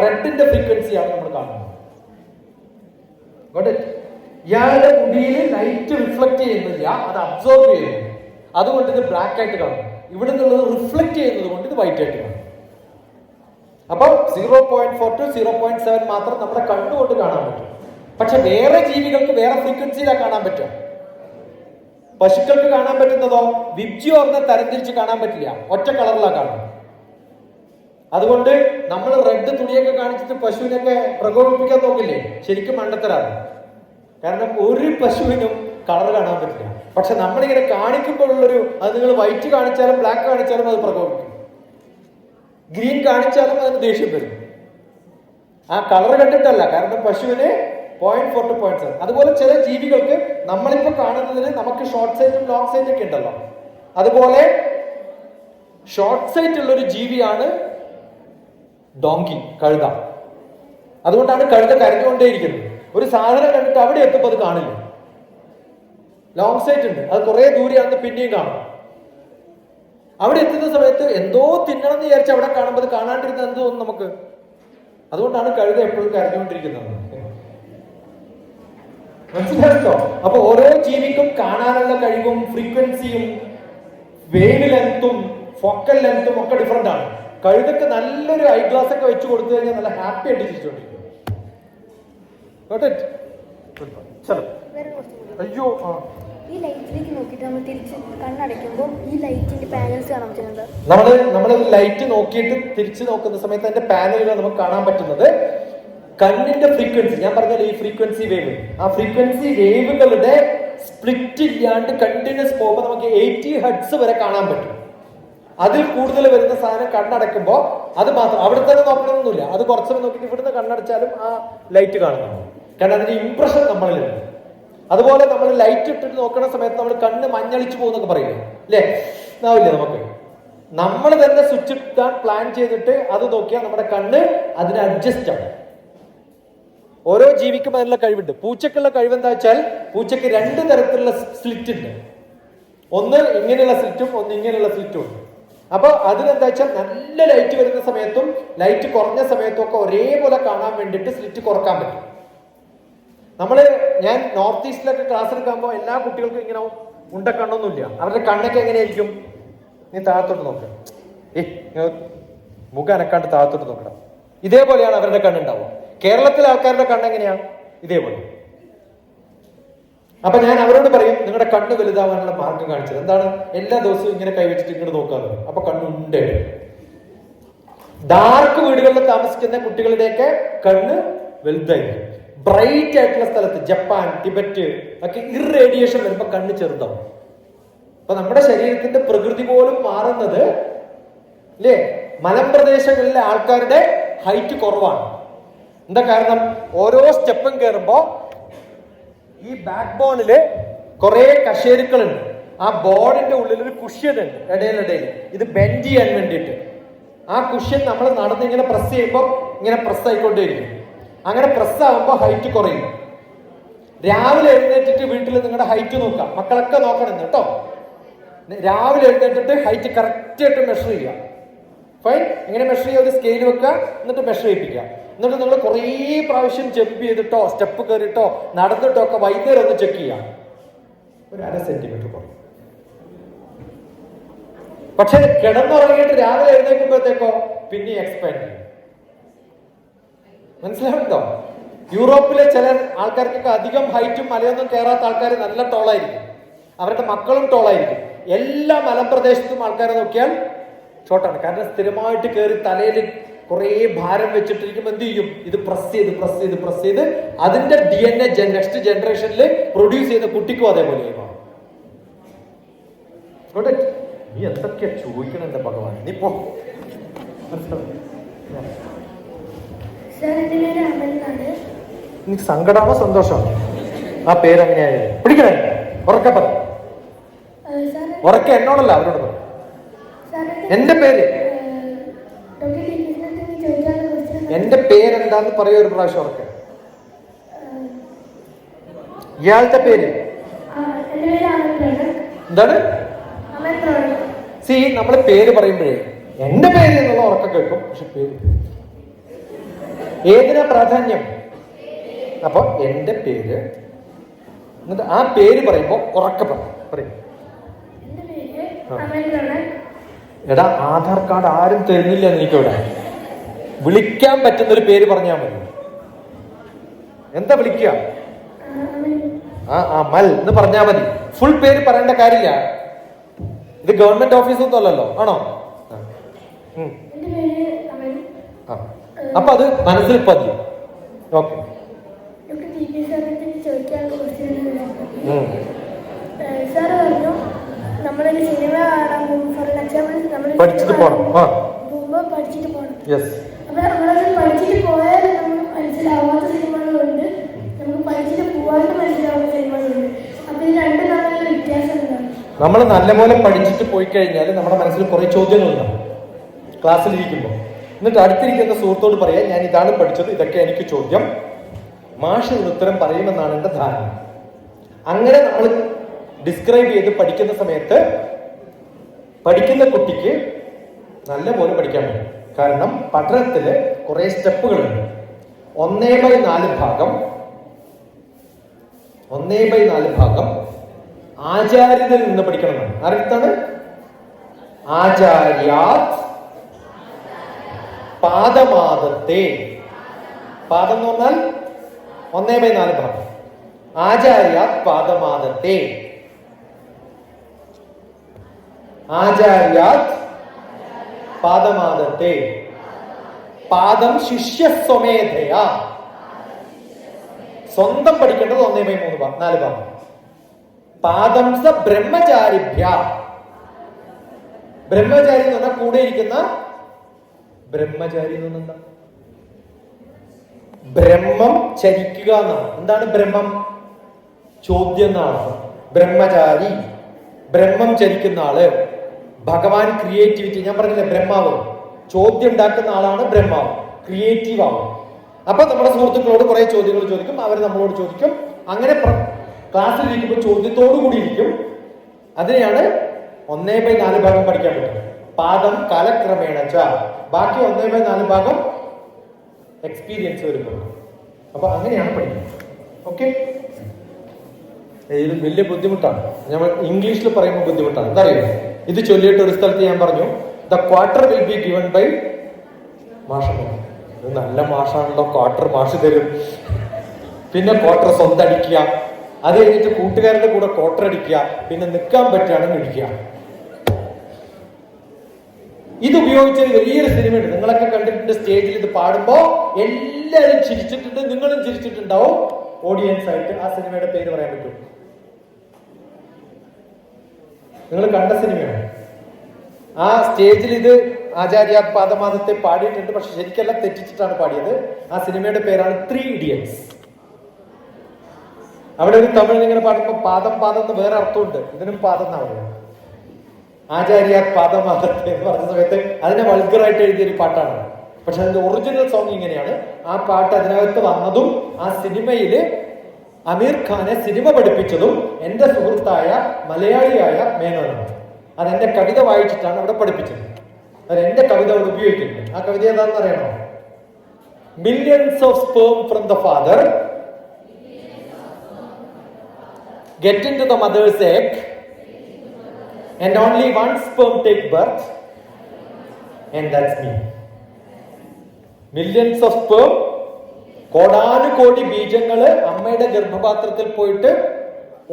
റെഡിന്റെ ഫ്രീക്വൻസിയാണ് നമ്മൾ കാണുന്നത്. ഇയാളുടെ മുടിയിൽ ലൈറ്റ് റിഫ്ലക്ട് ചെയ്യുന്നില്ല, അത് അബ്സോർബ് ചെയ്യുന്നു. അതുകൊണ്ട് ഇത് ബ്ലാക്ക് ആയിട്ട് കാണും. ഇവിടെ നിന്നുള്ളത് റിഫ്ലക്ട് ചെയ്യുന്നത് കൊണ്ട് ഇത് വൈറ്റ് ആയിട്ട് കാണും. അപ്പൊ 0.4 to 0.7 മാത്രം നമ്മുടെ കണ്ണുകൊണ്ട് കാണാൻ പറ്റും. പക്ഷെ വേറെ ജീവികൾക്ക് വേറെ ഫ്രീക്വൻസിയിലാണ് കാണാൻ പറ്റുക. പശുക്കൾക്ക് കാണാൻ പറ്റുന്നതോ വിബ്ജിയോറിനെ തരംതിരിച്ച് കാണാൻ പറ്റില്ല, ഒറ്റ കളറിലാണ് കാണുന്നത്. അതുകൊണ്ട് നമ്മൾ റെഡ് തുണിയൊക്കെ കാണിച്ചിട്ട് പശുവിനൊക്കെ പ്രകോപിപ്പിക്കാൻ നോക്കില്ലേ? ശരിക്കും മണ്ടത്തരാണ്. കാരണം ഒരു പശുവിനും കളർ കാണാൻ പറ്റില്ല. പക്ഷെ നമ്മളിങ്ങനെ കാണിക്കുമ്പോഴുള്ളൊരു അത് നിങ്ങൾ വൈറ്റ് കാണിച്ചാലും ബ്ലാക്ക് കാണിച്ചാലും അത് പ്രകോപിക്കും. ഗ്രീൻ കാണിച്ചാലും അതിന് ദേഷ്യം വരും. ആ കളർ കണ്ടിട്ടല്ല. കാരണം പശുവിന് 0.4 to 0.7. അതുപോലെ ചില ജീവികൾക്ക് നമ്മളിപ്പോ കാണുന്നതിന് നമുക്ക് ഷോർട്ട് സൈറ്റും ലോങ് സൈറ്റും ഒക്കെ ഉണ്ടല്ലോ. അതുപോലെ ഷോർട്ട് സൈറ്റ് ഉള്ള ഒരു ജീവിയാണ് ഡോങ്കി, കഴുത. അതുകൊണ്ടാണ് കഴുത കരഞ്ഞുകൊണ്ടേയിരിക്കുന്നത്. ഒരു സാധനം കണ്ടിട്ട് അവിടെ എത്തുമ്പോൾ അത് കാണില്ല. ലോങ് സൈറ്റ് ഉണ്ട്, അത് കുറെ ദൂരെയാണെന്ന് പിന്നെയും കാണും. അവിടെ എത്തുന്ന സമയത്ത് എന്തോ തിന്നണം എന്ന് വിചാരിച്ച് അവിടെ കാണുമ്പോൾ അത് കാണാണ്ടിരുന്ന എന്തോ തോന്നും നമുക്ക്. അതുകൊണ്ടാണ് കഴുത എപ്പോഴും കരഞ്ഞുകൊണ്ടിരിക്കുന്നത്. മനസ്സിലായോ? അപ്പൊ ഓരോ ജീവിക്കും കാണാനുള്ള കഴിവും ഫ്രീക്വൻസിയും വേവ് ലെങ്ത്തും ഫോക്കൽ ലെങ്ത്തും ഒക്കെ ഡിഫറെന്റ് ആണ്. കഴുതൊക്കെ നല്ലൊരു ഐ ഗ്ലാസ് ഒക്കെ വെച്ച് കൊടുത്തു കഴിഞ്ഞാൽ നല്ല ഹാപ്പി ആയിട്ട് ചിരിച്ചോണ്ടിരിക്കും. അയ്യോ, ഈ ലൈറ്റിലേക്ക് നോക്കിയിട്ട് നമ്മൾ തിരിച്ച് കണ്ണടയ്ക്കുമ്പോൾ ഈ ലൈറ്റിന്റെ പാനൽസ് കാണാൻ പറ്റുന്നുണ്ട്. നമ്മൾ ലൈറ്റ് നോക്കിയിട്ട് തിരിച്ചു നോക്കുന്ന സമയത്ത് അതിന്റെ പാനലുകൾ നമുക്ക് കാണാൻ പറ്റുന്നത് കണ്ണിന്റെ ഫ്രീക്വൻസി. ഞാൻ പറഞ്ഞല്ലോ ഈ ഫ്രീക്വൻസി വേവ്, ആ ഫ്രീക്വൻസി വേവുകളുടെ സ്പ്ലിറ്റ് ഇല്ലാണ്ട് കണ്ടിന്യൂസ് പോകുമ്പോൾ നമുക്ക് 80 ഹെർട്സ് വരെ കാണാൻ പറ്റും. അതിൽ കൂടുതൽ വരുന്ന സാധനം കണ്ണടയ്ക്കുമ്പോൾ അത് മാത്രം അവിടെ തന്നെ നോക്കണമെന്നൊന്നുമില്ല. അത് കുറച്ചു നോക്കിയിട്ട് ഇവിടുന്ന് കണ്ണടച്ചാലും ആ ലൈറ്റ് കാണുന്നുണ്ട്. കാരണം അതിന്റെ ഇംപ്രഷൻ നമ്മളിലുണ്ട്. അതുപോലെ നമ്മൾ ലൈറ്റ് ഇട്ടിട്ട് നോക്കുന്ന സമയത്ത് നമ്മൾ കണ്ണ് മഞ്ഞളിച്ചു പോകുന്നൊക്കെ പറയില്ലേ, അല്ലേ? ആവില്ല. നമുക്ക് നമ്മൾ തന്നെ സ്വിച്ച് ഇട്ടാൻ പ്ലാൻ ചെയ്തിട്ട് അത് നോക്കിയാൽ നമ്മുടെ കണ്ണ് അതിന് അഡ്ജസ്റ്റ് ആണ്. ഓരോ ജീവിക്കും അതിനുള്ള കഴിവുണ്ട്. പൂച്ചക്കുള്ള കഴിവ് എന്താ വെച്ചാൽ പൂച്ചക്ക് 2 തരത്തിലുള്ള സ്ലിറ്റ് ഉണ്ട്. ഒന്ന് ഇങ്ങനെയുള്ള സ്ലിറ്റും ഒന്ന് ഇങ്ങനെയുള്ള സ്ലിറ്റും ഉണ്ട്. അപ്പൊ അതിനെന്താ വെച്ചാൽ നല്ല ലൈറ്റ് വരുന്ന സമയത്തും ലൈറ്റ് കുറഞ്ഞ സമയത്തും ഒക്കെ ഒരേപോലെ കാണാൻ വേണ്ടിയിട്ട് സ്ലിറ്റ് കുറക്കാൻ പറ്റും. ഞാൻ നോർത്ത് ഈസ്റ്റിലൊക്കെ ക്ലാസ് എടുക്കുമ്പോൾ എല്ലാ കുട്ടികൾക്കും ഇങ്ങനെ ഉണ്ട കണ്ണൊന്നുമില്ല. അവരുടെ കണ്ണൊക്കെ എങ്ങനെയായിരിക്കും? നീ താഴത്തോട്ട് നോക്കുക, മുഖം അനക്കാണ്ട് താഴത്തോട്ട് നോക്കണം. ഇതേപോലെയാണ് അവരുടെ കണ്ണുണ്ടാവുക. കേരളത്തിലെ ആൾക്കാരുടെ കണ്ണെങ്ങനെയാ? ഇതേപോലെ. അപ്പൊ ഞാൻ അവരോട് പറയും, നിങ്ങളുടെ കണ്ണ് വലുതാവാനുള്ള മാർഗം കാണിച്ചത് എന്താണ്? എല്ലാ ദിവസവും ഇങ്ങനെ കൈവച്ചിട്ട് ഇങ്ങോട്ട് നോക്കാതെ, അപ്പൊ കണ്ണുണ്ട്. ഡാർക്ക് വീടുകളിൽ താമസിക്കുന്ന കുട്ടികളുടെയൊക്കെ കണ്ണ് വലുതായിരിക്കും. ബ്രൈറ്റ് ആയിട്ടുള്ള സ്ഥലത്ത് ജപ്പാൻ, ടിബറ്റ് ഒക്കെ ഇറേഡിയേഷൻ വരുമ്പോ കണ്ണ് ചെറുതാവും. അപ്പൊ നമ്മുടെ ശരീരത്തിന്റെ പ്രകൃതി പോലും മാറുന്നത് അല്ലേ? മലമ്പ്രദേശങ്ങളിലെ ആൾക്കാരുടെ ഹൈറ്റ് കുറവാണ്. എന്താ കാരണം? ഓരോ സ്റ്റെപ്പും കയറുമ്പോ ഈ ബാക്ക് ബോണില് കുറെ കശേരുക്കളുണ്ട്. ആ ബോണിന്റെ ഉള്ളിൽ ഒരു കുഷ്യൻ ഉണ്ട് ഇടയിലിടയിൽ, ഇത് ബെൻഡ് ചെയ്യാൻ വേണ്ടിയിട്ട്. ആ കുഷ്യൻ നമ്മൾ നടന്ന് ഇങ്ങനെ പ്രസ് ചെയ്യുമ്പോൾ ഇങ്ങനെ പ്രസ് ആയിക്കൊണ്ടേയിരിക്കും. അങ്ങനെ പ്രസ് ആകുമ്പോൾ ഹൈറ്റ് കുറയും. രാവിലെ എഴുന്നേറ്റിട്ട് വീട്ടിൽ നിങ്ങളുടെ ഹൈറ്റ് നോക്കാം. മക്കളൊക്കെ നോക്കണം കേട്ടോ. രാവിലെ എഴുന്നേറ്റിട്ട് ഹൈറ്റ് കറക്റ്റ് ആയിട്ട് മെഷർ ചെയ്യുക. ഫൈൻ. ഇങ്ങനെ മെഷർ ചെയ്യുക, ഒരു സ്കെയിൽ വെക്കുക, എന്നിട്ട് മെഷർ ചെയ്യിപ്പിക്കുക. എന്നിട്ട് നിങ്ങൾ കുറേ പ്രാവശ്യം ജമ്പ് ചെയ്തിട്ടോ സ്റ്റെപ്പ് കയറിയിട്ടോ നടന്നിട്ടോ ഒക്കെ വൈകുന്നേരം ഒന്ന് ചെക്ക് ചെയ്യാം. ഒരു 1/2 സെന്റിമീറ്റർ കുറയും. പക്ഷെ കിടന്നുറങ്ങിയിട്ട് രാവിലെ എഴുന്നേൽക്കുമ്പോഴത്തേക്കോ പിന്നെ എക്സ്പാൻഡ് ചെയ്യും. മനസ്സിലാവുന്നുണ്ടോ? യൂറോപ്പിലെ ചില ആൾക്കാർക്കൊക്കെ അധികം ഹൈറ്റും മലയൊന്നും കയറാത്ത ആൾക്കാർ നല്ല ടോളായിരിക്കും. അവരുടെ മക്കളും ടോളായിരിക്കും. എല്ലാ മലമ്പ്രദേശത്തും ആൾക്കാരെ നോക്കിയാൽ ഷോർട്ടാണ്. കാരണം സ്ഥിരമായിട്ട് കയറി തലയിൽ കുറെ ഭാരം വെച്ചിട്ടിരിക്കുമ്പോൾ എന്ത് ചെയ്യും? ഇത് പ്രസ് ചെയ്ത് അതിന്റെ DNA നെക്സ്റ്റ് ജനറേഷനിൽ പ്രൊഡ്യൂസ് ചെയ്യുന്ന കുട്ടിക്കും അതേപോലെ മാറും. നീ എന്തൊക്കെയാ ചോദിക്കണം എന്റെ ഭഗവാൻ? നീ പോ. എനിക്ക് സങ്കടമാണോ സന്തോഷമാണോ? ആ പേരെങ്ങനെയായാലും പിടിക്കണേ. ഉറക്കെ പറ. ഉറക്കെ എന്നോടല്ല, അവരോട് പറ. എന്റെ പേര് എന്റെ പേരെന്താന്ന് പറയൂ ഒരു പ്രാവശ്യം ഉറക്കെ. ഇയാളുടെ പേര് എന്താണ്? നമ്മള് പേര് പറയുമ്പോഴേ എന്റെ പേര് എന്നുള്ള ഉറക്കം കേൾക്കും. പക്ഷെ പേര് ഏതിനാ പ്രാധാന്യം? അപ്പൊ എന്റെ പേര്, എന്നിട്ട് ആ പേര് പറയുമ്പോ ഉറക്കെ പറയും. എടാ, ആധാർ കാർഡ് ആരും തരുന്നില്ല എനിക്കിവിടെ. വിളിക്കാൻ പറ്റുന്നൊരു പേര് പറഞ്ഞാൽ മതി. എന്താ വിളിക്കുക? അമൽ എന്ന് പറഞ്ഞാൽ മതി. ഫുൾ പേര് പറയേണ്ട കാര്യമില്ല. ഇത് ഗവൺമെന്റ് ഓഫീസൊന്നും അല്ലല്ലോ, ആണോ? അപ്പൊ അത് മനസ്സിൽ പതിയും. ഓക്കെ. പഠിച്ചിട്ട് പോണം. യെസ്. പഠിച്ചിട്ട് പോയാൽ നമുക്ക് മനസ്സിലാവാത്ത സിനിമകളുണ്ട്, നമുക്ക് പഠിച്ചിട്ട് പോകാതെ മനസ്സിലാവുന്ന സിനിമകളുണ്ട്. അപ്പൊ ഇത് രണ്ടും തമ്മിലുള്ള വ്യത്യാസം എന്താണ്? നമ്മൾ നല്ലപോലെ പഠിച്ചിട്ട് പോയി കഴിഞ്ഞാൽ നമ്മുടെ മനസ്സിൽ കുറെ ചോദ്യങ്ങളുണ്ടാവും ക്ലാസ്സിലിരിക്കുമ്പോൾ. എന്നിട്ട് അടുത്തിരിക്കുന്ന സുഹൃത്തോട് പറയാം, ഞാൻ ഇതാണ് പഠിച്ചത്, ഇതൊക്കെ എനിക്ക് ചോദ്യം, മാഷ് ഉത്തരം പറയുമെന്നാണ് എൻ്റെ ധാരണ. അങ്ങനെ നമ്മൾ ഡിസ്ക്രൈബ് ചെയ്ത് പഠിക്കുന്ന സമയത്ത് പഠിക്കുന്ന കുട്ടിക്ക് നല്ലപോലെ പഠിക്കാൻ പറ്റും. കാരണം പഠനത്തില് കുറെ സ്റ്റെപ്പുകളുണ്ട്. 1/4 ഭാഗം ആചാര്യനിൽ നിന്ന് പഠിക്കണമെന്നാണ്. ആരടുത്താണ്? ആചാര്യാത് പാദമാദത്തെ. പാദം എന്ന് പറഞ്ഞാൽ 1/4 ഭാഗം. ആചാര്യാത് പാദമാദത്തെ. ആചാര്യാത് പാദമാദത്തെ. പാദം ശിഷ്യസ്വമേധയ. സ്വന്തം പഠിക്കേണ്ടത് 1/4 ഭാഗം. പാദം സ ബ്രഹ്മചാരിഭ്യ. ബ്രഹ്മചാരി എന്ന് പറഞ്ഞാൽ കൂടെ ഇരിക്കുന്ന ബ്രഹ്മചാരി എന്ന് പറഞ്ഞാൽ ബ്രഹ്മം ചരിക്കുക എന്നാണ്. എന്താണ് ബ്രഹ്മം? ചോദ്യം എന്നാണ്. ബ്രഹ്മചാരി, ബ്രഹ്മം ചരിക്കുന്ന ആള്. ഭഗവാൻ ക്രിയേറ്റിവിറ്റി, ഞാൻ പറഞ്ഞില്ലേ ബ്രഹ്മാവ് ചോദ്യം ഉണ്ടാക്കുന്ന ആളാണ് ബ്രഹ്മാവ്, ക്രിയേറ്റീവ് ആവും. അപ്പൊ നമ്മുടെ സുഹൃത്തുക്കളോട് കുറെ ചോദ്യങ്ങൾ ചോദിക്കും, അവർ നമ്മളോട് ചോദിക്കും. അങ്ങനെ ക്ലാസ്സിൽ ഇരിക്കുമ്പോൾ ചോദ്യത്തോടു കൂടി ഇരിക്കും. അതിനെയാണ് 1/4 ഭാഗം പഠിക്കാൻ പറ്റും. പാദം കാലക്രമേണ ബാക്കി 1/4 ഭാഗം എക്സ്പീരിയൻസ് വരുമ്പോൾ. അപ്പൊ അങ്ങനെയാണ് പഠിക്കുന്നത്. ഓക്കെ, ഇത് വലിയ ബുദ്ധിമുട്ടാണ്. നമ്മൾ ഇംഗ്ലീഷിൽ പറയുമ്പോൾ ബുദ്ധിമുട്ടാണ്. എന്താ അറിയോ, ഇത് ചൊല്ലിയിട്ട് ഒരു സ്ഥലത്ത് ഞാൻ പറഞ്ഞു, the quarter will be given by മാഷ്. ഇത് നല്ല മാഷാണല്ലോ, ക്വാർട്ടർ മാഷ് തരും. പിന്നെ ക്വാർട്ടർ സ്വന്തം അടിക്കുക, അത് കഴിഞ്ഞിട്ട് കൂട്ടുകാരുടെ കൂടെ ക്വാർട്ടർ അടിക്കുക, പിന്നെ നിൽക്കാൻ പറ്റുകയാണെങ്കിൽ ഇടിക്കുക. ഇത് ഉപയോഗിച്ചൊരു വലിയൊരു സിനിമയുണ്ട്, നിങ്ങളൊക്കെ കണ്ടിട്ടുണ്ട്. സ്റ്റേജിൽ ഇത് പാടുമ്പോ എല്ലാവരും ചിരിച്ചിട്ടുണ്ട്, നിങ്ങളും ചിരിച്ചിട്ടുണ്ടാവും ഓഡിയൻസ് ആയിട്ട്. ആ സിനിമയുടെ പേര് പറയാൻ പറ്റും? നിങ്ങൾ കണ്ട സിനിമയാണ്. ആ സ്റ്റേജിൽ ഇത് ആചാര്യ പാദമാദത്തെ പാടിയിട്ടുണ്ട്, പക്ഷെ ശരിക്കെല്ലാം തെറ്റിച്ചിട്ടാണ് പാടിയത്. ആ സിനിമയുടെ പേരാണ് 3 Idiots. അവിടെ ഒരു തമിഴിൽ ഇങ്ങനെ പാടുമ്പോൾ പാദം പാദം എന്ന് വേറെ അർത്ഥമുണ്ട്, ഇതിനും പാദം എന്നാ പറയുന്നത്. ആചാര്യ പാദമാദത്തെ എന്ന് പറഞ്ഞ സമയത്ത് അതിനെ വൾഗറായിട്ട് എഴുതിയൊരു പാട്ടാണ്. പക്ഷെ അതിന്റെ ഒറിജിനൽ സോങ് ഇങ്ങനെയാണ്. ആ പാട്ട് അതിനകത്ത് വന്നതും ആ സിനിമയില് അമീർ ഖാനെ സിനിമ പഠിപ്പിച്ചതും എന്റെ സുഹൃത്തായ മലയാളിയായ മേനോനാണ്. അതെന്റെ കവിത വായിച്ചിട്ടാണ് അവിടെ പഠിപ്പിച്ചത്. അത് എന്റെ കവിത അവിടെ ഉപയോഗിക്കുന്നത്. ആ കവിത ഏതാണെന്ന് അറിയണോ? Millions of sperm from the father get into the mother's egg and only one sperm take birth and that's me. Millions of sperm, കോടാനുകോടി ബീജങ്ങള് അമ്മയുടെ ഗർഭപാത്രത്തിൽ പോയിട്ട്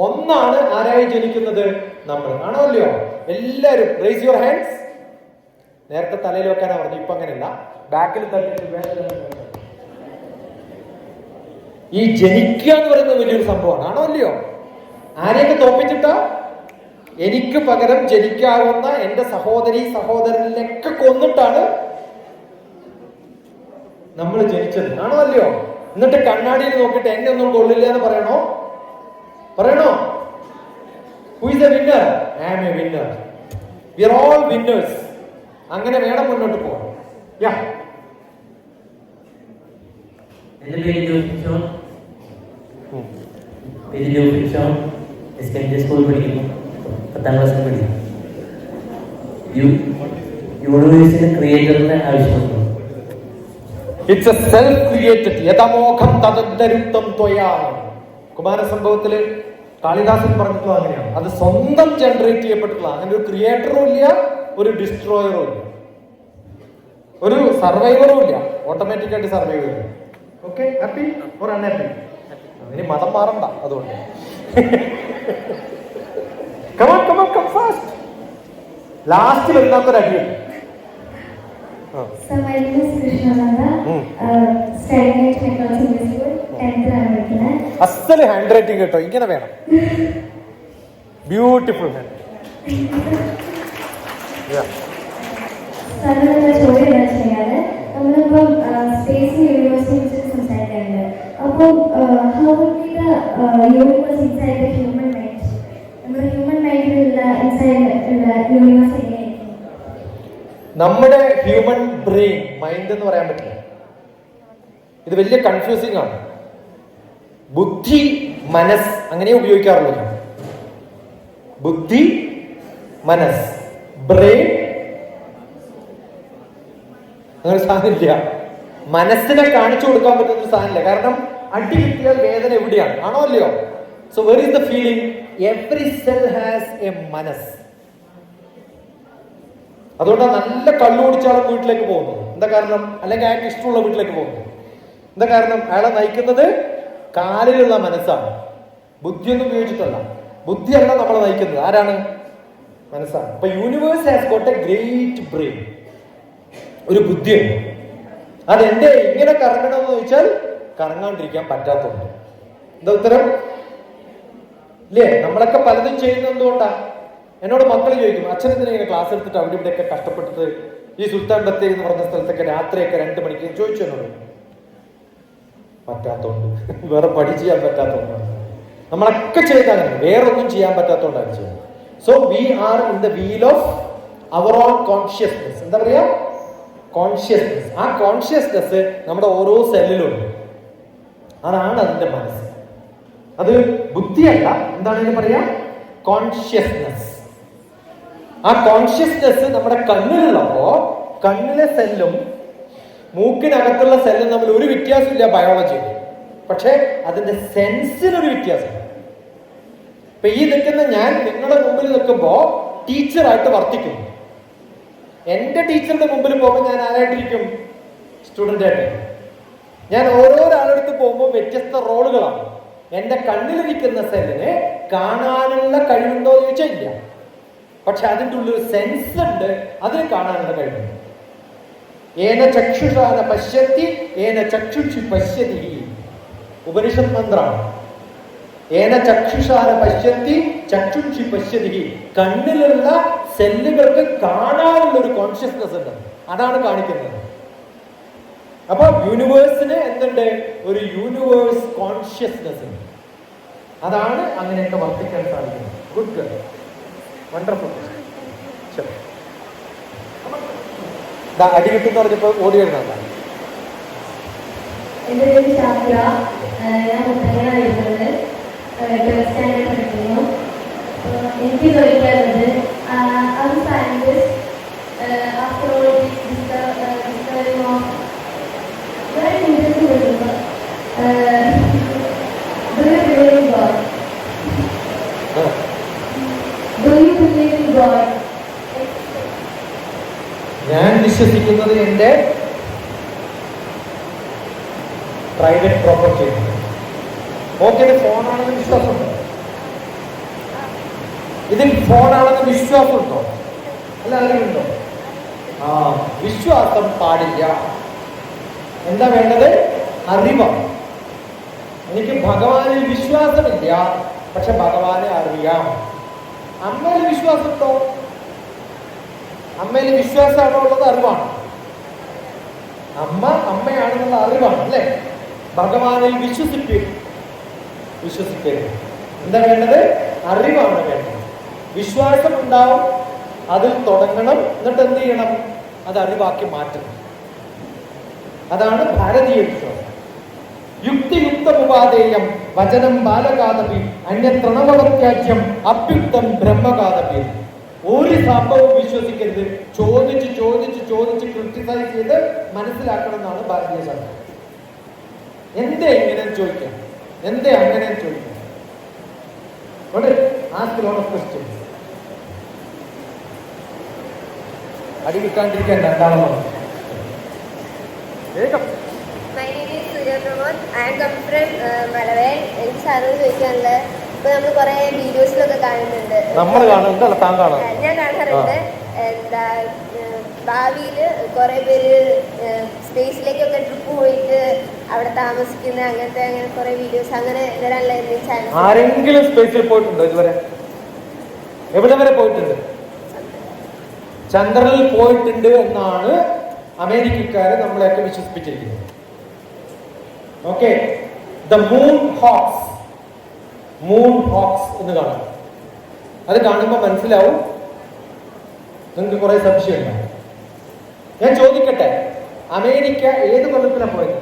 ഒന്നാണ് ആരായി ജനിക്കുന്നത്? നമ്മൾ ആണോ അല്ലയോ? എല്ലാരും റേസ് യുവർ ഹാൻഡ്സ്. നേരത്തെ തലയിൽ വെക്കാനാ പറഞ്ഞു, ഇപ്പൊ അങ്ങനെയല്ല, ബാക്കിൽ തട്ടിട്ട്. ഈ ജനിക്കുക എന്ന് പറയുന്നത് വലിയൊരു സംഭവമാണ്, ആണോ അല്ലയോ? ആരെയൊക്കെ തോപ്പിച്ചിട്ടാ? എനിക്ക് പകരം ജനിക്കാവുന്ന എന്റെ സഹോദരി സഹോദരനിലൊക്കെ കൊന്നിട്ടാണ് നമ്മൾ ജനിച്ചത്, ആണോ അല്ലയോ? എന്നിട്ട് കണ്ണാടിയിൽ നോക്കിയിട്ട് എന്നെ ഒന്നും കൊള്ളില്ല എന്ന് പറയണോ? Who is a winner? I am a winner. We are all winners. അങ്ങനെ വേണം മുന്നോട്ട് പോകാൻ. എന്റെ പേര് ജോൺ. സ്കൂളിൽ പഠിക്കുന്നു, 10ാം ക്ലാസ്സിൽ പഠിക്കുന്നു. യൂണിവേഴ്സിന് ക്രിയേറ്ററിനെ ആവശ്യമുണ്ടോ? ഇറ്റ്സ് എ സെൽഫ് ക്രിയേറ്റഡ് യഥമോഘം തദന്തരുക്തം ത്വയാ. കുമാരസംഭവത്തില് കാളിദാസൻ പറഞ്ഞിട്ടുള്ള അങ്ങനെയാണ്. അത് സ്വന്തം ജനറേറ്റ് ചെയ്യപ്പെട്ടിട്ടുള്ള, അങ്ങനെ ഒരു ക്രിയേറ്ററും ഇല്ല, ഒരു ഡിസ്ട്രോയറും ഇല്ല, ഒരു സർവൈവറും ഇല്ല. ഓട്ടോമാറ്റിക് ആയിട്ട് സർവൈവ് ചെയ്യും. Okay, happy or unhappy? ഇനി മതം മാറണ്ട, അതുകൊണ്ട് കം ഫാസ്റ്റ്. ലാസ്റ്റ് വരുന്നൊരു അടിയുണ്ട്. So my name is Krishnananda, studying at Technology School, 10th പഠിക്കുന്നത്. അസ്സല് ഹാൻഡ് റൈറ്റിംഗ് കേട്ടോ, ഇങ്ങനെ വേണം. Beautiful hand. സാറിനുള്ള ചോദ്യം എന്താ വെച്ചാൽ, നമ്മളിപ്പം സ്പേസ് യൂണിവേഴ്സിനെ കുറിച്ച് സംസാരിക്കാറുണ്ട്. അപ്പം how would be the universe inside the human mind? നമ്മുടെ ഹ്യൂമൻ മൈൻഡിലുള്ള ഇൻസൈഡ് ഉള്ള യൂണിവേഴ്സ് എങ്ങനെയായിരിക്കും? നമ്മുടെ ഹ്യൂമൻ ബ്രെയിൻ, മൈൻഡ് എന്ന് പറയാൻ പറ്റില്ല. ഇത് വലിയ കൺഫ്യൂസിംഗ് ആണ്. ബുദ്ധി, മനസ് അങ്ങനെ ഉപയോഗിക്കാറുള്ളൂ. ബുദ്ധി, മനസ്, ബ്രെയിൻ അങ്ങനെ സാധനമില്ല. മനസ്സിനെ കാണിച്ചു കൊടുക്കാൻ പറ്റുന്ന ഒരു സാധനമില്ല. കാരണം അടി കിട്ടിയാൽ വേദന എവിടെയാണ്, ആണോ അല്ലയോ? So were is the feeling? Every cell has A മനസ്. അതുകൊണ്ടാണ് നല്ല കള്ളു കുടിച്ചാളും വീട്ടിലേക്ക് പോകുന്നത്. എന്താ കാരണം? അല്ലെങ്കിൽ അയാൾക്ക് ഇഷ്ടമുള്ള വീട്ടിലേക്ക് പോകുന്നത്. എന്താ കാരണം? അയാളെ നയിക്കുന്നത് കാലിലുള്ള മനസ്സാണ്, ബുദ്ധിയൊന്നും ഉപയോഗിച്ചിട്ടല്ല. ബുദ്ധിയല്ല നമ്മളെ നയിക്കുന്നത്, ആരാണ്? മനസ്സാണ്. അപ്പൊ universe has got A great brain, ഒരു ബുദ്ധിയുണ്ട്. അതെന്റെ ഇങ്ങനെ കറങ്ങണമെന്ന് ചോദിച്ചാൽ കറങ്ങാണ്ടിരിക്കാൻ പറ്റാത്തതുണ്ട്. എന്താ ഉത്തരം? ഇല്ലേ? നമ്മളൊക്കെ പലതും ചെയ്യുന്നത് എന്തുകൊണ്ടാ? എന്നോട് മക്കൾ ചോദിക്കും, അച്ഛൻ എന്തിനാ ഇങ്ങനെ ക്ലാസ് എടുത്തിട്ട് അവിടെ ഇവിടെയൊക്കെ കഷ്ടപ്പെട്ടിട്ട് ഈ സുൽത്താൻ ബത്തേരി എന്ന് പറഞ്ഞ സ്ഥലത്തൊക്കെ രാത്രിയൊക്കെ 2 മണിക്ക് ചോദിച്ചു എന്നോട്. പറ്റാത്തോണ്ട്, വേറെ പഠി ചെയ്യാൻ പറ്റാത്തോണ്ടാണ്. നമ്മളൊക്കെ ചെയ്താണ്, വേറൊന്നും ചെയ്യാൻ പറ്റാത്തോണ്ടാണ് ചെയ്യുന്നത്. So we are in the wheel of our own consciousness. എന്താ പറയാ? കോൺഷ്യസ്നെസ്. ആ കോൺഷ്യസ്നെസ് നമ്മുടെ ഓരോ സെല്ലിലുണ്ട്. അതാണ് അതിന്റെ മനസ്സ്. അത് ബുദ്ധിയല്ല, എന്താണ് ഇതിന് പറയാ? കോൺഷ്യസ്നെസ്. ആ കോൺഷ്യസ്നെസ് നമ്മുടെ കണ്ണിലുള്ളപ്പോ കണ്ണിലെ സെല്ലും മൂക്കിനകത്തുള്ള സെല്ലും തമ്മിൽ ഒരു വ്യത്യാസമില്ല ബയോളജിയിൽ. പക്ഷെ അതിന്റെ സെൻസിനൊരു വ്യത്യാസം. ഇപ്പൊ ഈ നിൽക്കുന്ന ഞാൻ നിങ്ങളുടെ മുമ്പിൽ നിൽക്കുമ്പോ ടീച്ചറായിട്ട് വർത്തിക്കുന്നു. എന്റെ ടീച്ചറുടെ മുമ്പിൽ പോകുമ്പോൾ ഞാൻ ആരായിട്ടിരിക്കും? സ്റ്റുഡന്റ് ആയിട്ട്. ഞാൻ ഓരോരാളെടുത്ത് പോകുമ്പോൾ വ്യത്യസ്ത റോളുകളാണ്. എന്റെ കണ്ണിലിരിക്കുന്ന സെല്ലിന് കാണാനുള്ള കഴിവുണ്ടോ എന്ന് ചോദിച്ചാൽ ഇല്ല. പക്ഷെ അതിൻ്റെ ഉള്ളൊരു സെൻസ് ഉണ്ട്, അതിന് കാണാനുള്ള കഴിവുണ്ട്. ഏന ചക്ഷുഷാന പശ്യത്തി ഏന ചക്ഷുഷി പശ്യതി. ഉപനിഷത്ത് മന്ത്രമാണ്. ഏന ചക്ഷുഷാന പശ്യത്തി ചക്ഷുഷി പശ്യതി. കണ്ണിലുള്ള സെല്ലുകൾക്ക് കാണാനുള്ള ഒരു കോൺഷ്യസ്നെസ് ഉണ്ട്, അതാണ് കാണിക്കുന്നത്. അപ്പൊ യൂണിവേഴ്സിന് എന്തുണ്ട്? ഒരു യൂണിവേഴ്സ് കോൺഷ്യസ്നെസ് ഉണ്ട്. അതാണ് അങ്ങനെയൊക്കെ വർത്തിക്കാൻ സാധിക്കുന്നത്. Good girl, wonderful. അടി കിട്ടുന്ന പറഞ്ഞപ്പോ ഓടി വരുന്നതാണ്. എൻ്റെ പേര് ഷാഫിയ. ഞാൻ മുത്തങ്ങയാണ് വരുന്നത്. 12th സ്റ്റാൻഡേർഡ് പഠിക്കുന്നു. എനിക്ക് ചോദിക്കാറുള്ളത്, as a scientist, after all this discovering of very interesting വരുമ്പോൾ do you believe in God? Do you believe in God? ഞാൻ വിശ്വസിക്കുന്നത് എന്റെ പ്രൈവറ്റ് പ്രോപ്പർട്ടി. ഓക്കെ, ഇത് ഫോണാണെന്ന് വിശ്വാസമുണ്ടോ? ഇതിൽ ഫോണാണെന്ന് വിശ്വാസമുണ്ടോ? അല്ല, അറിവുണ്ടോ? ആ, വിശ്വാസം പാടില്ല. എന്താ വേണ്ടത്? അറിവാണ്. എനിക്ക് ഭഗവാനിൽ വിശ്വാസമില്ല, പക്ഷെ ഭഗവാനെ അറിയാം. അമ്മയിൽ വിശ്വാസമുണ്ടോ? അമ്മയിൽ വിശ്വാസമാണോ ഉള്ളത്? അറിവാണ്. അമ്മ അമ്മയാണെന്നുള്ള അറിവാണ്, അല്ലേ? ഭഗവാനിൽ വിശ്വസിക്കരുത്. എന്താ വേണ്ടത്? അറിവാണ് വേണ്ടത്. വിശ്വാസം ഉണ്ടാവും, അതിൽ തുടങ്ങണം, എന്നിട്ട് എന്ത് ചെയ്യണം? അത് അറിവാക്കി മാറ്റണം. അതാണ് ഭാരതീയ വിശ്വാസം. യുക്തിയുക്തമുപാദേയം വചനം ബാലകാദപി അന്യത്രണവത്യാജ്യം അഭ്യുക്തം ബ്രഹ്മകാദപി. ഒരു സംഭവം വിശ്വസിക്കരുത്. ചോദിച്ച് ക്രിട്ടിസൈസ് ചെയ്ത് മനസ്സിലാക്കണം എന്നാണ് ഭാരതീയ ശാസ്ത്രം. എന്തേ ഇങ്ങനെ ചോദിക്കാം, എന്തേ അങ്ങനെ ചോദിക്കാം. Ask lot of questions. അടി കിട്ടാണ്ടിരിക്കാൻ രണ്ടാളമാണ്. വേഗം. My name is Surya Pramod. I am coming from Malavel. എനിക്ക് സാറിനോട് ചോദിക്കാനുള്ളത്, ഇപ്പൊ നമ്മൾ കുറെ വീഡിയോസിലൊക്കെ കാണുന്നുണ്ട്. നമ്മൾ കാണുന്നുണ്ട്, അല്ല താൻ കാണാം? ഞാൻ കാണാറുണ്ട്. എന്താ ഭാവിയില് കുറെ പേര് സ്പേസിലേക്കൊക്കെ ട്രിപ്പ് പോയിട്ട് അവിടെ താമസിക്കുന്ന അങ്ങനത്തെ അങ്ങനെ കുറെ വീഡിയോസ് അങ്ങനെ വരാനുള്ള ചാൻസ്. ആരെങ്കിലും സ്പേസിൽ പോയിട്ടുണ്ടോ ഇതുവരെ? എവിടെ വരെ പോയിട്ടുണ്ട്? ചന്ദ്രനിൽ പോയിട്ടുണ്ട് എന്നാണ് അമേരിക്കക്കാര് നമ്മളെയൊക്കെ വിശ്വസിപ്പിച്ചിരിക്കുന്നത്. ഓക്കെ, ദ മൂൺ ഹോക്സ് എന്ന് കാണാം. അത് കാണുമ്പോൾ മനസ്സിലാവും, നിങ്ങൾക്ക് കുറെ സംശയമുണ്ടാവും. ഞാൻ ചോദിക്കട്ടെ, അമേരിക്ക ഏത് കൊല്ലത്തിലാണ് പോയത്?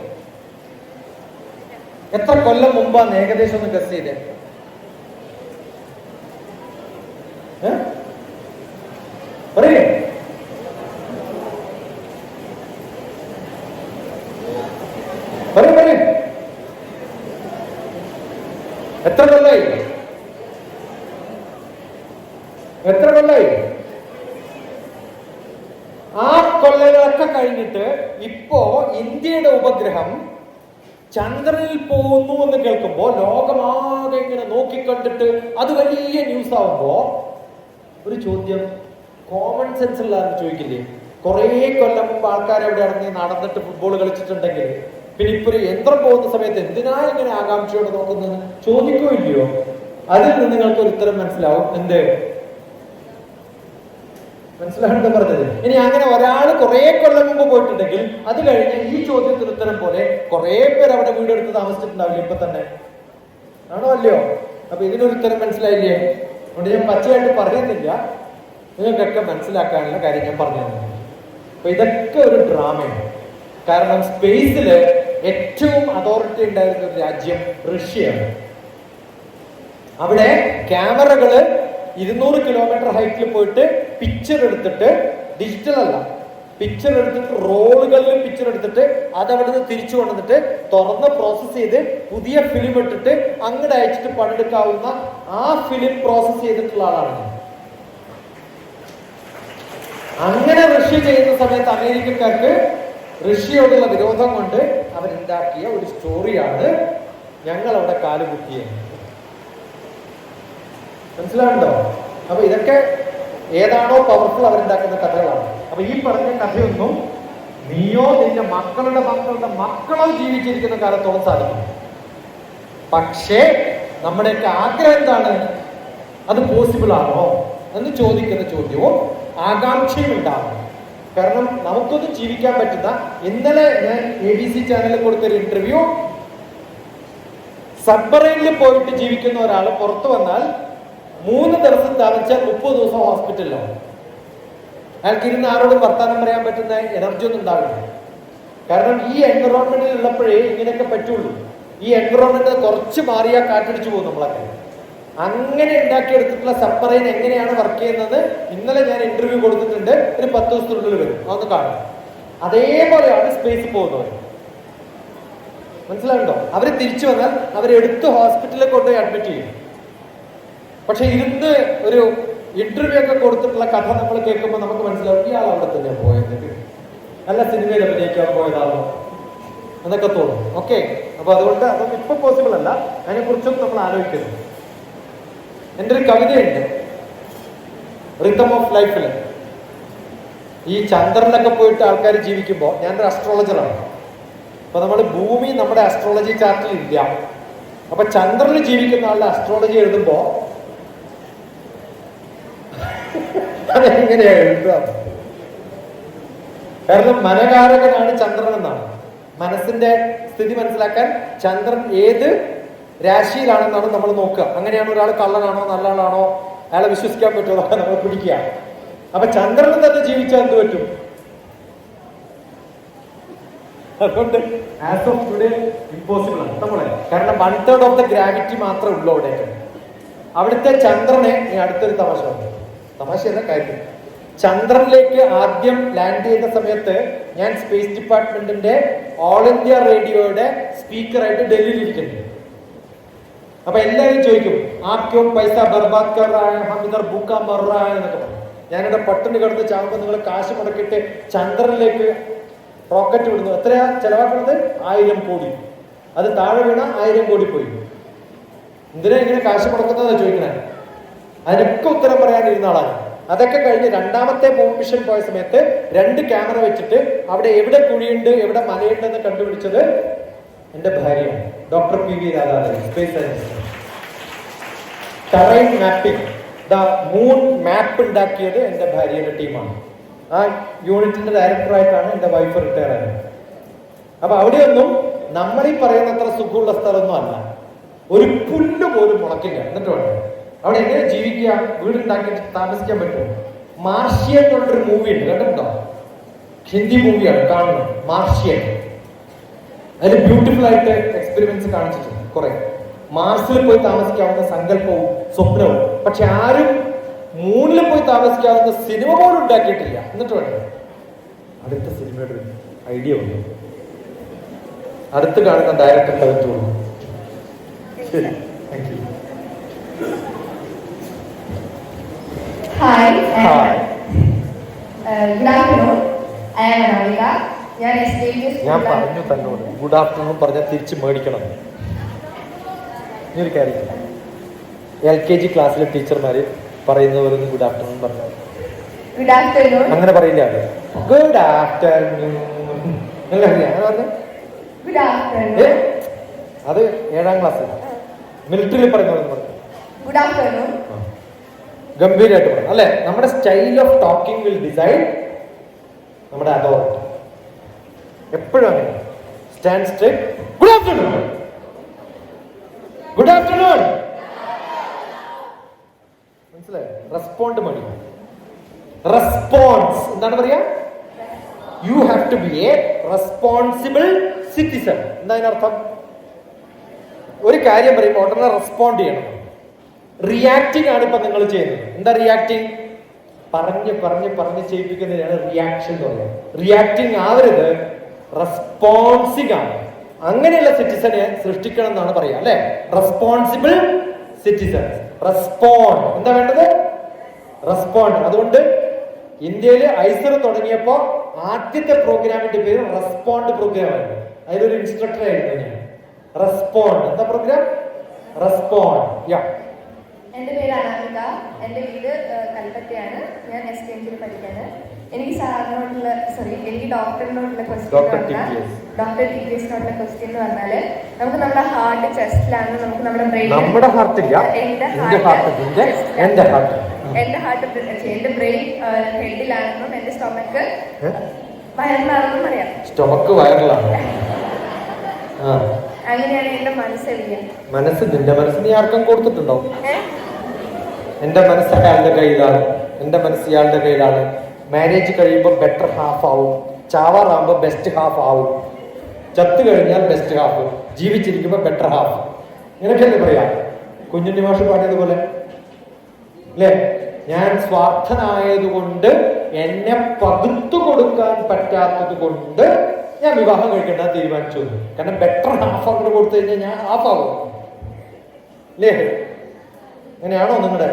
എത്ര കൊല്ലം മുമ്പാന്ന് ഏകദേശം ഒന്ന് ഗസ് ചെയ്തേ? പറയേ. പറയേ, എത്ര കൊല്ലായി? ആ കൊല്ലങ്ങളൊക്കെ കഴിഞ്ഞിട്ട് ഇപ്പോ ഇന്ത്യയുടെ ഉപഗ്രഹം ചന്ദ്രനിൽ പോകുന്നു എന്ന് കേൾക്കുമ്പോ ലോകമാകെ ഇങ്ങനെ നോക്കിക്കണ്ടിട്ട് അത് വലിയ ന്യൂസ് ആവുമ്പോ ഒരു ചോദ്യം കോമൺ സെൻസ് ഉള്ളതെന്ന് ചോദിക്കില്ലേ? കുറെ കൊല്ലം മുമ്പ് ആൾക്കാർ എവിടെ ഇറങ്ങി നടന്നിട്ട് ഫുട്ബോൾ കളിച്ചിട്ടുണ്ടെങ്കിൽ പിന്നെ ഇപ്പൊ ഒരു യന്ത്രം പോകുന്ന സമയത്ത് എന്തിനാ ഇങ്ങനെ ആകാംക്ഷയോടെ നോക്കുന്നത് ചോദിക്കോ ഇല്ലയോ? അതിൽ നിന്ന് നിങ്ങൾക്ക് ഒരു ഉത്തരം മനസ്സിലാവും. എന്ത്? മനസ്സിലാണെന്ന് പറഞ്ഞത്. ഇനി അങ്ങനെ ഒരാൾ കുറെ കൊല്ലം മുമ്പ് പോയിട്ടുണ്ടെങ്കിൽ അത് കഴിഞ്ഞ് ഈ ചോദ്യത്തിന് ഉത്തരം പോലെ കുറെ പേർ അവിടെ വീടെടുത്ത് താമസിച്ചിട്ടുണ്ടാവില്ല ഇപ്പൊ തന്നെ, ആണോ അല്ലയോ? അപ്പൊ ഇതിനൊരു ഉത്തരം മനസ്സിലായില്ലേ? അതുകൊണ്ട് ഞാൻ പച്ചയായിട്ട് പറയുന്നില്ല, നിങ്ങൾക്കൊക്കെ മനസ്സിലാക്കാനുള്ള കാര്യം ഞാൻ പറഞ്ഞു തന്നെ. അപ്പൊ ഇതൊക്കെ ഒരു ഡ്രാമയാണ്. കാരണം സ്പേസില് ഏറ്റവും അതോറിറ്റി ഉണ്ടായിരുന്ന ഒരു രാജ്യം റഷ്യയാണ്. അവിടെ ക്യാമറകള് 200 കിലോമീറ്റർ ഹൈറ്റിൽ പോയിട്ട് പിക്ചർ എടുത്തിട്ട്, ഡിജിറ്റൽ അല്ല, പിക്ചർ എടുത്തിട്ട് റോളുകളിൽ പിക്ചർ എടുത്തിട്ട് അതവിടെ നിന്ന് തിരിച്ചു കൊണ്ടുവന്നിട്ട് തുറന്ന് പ്രോസസ് ചെയ്ത് പുതിയ ഫിലിം ഇട്ടിട്ട് അങ്ങോട്ട് അയച്ചിട്ട് പണിയെടുക്കാവുന്ന ആ ഫിലിം പ്രോസസ് ചെയ്തിട്ടുള്ള ആളാണ് ഞാൻ. അങ്ങനെ റഷ്യ ചെയ്യുന്ന സമയത്ത് അമേരിക്കക്കാർക്ക് റഷ്യയോടുള്ള വിരോധം കൊണ്ട് അവരുണ്ടാക്കിയ ഒരു സ്റ്റോറിയാണ് ഞങ്ങൾ അവിടെ കാലുകുത്തിയത്. മനസ്സിലാവുണ്ടോ? അപ്പൊ ഇതൊക്കെ ഏതാണോ പവർഫുൾ അവരുണ്ടാക്കുന്ന കഥകളാണ്. അപ്പൊ ഈ പറഞ്ഞ കഥയൊന്നും നീയോ നിന്റെ മക്കളുടെ മക്കളോ ജീവിച്ചിരിക്കുന്ന കാലത്തോളം സാധിക്കും. പക്ഷേ നമ്മുടെയൊക്കെ ആഗ്രഹം എന്താണ്? അത് പോസിബിൾ ആണോ എന്ന് ചോദിക്കുന്ന ചോദ്യവും ആകാംക്ഷയും ഉണ്ടാവും. കാരണം നമുക്കൊന്നും ജീവിക്കാൻ പറ്റുന്ന, ഇന്നലെ ഞാൻ ABC ചാനലിൽ കൊടുത്തൊരു ഇന്റർവ്യൂ, സബ്മറൈനിൽ പോയിട്ട് ജീവിക്കുന്ന ഒരാൾ പുറത്തു വന്നാൽ 3 ദിവസം താമസിച്ചാൽ 30 ദിവസം ഹോസ്പിറ്റലിലാണ്. അയാൾക്ക് ഇരുന്ന് ആരോടും വർത്താനം പറയാൻ പറ്റുന്ന എനർജി ഒന്നും ഉണ്ടാവില്ല. കാരണം ഈ എൻവറോൺമെന്റിൽ ഉള്ളപ്പോഴേ ഇങ്ങനെയൊക്കെ പറ്റുള്ളൂ. ഈ എൻവറോൺമെന്റ് കുറച്ച് മാറിയാൽ കാറ്റടിച്ചു പോകും നമ്മളൊക്കെ. അങ്ങനെ ഉണ്ടാക്കിയെടുത്തിട്ടുള്ള സബ്മറൈൻ എങ്ങനെയാണ് വർക്ക് ചെയ്യുന്നത് ഇന്നലെ ഞാൻ ഇന്റർവ്യൂ കൊടുത്തിട്ടുണ്ട്. ഒരു 10 ദിവസത്തിനുള്ളിൽ വരും, അതൊന്ന് കാണാം. അതേപോലെയാണ് സ്പേസിൽ പോകുന്നവർ. മനസ്സിലാവുണ്ടോ? അവര് തിരിച്ചു വന്നാൽ അവരെടുത്ത് ഹോസ്പിറ്റലിൽ കൊണ്ടുപോയി അഡ്മിറ്റ് ചെയ്യും. പക്ഷെ ഇരുന്ന് ഒരു ഇന്റർവ്യൂ ഒക്കെ കൊടുത്തിട്ടുള്ള കഥ നമ്മൾ കേൾക്കുമ്പോൾ നമുക്ക് മനസ്സിലാവും ഇയാൾ അവിടെ തന്നെ പോയത്, നല്ല സിനിമയിൽ അഭിനയിക്കാൻ പോയതാണോ എന്നൊക്കെ തോന്നും. ഓക്കെ, അപ്പൊ അതുകൊണ്ട് അതൊന്നും ഇപ്പൊ പോസിബിൾ അല്ല. അതിനെ കുറിച്ചൊന്നും നമ്മൾ ആലോചിക്കുന്നു. എൻ്റെ ഒരു കവിതയുണ്ട്, റിതം ഓഫ് ലൈഫില്. ഈ ചന്ദ്രനിലൊക്കെ പോയിട്ട് ആൾക്കാർ ജീവിക്കുമ്പോൾ, ഞാനൊരു അസ്ട്രോളജറാണ്. അപ്പൊ നമ്മൾ ഭൂമി നമ്മുടെ അസ്ട്രോളജി ചാർട്ടിൽ ഇല്ല. അപ്പൊ ചന്ദ്രനിൽ ജീവിക്കുന്ന ആളുടെ അസ്ട്രോളജി എഴുതുമ്പോ അതെങ്ങനെയാ എഴുതുക? കാരണം മനകാരകനാണ് ചന്ദ്രൻ എന്നാണ്. മനസ്സിന്റെ സ്ഥിതി മനസ്സിലാക്കാൻ ചന്ദ്രൻ ഏത് രാശിയിലാണെന്നാണ് നമ്മൾ നോക്കുക. അങ്ങനെയാണ് ഒരാൾ കള്ളനാണോ നല്ല ആളാണോ അയാളെ വിശ്വസിക്കാൻ പറ്റുമോ നമ്മൾ പിടിക്കുക. അപ്പൊ ചന്ദ്രന് തന്നെ ജീവിച്ചാൽ എന്ത് പറ്റും? അതുകൊണ്ട് ആസ് ഓഫ് ടുഡേ ഇമ്പോസിബിൾ ആണ് നമ്മളെ. കാരണം 1/3 ഓഫ് ദ ഗ്രാവിറ്റി മാത്രമേ ഉള്ളൂ അവിടേക്ക്. അവിടുത്തെ ചന്ദ്രനെ, അടുത്തൊരു തമാശയല്ല കാര്യം, ചന്ദ്രനിലേക്ക് ആദ്യം ലാൻഡ് ചെയ്ത സമയത്ത് ഞാൻ സ്പേസ് ഡിപ്പാർട്ട്മെന്റിന്റെ ഓൾ ഇന്ത്യ റേഡിയോയുടെ സ്പീക്കറായിട്ട് ഡൽഹിയിൽ ഇരിക്കുന്നു. അപ്പൊ എല്ലാവരും ചോദിക്കും ആക്യോ പൈസ ബർബാദ് കർ റാ ഹൈ ഹം ഇധർ ഭൂക്കാ മർ റാ ഹൈ എന്നൊക്കെ പറയും. ഞാനിവിടെ പട്ടിണി കിടന്ന് ചാകുമ്പോൾ നിങ്ങൾ കാശ് മുടക്കിയിട്ട് ചന്ദ്രനിലേക്ക് റോക്കറ്റ് വിടുന്നു. എത്രയാ ചെലവാക്കുന്നത്? 1000 കോടി. അത് താഴെ വീണ 1000 കോടി പോയി. എന്തിനാ ഇങ്ങനെ കാശ് മുടക്കുന്നതെന്ന് ചോദിക്കണേ. അതിനൊക്കെ ഉത്തരം പറയാനിരുന്ന ആളാണ്. അതൊക്കെ കഴിഞ്ഞ് രണ്ടാമത്തെ മൂൺ മിഷൻ പോയ സമയത്ത് 2 ക്യാമറ വെച്ചിട്ട് അവിടെ എവിടെ കുഴിയുണ്ട് എവിടെ മലയുണ്ടെന്ന് കണ്ടുപിടിച്ചത് എന്റെ ഭാര്യയാണ്, doctor PV Radhadevan, space science. Terrain mapping, the moon map ഉണ്ടാക്കിയത് എന്റെ ഭാര്യയുടെ ടീമാണ്. ആ യൂണിറ്റിന്റെ ഡയറക്ടറായിട്ടാണ് എന്റെ വൈഫ് റിട്ടയർ ആയത്. അപ്പൊ അവിടെയൊന്നും നമ്മൾ ഈ പറയുന്നത്ര സുഖമുള്ള സ്ഥലമൊന്നും അല്ല. ഒരു പുല്ല് പോലും മുളക്കില്ല. എന്നിട്ട് വേണം അവിടെ എങ്ങനെ ജീവിക്കുക? വീടുണ്ടാക്കിയിട്ട് താമസിക്കാൻ പറ്റുമോ? മാർഷ്യൻ എന്നുള്ളൊരു മൂവി ഉണ്ട്, കണ്ടിട്ടുണ്ടോ? ഹിന്ദി മൂവിയാണ്, കാണുന്നത്. മാർഷ്യൻ. അതിൽ ബ്യൂട്ടിഫുൾ ആയിട്ട് എക്സ്പെരിമെന്റ്സ് കാണിച്ചിട്ടുണ്ട് കുറെ. മാർസിൽ പോയി താമസിക്കാവുന്ന സങ്കല്പവും സ്വപ്നവും. പക്ഷെ ആരും മൂണിൽ പോയി താമസിക്കാവുന്ന സിനിമ പോലും ഉണ്ടാക്കിയിട്ടില്ല. എന്നിട്ട് വേണം അടുത്ത സിനിമയുടെ ഒരു ഐഡിയ ഉണ്ട്. അടുത്ത് കാണുന്ന ഡയറക്ടർ പറ്റുള്ളൂ. ശരി, thank you. Hi. Good afternoon. I am Anamika. ഞാൻ പറഞ്ഞു തന്നോട് ഗുഡ് ആഫ്റ്റർനൂൺ പറഞ്ഞാൽ തിരിച്ച് മേടിക്കണം. ഒരു കാര്യം, LKG ക്ലാസ്സിലെ ടീച്ചർമാര് പറയുന്നവരൊന്നും ഗുഡ് ആഫ്റ്റർനൂൺ പറഞ്ഞു. Good afternoon. അങ്ങനെ പറയില്ല. ഗുഡ് ആഫ്റ്റർനൂൺ അങ്ങനെ പറഞ്ഞു. Good afternoon. അത് 7ാം ക്ലാസ്സിൽ മിലിറ്ററിയിൽ പറയുന്നവരെന്ന് പറഞ്ഞു. Good afternoon. ഗംഭീരമായിട്ട് പറയണം അല്ലെ. നമ്മുടെ style of talking will decide നമ്മുടെ അതോറിറ്റി. എപ്പോഴും അങ്ങനെ. Stand straight. Good afternoon. Good afternoon. മനസ്സിലായോ? റെസ്പോണ്ട് മതി. റെസ്പോൺസ് എന്താണ് പറയാ? You have to be a responsible citizen. എന്താ അതിനർത്ഥം? ഒരു കാര്യം പറയുമ്പോൾ ഉടനെ റെസ്പോണ്ട് ചെയ്യണം. റിയാക്ടിങ് ആണ് ഇപ്പൊ നിങ്ങൾ ചെയ്യുന്നത്. എന്താ റിയാക്ടിങ്? പറഞ്ഞ് ചെയ്യിപ്പിക്കുന്നതിനാണ് റിയാക്ഷൻ എന്ന് പറയുന്നത്. റിയാക്ടിങ് ആവരുത്, റെസ്പോൺസിങ് ആണ്. അങ്ങനെയുള്ള സിറ്റിസനെ സൃഷ്ടിക്കണം എന്നാണ് പറയാ അല്ലെ. Responsible citizens. റെസ്പോണ്ട്. എന്താ വേണ്ടത്? റെസ്പോണ്ട്. അതുകൊണ്ട് ഇന്ത്യയിൽ ഐസർ തുടങ്ങിയപ്പോ ആദ്യത്തെ പ്രോഗ്രാമിന്റെ പേര് റെസ്പോണ്ട് പ്രോഗ്രാം ആയിരുന്നു. അതിലൊരു ഇൻസ്ട്രക്ടർ ആയിരുന്നു ഞാൻ. റെസ്പോണ്ട്. എന്താ പ്രോഗ്രാം? റെസ്പോണ്ട്. യാ. എൻ്റെ പേര് അനാമിക. എൻ്റെ വീട് കൽപ്പറ്റയാണ്. ഞാൻ STMC പഠിക്കാണ്. എനിക്ക് ഡോക്ടറിനോടുള്ള ക്വസ്റ്റ്യൻ എന്ന് പറഞ്ഞാല് നമുക്ക് നമ്മുടെ ഹാർട്ട് ചെസ്റ്റിലാണ്, നമുക്ക് നമ്മുടെ ബ്രെയിൻ, നമ്മുടെ ഹാർട്ടില്ല, എന്റെ ബ്രെയിൻ ഹെഡിലാണെന്നും എന്റെ സ്റ്റൊമക്ക് വയറിലാണെന്നും അറിയാം. സ്റ്റൊമക്ക് വയറിലാണ്. അങ്ങനെയാണ് എന്റെ മനസ്സ് എവിടെയാണ്? മനസ്സ് നിന്റെ മനസ്സ് നീ ആർക്കും കൊടുത്തിട്ടുണ്ടോ? എന്റെ മനസ്സ് അയാളുടെ കയ്യിലാണ്, എന്റെ മനസ്സ് ഇയാളുടെ കയ്യിലാണ്. മാരേജ് കഴിയുമ്പോൾ ബെറ്റർ ഹാഫ് ആവും, ചാവാറാകുമ്പോൾ ബെസ്റ്റ് ഹാഫ് ആവും, ചത്തു കഴിഞ്ഞാൽ ബെസ്റ്റ് ഹാഫ്, ജീവിച്ചിരിക്കുമ്പോൾ ബെറ്റർ ഹാഫ്. ഇങ്ങനെയൊക്കെയല്ലേ പറയാ? കുഞ്ഞുണ്ണി മാഷ് പാടിയതുപോലെ അല്ലേ? ഞാൻ സ്വാർത്ഥനായതുകൊണ്ട്, എന്നെ പകുത്തു കൊടുക്കാൻ പറ്റാത്തത് കൊണ്ട് ഞാൻ വിവാഹം കഴിക്കേണ്ട തീരുമാനിച്ചു. കാരണം ബെറ്റർ ഹാഫ് അങ്ങോട്ട് കൊടുത്തു കഴിഞ്ഞാൽ ഞാൻ ഹാഫ് ആവും അല്ലേ? അങ്ങനെയാണോ നിങ്ങളുടെ?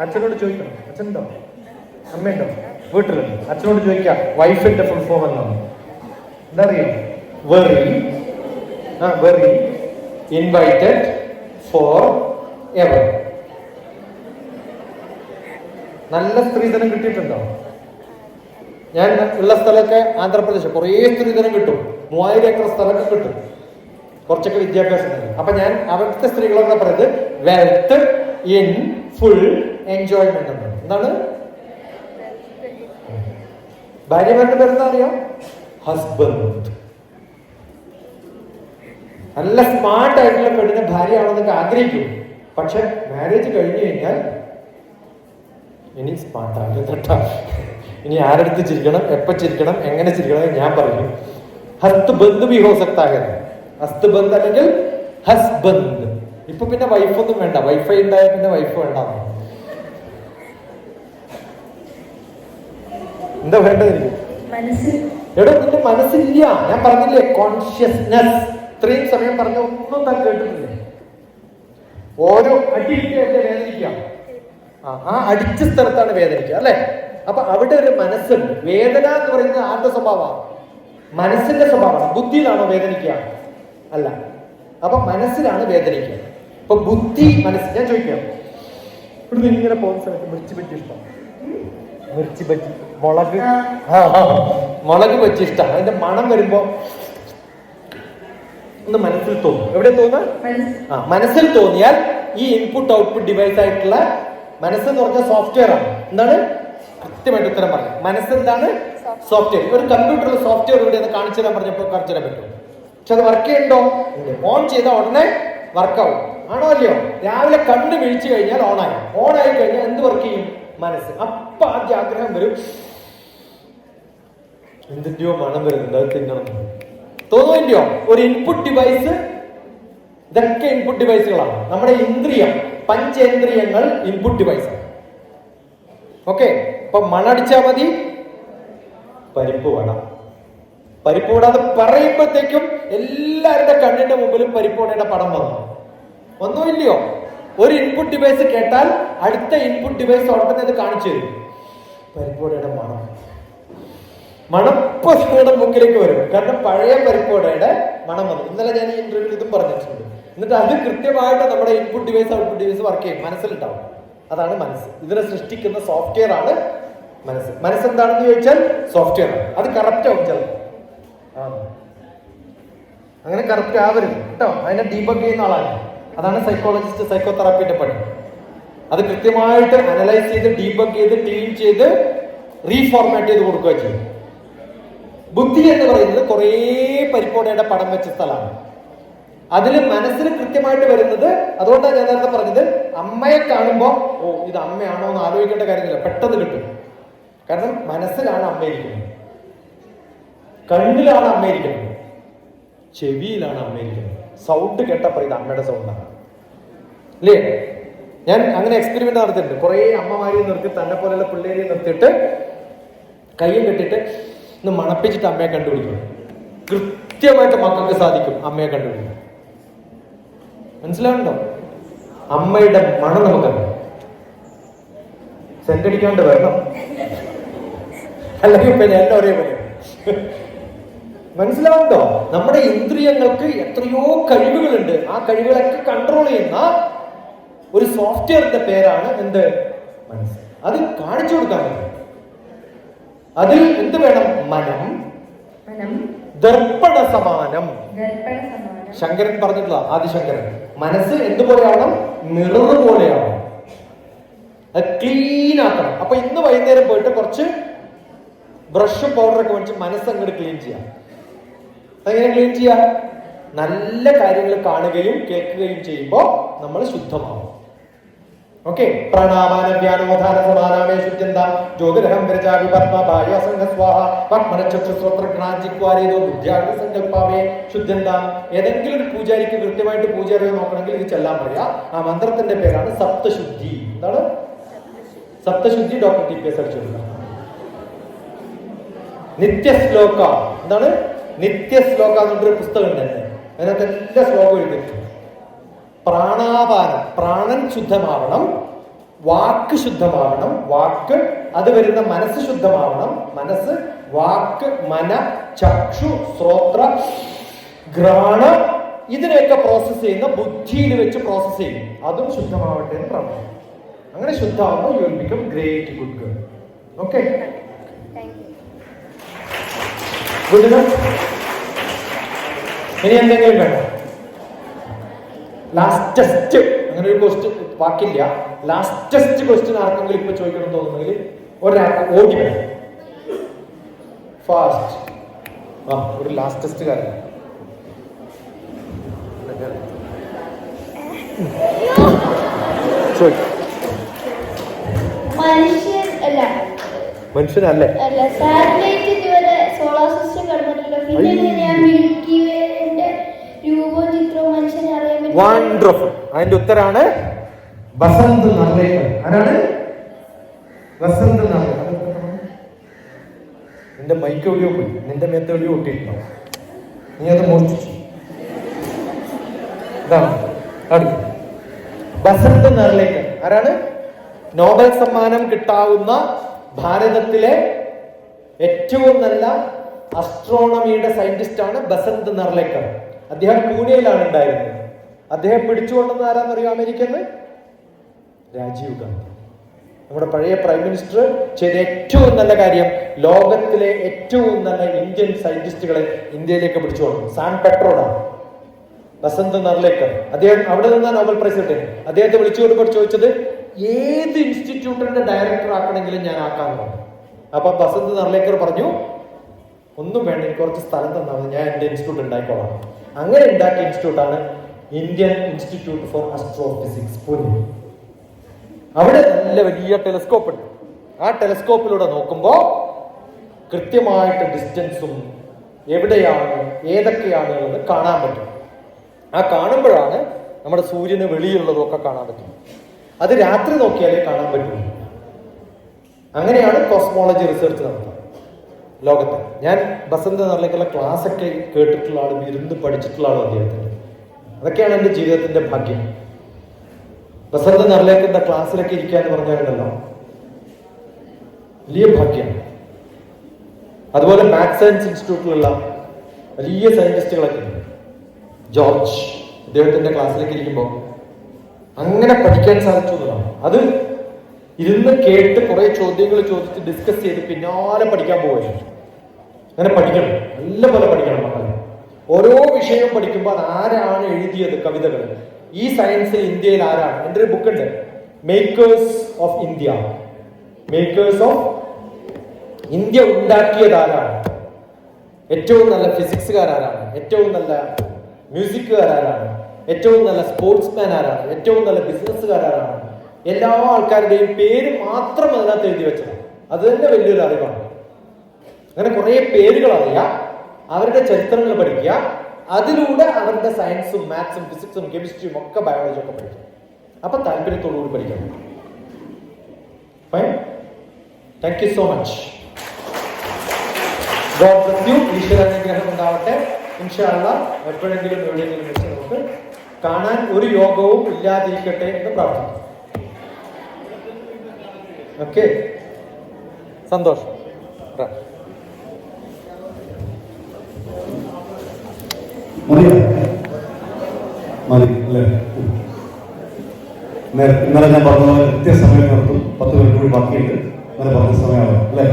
അച്ഛനോട് ചോദിക്കണം. അച്ഛനുണ്ടോ? അമ്മയുണ്ടോ? വീട്ടിലുണ്ട്. അച്ഛനോട് ചോദിക്കാം വൈഫിന്റെ ഫുൾ ഫോം എന്നാണ്. എന്താ അറിയാം? വെറി ഇൻവൈറ്റഡ് ഫോർ എവർ. നല്ല സ്ത്രീധനം കിട്ടിയിട്ടുണ്ടോ? ഞാൻ ഉള്ള സ്ഥലമൊക്കെ ആന്ധ്രാപ്രദേശ് കുറേ സ്ത്രീധനം കിട്ടും. 3000 ഏക്കർ സ്ഥലമൊക്കെ കിട്ടും. കുറച്ചൊക്കെ വിദ്യാഭ്യാസം ഉണ്ട്. അപ്പൊ ഞാൻ അവിടുത്തെ സ്ത്രീകളൊക്കെ പറയുന്നത് വെൽത്ത് ഇൻ ഫുൾ എൻജോയ്മെന്റ് എന്നാണ്. എന്താണ്? ഭാര്യമാരുടെ പേരെന്താ അറിയാം? ഹസ്ബൻഡ്. നല്ല സ്മാർട്ട് ആയിട്ടുള്ള പെണ്ണിനെ ഭാര്യയാണെന്നൊക്കെ ആഗ്രഹിക്കും. പക്ഷെ മാരേജ് കഴിഞ്ഞു കഴിഞ്ഞാൽ ഇനി സ്മാർട്ടാണ് കേട്ടോ. ഇനി ആരെടുത്ത് ചിരിക്കണം, എപ്പോ ചിരിക്കണം, എങ്ങനെ ചിരിക്കണം ഞാൻ പറയും. ഹസ്ബൻഡ് ബി ഹോ സക്താ ഹൈ. ഹസ്ബൻഡ് അല്ലെങ്കിൽ ഹസ്ബൻഡ്. ഇപ്പൊ പിന്നെ വൈഫൊന്നും വേണ്ട. വൈഫൈ ഉണ്ടായ പിന്നെ വൈഫ് വേണ്ട. എന്താ വേണ്ടത്? എടോ നിന്റെ മനസ്സില്ല. ഞാൻ പറഞ്ഞില്ലേ കോൺഷ്യസ്നെസ്. ഇത്രയും സമയം പറഞ്ഞ ഒന്നും താൻ കേട്ടിട്ടില്ലേ? ഓരോ അടിയിലേക്ക് വേദനിക്കാം. ആ അടിച്ച സ്ഥലത്താണ് വേദനിക്കുക അല്ലെ? അപ്പൊ അവിടെ ഒരു മനസ്സുണ്ട്. വേദന എന്ന് പറയുന്നത് ആരുടെ സ്വഭാവമാണ്? മനസ്സിന്റെ സ്വഭാവമാണ്. ബുദ്ധിയിലാണോ വേദനിക്കുക? അല്ല. അപ്പൊ മനസ്സിലാണ് വേദനിക്കുക. ഇപ്പൊ ബുദ്ധി മനസ്സ്. ഞാൻ ചോദിക്കാം, ഇവിടുന്ന് ഇങ്ങനെ പോകുന്ന സമയത്ത് മിർച്ചി ബജ്ജി ഇഷ്ടം? മിർച്ചി ബജ്ജി, മുളക് ബജ്ജി ഇഷ്ടം. അതിന്റെ മണം വരുമ്പോ ഒന്ന് മനസ്സിൽ തോന്നും. എവിടെ തോന്നുക? മനസ്സിൽ തോന്നിയാൽ ഈ ഇൻപുട്ട് ഔട്ട്പുട്ട് ഡിവൈസ് ആയിട്ടുള്ള മനസ്സെന്ന് പറഞ്ഞ സോഫ്റ്റ്വെയർ ആണ്. എന്താണ്? കൃത്യമായിട്ട് ഉത്തരം പറഞ്ഞു. മനസ്സെന്താണ്? സോഫ്റ്റ്വെയർ. ഒരു കമ്പ്യൂട്ടറിൽ സോഫ്റ്റ്വെയർ ഇവിടെ നിന്ന് കാണിച്ചു തരാൻ പറഞ്ഞപ്പോൾ കാണിച്ചു തരാൻ പറ്റും. പക്ഷെ അത് വർക്ക് ചെയ്യണ്ടോ? ഓൺ ചെയ്താൽ ഉടനെ വർക്കാവും. ആണോ അല്ലയോ? രാവിലെ കണ്ണ് വീഴ്ച കഴിഞ്ഞാൽ ഓണായി. ഓണായി കഴിഞ്ഞാൽ എന്ത് വർക്ക് ചെയ്യും? മനസ്സ്. അപ്പൊ ആദ്യ ആഗ്രഹം വരും, എന്തിന്റെയോ മണം വരുന്നുണ്ട്, അത് തിന്നണം തോന്നുന്നില്ലയോ? ഒരു ഇൻപുട്ട് ഡിവൈസ്. ഇതൊക്കെ ഇൻപുട്ട് ഡിവൈസുകളാണ്. നമ്മുടെ ഇന്ദ്രിയം, പഞ്ചേന്ദ്രിയങ്ങൾ ഇൻപുട്ട് ഡിവൈസ്. ഓക്കെ. ഇപ്പൊ മണടിച്ചാൽ മതി, പരിപ്പ് വട. പരിപ്പ് വട എന്ന് പറയുമ്പോഴത്തേക്കും എല്ലാവരുടെ കണ്ണിന്റെ മുമ്പിലും പരിപ്പ് വടയുടെ പടം വന്നുമില്ലയോ? ഒരു ഇൻപുട്ട് ഡിവൈസ് കേട്ടാൽ അടുത്ത ഇൻപുട്ട് ഡിവൈസ് ഉടനെ അത് കാണിച്ചു തരും. പരിപ്പ് വടയുടെ മണപ്പ് നിങ്ങളുടെ മുക്കിലേക്ക് വരും. കാരണം പഴയ പരിപ്പ് വടയുടെ മണം വന്നു. ഇന്നലെ ഞാൻ ഈ ഇന്റർവ്യൂവിൽ ഇതും പറഞ്ഞിട്ടുണ്ട്. എന്നിട്ട് അത് കൃത്യമായിട്ട് നമ്മുടെ input device output device work ചെയ്യും. മനസ്സിലുണ്ടാവും. അതാണ് മനസ്സ്. ഇതിനെ സൃഷ്ടിക്കുന്ന സോഫ്റ്റ്വെയർ ആണ് മനസ്സ്. മനസ്സെന്താണെന്ന് ചോദിച്ചാൽ സോഫ്റ്റ്വെയർ ആണ്. അത് കറക്റ്റ് ആവും ചിലപ്പോൾ. അങ്ങനെ കറക്റ്റ് ആവരുത് കേട്ടോ. അതിനെ ഡീബഗ് ചെയ്യുന്ന ആളാണ്. അതാണ് സൈക്കോളജിസ്റ്റ്, സൈക്കോതെറാപ്പിന്റെ പണി. അത് കൃത്യമായിട്ട് അനലൈസ് ചെയ്ത് ഡീബഗ് ചെയ്ത് ക്ലീൻ ചെയ്ത് റീഫോർമാറ്റ് ചെയ്ത് കൊടുക്കുക ചെയ്യും. ബുദ്ധി എന്ന് പറയുന്നത് കുറേ പരിപ്പോടയുടെ പടം വെച്ച സ്ഥലമാണ്. അതിൽ മനസ്സിൽ കൃത്യമായിട്ട് വരുന്നത്, അതുകൊണ്ടാണ് ഞാൻ നേരത്തെ പറഞ്ഞത്, അമ്മയെ കാണുമ്പോൾ ഓ ഇത് അമ്മയാണോ എന്ന് ആലോചിക്കേണ്ട കാര്യമില്ല, പെട്ടെന്ന് കിട്ടും. കാരണം മനസ്സിലാണ് അമ്മയിരിക്കുന്നത്, കണ്ണിലാണ് അമ്മയിരിക്കുന്നത്, ചെവിയിലാണ് അമ്മയിരിക്കുന്നത്. സൗണ്ട് കേട്ടപ്പോൾ ഇത് അമ്മയുടെ സൗണ്ടാണ് അല്ലേ? ഞാൻ അങ്ങനെ എക്സ്പെരിമെന്റ് നടത്തിയിട്ടുണ്ട്. കുറെ അമ്മമാരെ നിർത്തി, തന്നെ പോലെയുള്ള പിള്ളേരെ നിർത്തിയിട്ട് കയ്യും കെട്ടിട്ട് ഒന്ന് മണപ്പിച്ചിട്ട് അമ്മയെ കണ്ടുപിടിക്കും. കൃത്യമായിട്ട് മക്കൾക്ക് സാധിക്കും അമ്മയെ കണ്ടുപിടിക്കും. മനസ്സിലാവുന്നുണ്ടോ? അമ്മയുടെ മണം നമുക്കറിയാം. സെന്റടിക്കാണ്ട് വരണം, അല്ലെങ്കിൽ ഇപ്പൊ ഞാൻ ഒരേ പോലെ. മനസ്സിലാവുന്നുണ്ടോ? നമ്മുടെ ഇന്ദ്രിയങ്ങൾക്ക് എത്രയോ കഴിവുകളുണ്ട്. ആ കഴിവുകളൊക്കെ കൺട്രോൾ ചെയ്യുന്ന ഒരു സോഫ്റ്റ്വെയറിന്റെ പേരാണ് എന്ത്? മനസ്സ്. അത് കാണിച്ചു കൊടുക്കാൻ പറ്റും. അതിൽ എന്ത് വേണം? മനം ദർപ്പണ സമാനം. ശങ്കരൻ പറഞ്ഞിട്ടുള്ള ആദിശങ്കരൻ, മനസ്സ് എന്തുപോലെയാവണം? മിറർ പോലെയാവണം. അത് ക്ലീൻ ആക്കണം. അപ്പൊ ഇന്ന് വൈകുന്നേരം പോയിട്ട് കുറച്ച് ബ്രഷും പൗഡറൊക്കെ മേടിച്ച് മനസ്സ് അങ്ങോട്ട് ക്ലീൻ ചെയ്യാം. അതെങ്ങനെ ക്ലീൻ ചെയ്യാം? നല്ല കാര്യങ്ങൾ കാണുകയും കേൾക്കുകയും ചെയ്യുമ്പോൾ നമ്മൾ ശുദ്ധമാവും. ഓക്കെ. പ്രണാമാന വ്യാനോധാന സമാനാമേ ശുദ്ധ്യന്ത ജ്യോതിരഹം വിരജാവി പത്മഭായ സംഘസ്വാഹ പത്മനക്ഷത്രസ്വത്രഘ്നാഞ്ചിക്വാരേതോ ബുദ്ധ്യാഗ്നി സങ്കല്പാമേ ശുദ്ധ്യന്ത. ഏതെങ്കിലും ഒരു പൂജാരിക്ക് കൃത്യമായിട്ട് പൂജ അറിയാൻ നോക്കണമെങ്കിൽ ഇത് ചെല്ലാൻ പറയാ. ആ മന്ത്രത്തിന്റെ പേരാണ് സപ്തശുദ്ധി. എന്താണ് സപ്തശുദ്ധി? ഡോക്ടർ TPS അടിച്ചു. നിത്യശ്ലോക. എന്താണ് നിത്യശ്ലോക എന്നൊരു പുസ്തകം ഉണ്ട് എന്നെ. അതിനകത്ത് എല്ലാ ശ്ലോകവും എഴുതിയിട്ടുണ്ട്. പ്രാണാപാനം, പ്രാണൻ ശുദ്ധമാവണം, വാക്ക് ശുദ്ധമാവണം, വാക്ക് അത് വരുന്ന മനസ്സ് ശുദ്ധമാവണം, മനസ്സ് വാക്ക് മന ചക്ഷു ശ്രോത്ര ഘ്രാണ ഇതിനെയൊക്കെ പ്രോസസ് ചെയ്യുന്ന ബുദ്ധിയിൽ വെച്ച് പ്രോസസ് ചെയ്യും. അതും ശുദ്ധമാവട്ടെ എന്ന് പ്രാർത്ഥിക്കും. അങ്ങനെ ശുദ്ധമാവുമ്പോൾ you will become great good girl. Okay, good enough. ഇനി എന്തെങ്കിലും വേണം? ലാസ്റ്റസ്റ്റ് അങ്ങനെ ഒരു ക്വസ്റ്റ്യൻ വാക്കില്ല. ലാസ്റ്റസ്റ്റ് ക്വസ്റ്റ്യൻ ആർക്കെങ്കിലും ഇപ്പൊ ചോദിക്കണം തോന്നുന്നെങ്കിൽ ഒരാൾക്ക് ഓടി വേണം. ഫാസ്റ്റ്. ആ ഒരു ലാസ്റ്റസ്റ്റ് കാര്യം മനുഷ്യനല്ലേ? സാറ്റലൈറ്റ് ഇതുവരെ സോളാർ സിസ്റ്റം കടന്നിട്ടില്ല. പിന്നെ ഞാൻ മിൽക്കി വേന്റെ രൂപവും ചിത്രവും മനുഷ്യനെ അറിയാൻ പറ്റും. വണ്ടർഫുൾ. അതിന്റെ ഉത്തരാണ് വസന്ത് നർലേക്കർ. ആരാണ്? വസന്ത് നർലേക്കർ. നിന്റെ മൈക്ക് എവിടെയോ പോയി, നിന്റെ മേത്ത് എവിടെയോ ഒട്ടിയിട്ടുണ്ടോ? നീ അത് മോഷ്ടിച്ചു. ഇതാണ് വസന്ത് നർലേക്കർ. ആരാണ്? നോബൽ സമ്മാനം കിട്ടാവുന്ന ഭാരതത്തിലെ ഏറ്റവും നല്ല അസ്ട്രോണമിയുടെ സയന്റിസ്റ്റ് ആണ് ബസന്ത് നർലേക്കർ. അദ്ദേഹം പൂനെയിലാണ് ഉണ്ടായിരുന്നത്. അദ്ദേഹം പിടിച്ചുകൊണ്ടെന്ന് ആരാന്നറിയോ? അമേരിക്കന്ന് രാജീവ് ഗാന്ധി, നമ്മുടെ പഴയ പ്രൈം മിനിസ്റ്റർ ചെയ്ത ഏറ്റവും നല്ല കാര്യം ലോകത്തിലെ ഏറ്റവും നല്ല ഇന്ത്യൻ സയന്റിസ്റ്റുകളെ ഇന്ത്യയിലേക്ക് പിടിച്ചുകൊണ്ടു. സാൻ പെട്രോഡാണ് ബസന്ത് നർലേക്കർ. അദ്ദേഹം അവിടെ നിന്നാണ് നോബൽ പ്രൈസ് കിട്ടിയത്. അദ്ദേഹത്തെ വിളിച്ചുകൊണ്ട് ചോദിച്ചത് ഏത് ഇൻസ്റ്റിറ്റ്യൂട്ടിന്റെ ഡയറക്ടർ ആക്കണമെങ്കിലും ഞാൻ ആക്കാമെന്ന് പറഞ്ഞു. അപ്പൊ ബസന്ത് നർലേക്കർ പറഞ്ഞു ഒന്നും വേണ്ട, എനിക്ക് കുറച്ച് സ്ഥലം തന്നാൽ മതി, ഞാൻ എന്റെ ഇൻസ്റ്റിറ്റ്യൂട്ട് ഉണ്ടായിക്കോളാം. അങ്ങനെ ഉണ്ടാക്കിയ ഇൻസ്റ്റിറ്റ്യൂട്ടാണ് Indian institute for astrophysics Pune. അവിടെ നല്ല വലിയ ടെലസ്കോപ്പ് ഉണ്ട്. ആ ടെലസ്കോപ്പിലൂടെ നോക്കുമ്പോൾ കൃത്യമായിട്ട് ഡിസ്റ്റൻസും എവിടെയാണ് ഏതൊക്കെയാണ് എന്ന് കാണാൻ പറ്റും. ആ കാണുമ്പോഴാണ് നമ്മുടെ സൂര്യന് വെളിയുള്ളതൊക്കെ കാണാൻ പറ്റും. അത് രാത്രി നോക്കിയാലേ കാണാൻ പറ്റുള്ളൂ. അങ്ങനെയാണ് കോസ്മോളജി റിസർച്ച് നടത്തുന്നത് ലോകത്ത്. ഞാൻ ബസന്ത് നർലേക്കറുടെ ക്ലാസ് ഒക്കെ കേട്ടിട്ടുള്ള ആളും ഇരുന്ന് പഠിച്ചിട്ടുള്ള ആളും അദ്ദേഹത്തിന്. അതൊക്കെയാണ് എൻ്റെ ജീവിതത്തിന്റെ ഭാഗ്യം. ബസന്ത് നർലേക്കറുടെ ക്ലാസ്സിലൊക്കെ ഇരിക്കുക എന്ന് പറഞ്ഞാലുണ്ടല്ലോ വലിയ ഭാഗ്യമാണ്. അതുപോലെ മാത്സ് സയൻസ് ഇൻസ്റ്റിറ്റ്യൂട്ടിലുള്ള വലിയ സയന്റിസ്റ്റുകളൊക്കെ ഉണ്ട്. ജോർജ്, അദ്ദേഹത്തിന്റെ ക്ലാസ്സിലേക്ക് ഇരിക്കുമ്പോൾ അങ്ങനെ പഠിക്കാൻ സാധിച്ചു എന്നതാണ്. അത് ഇരുന്ന് കേട്ട് കുറെ ചോദ്യങ്ങൾ ചോദിച്ച് ഡിസ്കസ് ചെയ്ത് പിന്നാലെ പഠിക്കാൻ പോവുകയാണ്. അങ്ങനെ പഠിക്കണം, നല്ല പോലെ പഠിക്കണം മക്കളെ. ഓരോ വിഷയവും പഠിക്കുമ്പോൾ അത് ആരാണ് എഴുതിയത് കവിതകൾ, ഈ സയൻസിൽ ഇന്ത്യയിൽ ആരാണ്. എൻ്റെ ഒരു ബുക്കുണ്ട്, makers of India. Makers of India ഉണ്ടാക്കിയതാരാണ്? ഏറ്റവും നല്ല ഫിസിക്സുകാരാരാണ്? ഏറ്റവും നല്ല മ്യൂസിക്കുകാരാരാണ്? ഏറ്റവും നല്ല സ്പോർട്സ്മാൻ ആരാണ്? ഏറ്റവും നല്ല ബിസിനസ്സുകാരാരാണ്? എല്ലാ ആൾക്കാരുടെയും പേര് മാത്രം അതിനകത്ത് എഴുതി വെച്ചതാണ്. അത് തന്നെ വലിയൊരു അറിവാണ്. അങ്ങനെ കുറെ പേരുകൾ അറിയാം, അവരുടെ ചരിത്രങ്ങൾ പഠിക്കുക, അതിലൂടെ അവരുടെ സയൻസും മാത്സും ഫിസിക്സും കെമിസ്ട്രിയും ഒക്കെ ബയോളജി ഒക്കെ പഠിക്കുക. അപ്പൊ താല്പര്യത്തോടുകൂടി പഠിക്കണം. Fine, thank you so much. God bless you. ഈശ്വരാനുഗ്രഹം ഉണ്ടാവട്ടെ. ഇൻഷാ അല്ലാഹ് എപ്പോഴെങ്കിലും എവിടെയെങ്കിലും വെച്ച് നമുക്ക് കാണാൻ ഒരു യോഗവും ഇല്ലാതിരിക്കട്ടെ എന്ന് പ്രാർത്ഥിക്കുന്നു. ഓക്കെ, സന്തോഷം. ഇന്നലെ ഞാൻ പറഞ്ഞ പോലെ കൃത്യസമയം നിർത്തും. 10 മിനിറ്റ് കൂടി ബാക്കിയുണ്ട്. ഇന്നലെ പറഞ്ഞ സമയമാണ് അല്ലേ?